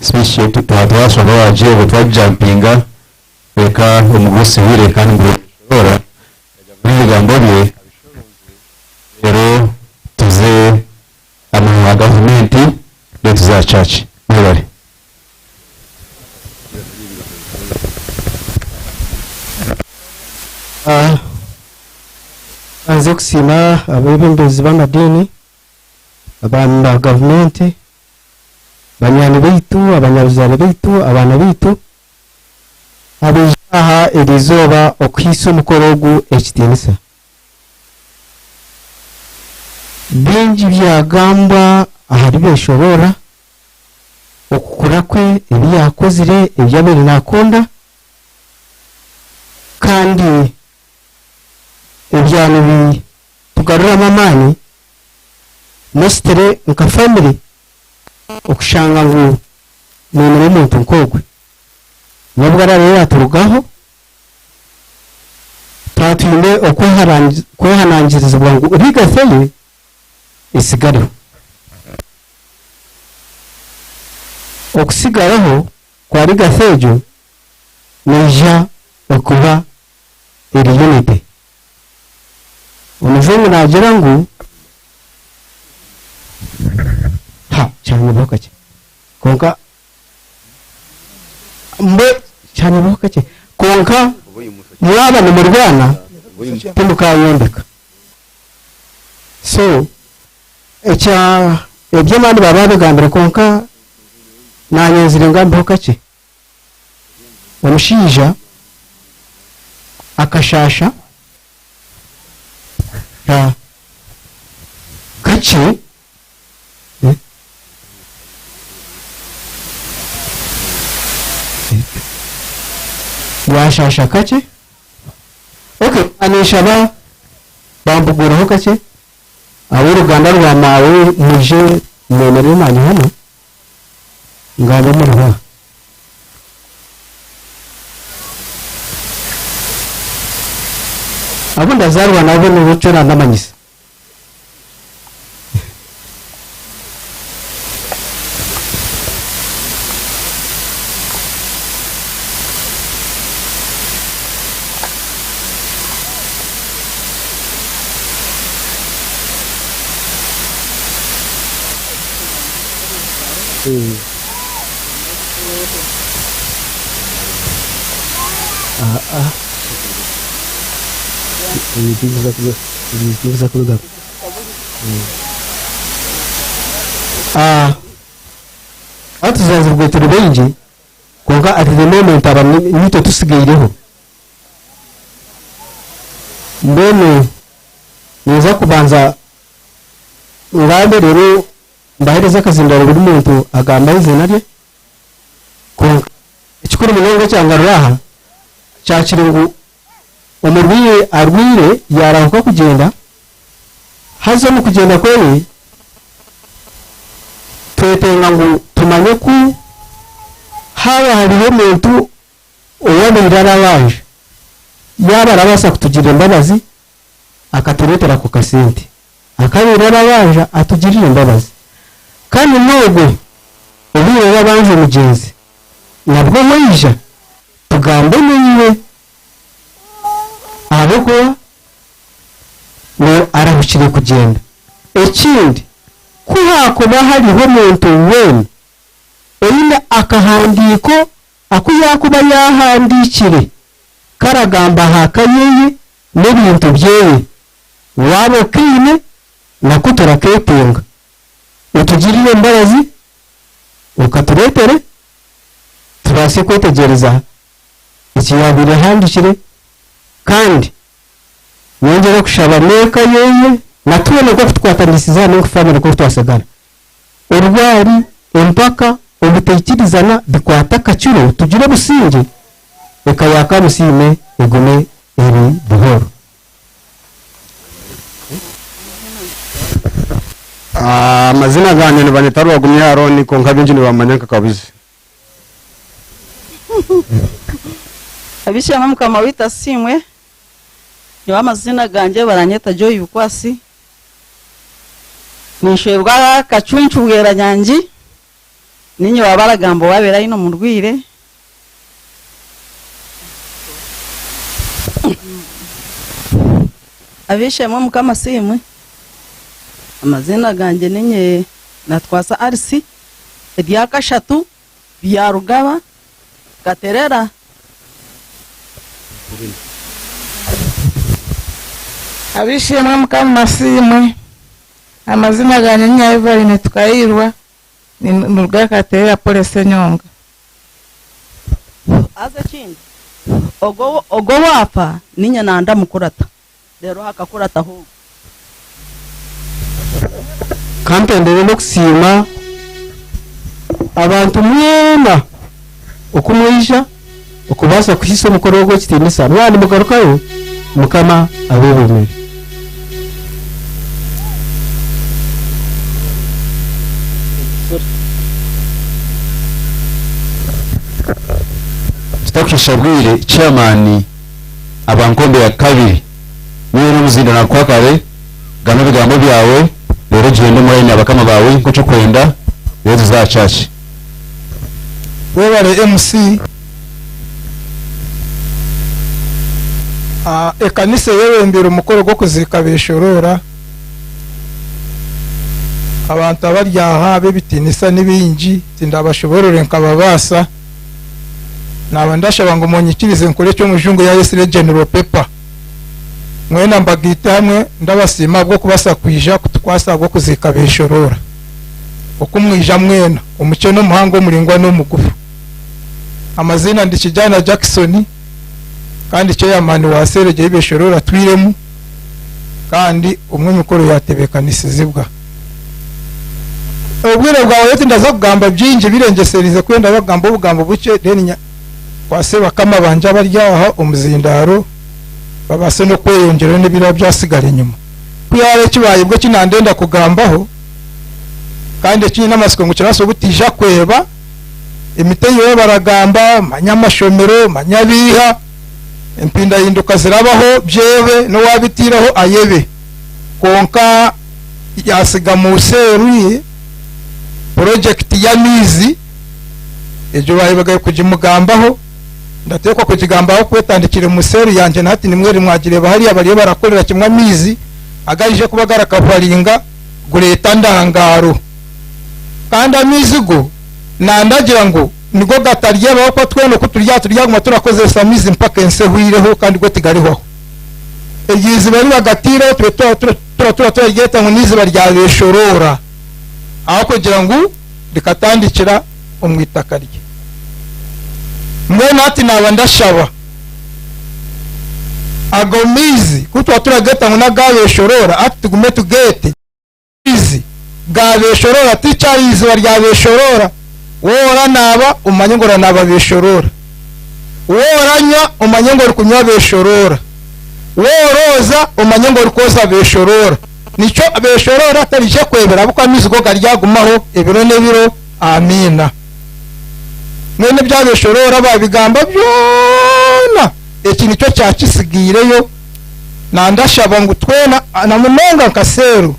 [SPEAKER 2] speech yetu twasoma waje butwajampinga leka omugusi wire kandi ngorora bigambo bye rero tuze ama government yetu za church mwebale
[SPEAKER 11] anze kusima abebembezi b'amadini abana gavumenti banyani baitu abanyabuzare baitu abaana baitu abejaha erizoba okuhisa omukoro ogu ekitiinisa bingi byagamba ahari beesolora okukura kwe ebyakozire ebyabaire nakonda kandi ebyano tugaruramu amaani mositere nka family okushanga ngu mwemere omuntu nkogwe nobwara rero aturugaho twatwine okwehanangirizibwa ngu rigatheye esigareho okusigaraho kwa rigathejo neija okuba eri unity omuzungu nagira ngu cyane bokake konka mbe cyane bokake konka mwaba ni murwana tumukayombeka so eby'amani baba bagambira konka nanyenzire ngambeho kake omushiija akashasha iki washasha kake okay anisha bambuguraho kake abo uruganda rwa mawe muje mwemerere nanyu hano ngabo muriho abo ndazarwa nabo n'ubuco n'amanyisa atuzazirwe turi benji konka at the moment nito tusigaireho mbene neza kubanza ngambe rero ndahereza akazindaro buri muntu agamba izina rye konka ikikuru munongo cyangaruraha cyakire ngo umurwiye arwire yarahuka kugenda hazo mu kugenda kwewe twetenga ngo tumanye ku haba hariho muntu uwabira arabaje yaba arabasa kutugirira imbabazi akaturetera ku kasente akabira arabaje atugirira imbabazi kandi nubwo ubire babanje mugenzi nabwo muyija tugambe niwe ahubwo ngo arahukire kugenda ikindi kuhakuba hariho umuntu wene oyine akahandiko akuyakuba yahandikire karagamba hakayeye n'ibintu byewe wabo kine nakutura ketenga utugirire imbabazi ukaturetere tubase kwetegereza ikiyabire handikire kandi nyongera kushaba neka yeye natubone ko twatandisiza no kufamira ko twasagara urwari empaka ubutekirizana bikwata kaciro tugire businge reka yakamusime egume eri buhoro
[SPEAKER 3] amazina ganje ni banetaru wagumye Aroni ko nkabinji ni bamanyaka kabizi
[SPEAKER 12] abisha mukama wita simwe yo amazina ganje baranyeta Joy Bukwasi nishebwa kacuncu bwera nyanji ninyo babaragambo babera ino mu rwire abisha mukama simwe amazina ganje ninye natwasa RC edya kashatu bya rugaba gaterera
[SPEAKER 13] abishimwe mukamasimwe amazina ganje Nyayivarine tukayirwa ni Rugakaterera Polese Nyonga
[SPEAKER 12] aza kindi ogo wapa ninya nanda mukurata rero hakakurata ho
[SPEAKER 11] kampendere no kusima abantu mwema okumwisha okubasa kuhisa mukorogo kitinisa rwani mugarukayo mukama abebemere
[SPEAKER 2] Stakushabwire chairman abankombe ya kabiri niwe n'umuzinda nakwakare gano bigambo byawe rero gende mwene abakama bawe ko cyo kwenda rero tuzacace
[SPEAKER 7] webale MC ekanise yewe mbira umukoro go kuzika beshorora abantu abaryaha be bitinisa nibinji tindabashoborore nkababasa naba ndashaba ngo munyikirize nkore cyo mujungu ya Yesire General Paper mwena mbagita hamwe ndabasima bwo kubasakwija kutwasa bwo kuzika beshorora okumwija mwena umucyo no muhango muringwa no mugufu amazina ndikijana Jackson kandi cyo yamani wasereje beshorora twiremu kandi umwe mikoro yatebekanisizimbwa
[SPEAKER 14] ubwire bwawe yote ndaza kugamba byinji birengeserize kwenda bagamba ubugambo buce deni kwase bakama banja baryaha umuzindaro babase no kweyongera n'ibira byasigara inyuma kuyare kibaye bwo kinandenda kugambaho kandi kinyi namasiko ngo kiraso butija kweba imite yewe baragamba manyamashomero manyabiha impinda yinduka zirabaho byewe no wabitiraho ayebe konka yasiga mu seruye project ya mizi ejo bayibaga kujimugambaho ndatekwa kujigambaho kwetandikire mu seru yanje nati nimwere mwagireba hari abari barakorera kimwe mizi agarije kubagara kavaringa gureta ndangaro kandi amizigo nandagira ngo nigo gatarye bako tweno kuturya guma turakoze samizi mpaka ensehwireho kandi go tigariho egizi bari bagatira twa yeta ngo nizi barya beshorora aho kugira ngo rikatandikira umwitaka rye mwe nati naba ndashaba agomizi kutwa turageta ngo nagabeshorora ati tugume tugete izi gabeshorora ticharizi barya beshorora wora naba umanye ngo naba beshorora woranya umanye ngo kunywa beshorora woroza umanye ngo rukoza beshorora nico beshorora atarije kwebera buko amizigo garyagumaho ebiro nebiro amina mwene byabeshorora babigamba byona iki nico cyakisigireyo nandashaba ngo twena namunonga kaseru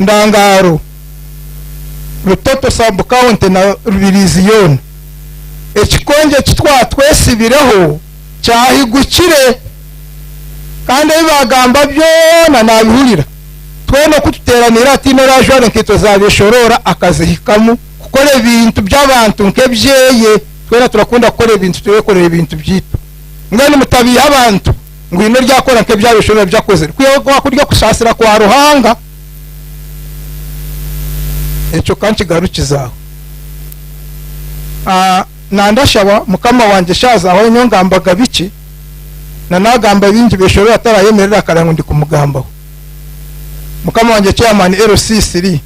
[SPEAKER 14] ndangaro rutoto sub count na rubiriziyon ekikonje kitwa twesibireho cyahigukire kandi bagamba byona nabihurira tweno kututeranira ati no rajone nkito zabeshorora akazihikamu gukora ibintu by'abantu nkebyeye twena turakunda gukora ibintu turekorera ibintu byito mwene mutabiye abantu ngo ino ryakora nkebyabeshorora byakoze kwiye kurya kusasira kwa ruhanga echo kanchi garukizaho nandashaba mukama wanje shaza aho nyongambaga biki na nagamba bingi beshorora atarayemerera karango ndi kumugambaho mukama wanje chairman LC3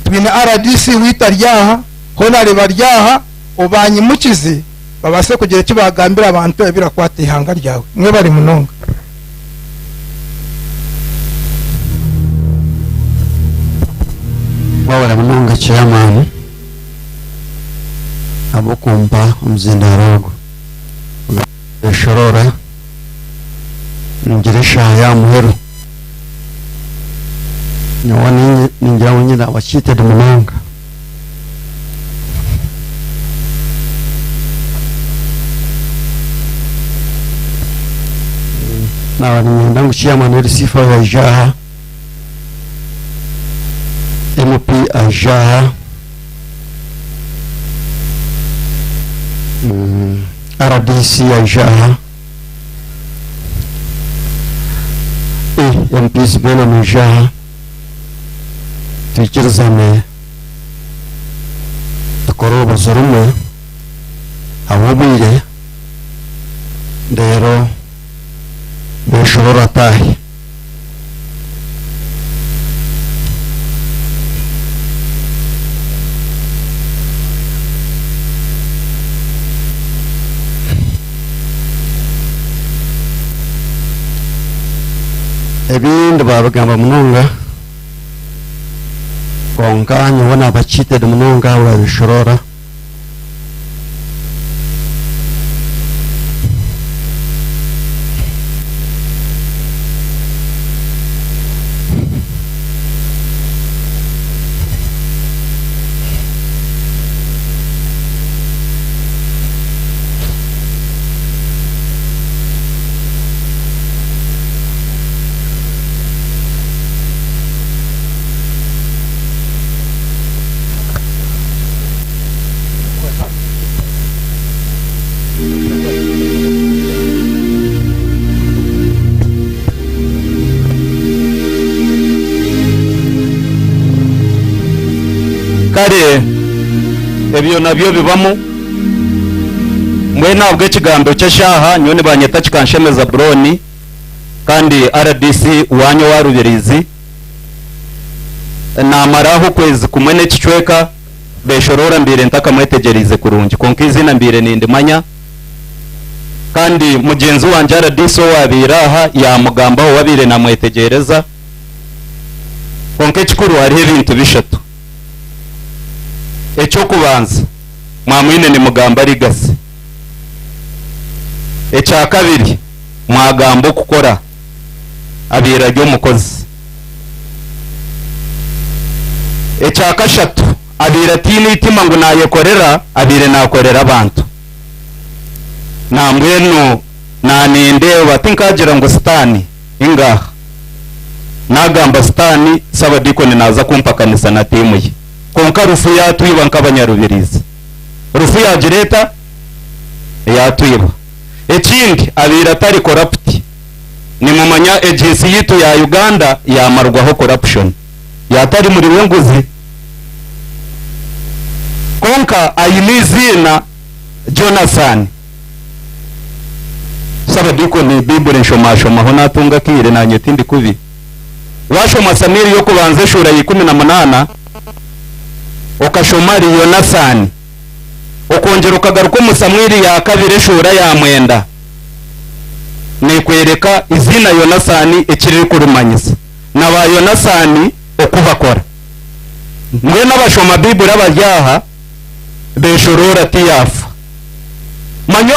[SPEAKER 14] tubina RDC witaryaha honare baryaha ubanyi mukizi babase kugira kibagambira abantu ebira kwatihanga ryawe mwe bari munonga
[SPEAKER 9] wawala munonga chairman abokumpa umzindarogo beshorora ngiresha ya muheru nyawani ninjawo nyina wachite dumunanga nawa nindangu chairman LC ya jaha MP ajaha RDC ajaha MPs bena mujaha tukirizane tukoroba zorume awobire ndero beshorora tahi ebindi babagamba munonga konka nyobona bachite de munonga wa bishorora
[SPEAKER 4] kare ebyo nabyo bibamo mwe nabwo ikigambo cy'eshaha nyone banyeta kikanshemeza broni kandi RDC wanyo warubirizi namaraho kwezi kumwe n'ekicweka beshorora mbire ntakamwetegerize kurungi konka izina mbire nindimanya kandi mugenzi wanje aradiso wabiraha yamugambaho wabire namwetegereza konka ekikuru hariho ebintu bishatu ekyokubanza mwamwine ni mugamba rigasi ekya kabiri mwagamba okukora abira ry'omukozi ekya kashatu abira tiina itima ngu nayekorera abire nakorera abantu nambwenu nanindeeba tinkagira ngu sitaani ingaha nagamba sitaani sabadikoni naza kumpakanisa na tiimu ye konka rufu yatwiba nk'abanyarubirizi rufu yagireta yatwiba ekindi abira atari corrupt nimumanya agency yitu ya Uganda yamarwaho corruption yatari muri wenguzi konka ayinizina Jonathan sabadiko ni bibure nshomashoma ho natunga kire nanye tindi kubi washoma Samiri yo kubanze shura yi 18 okashomari Jonathan okongera ukagaruka mu Samwiri ya kabiri shura ya mwenda ni kwereka izina Jonathan ekiri kurumanyisa na ba Jonathan okubakora mwe n'abashoma bibura baryaha beshorora tiyafa manya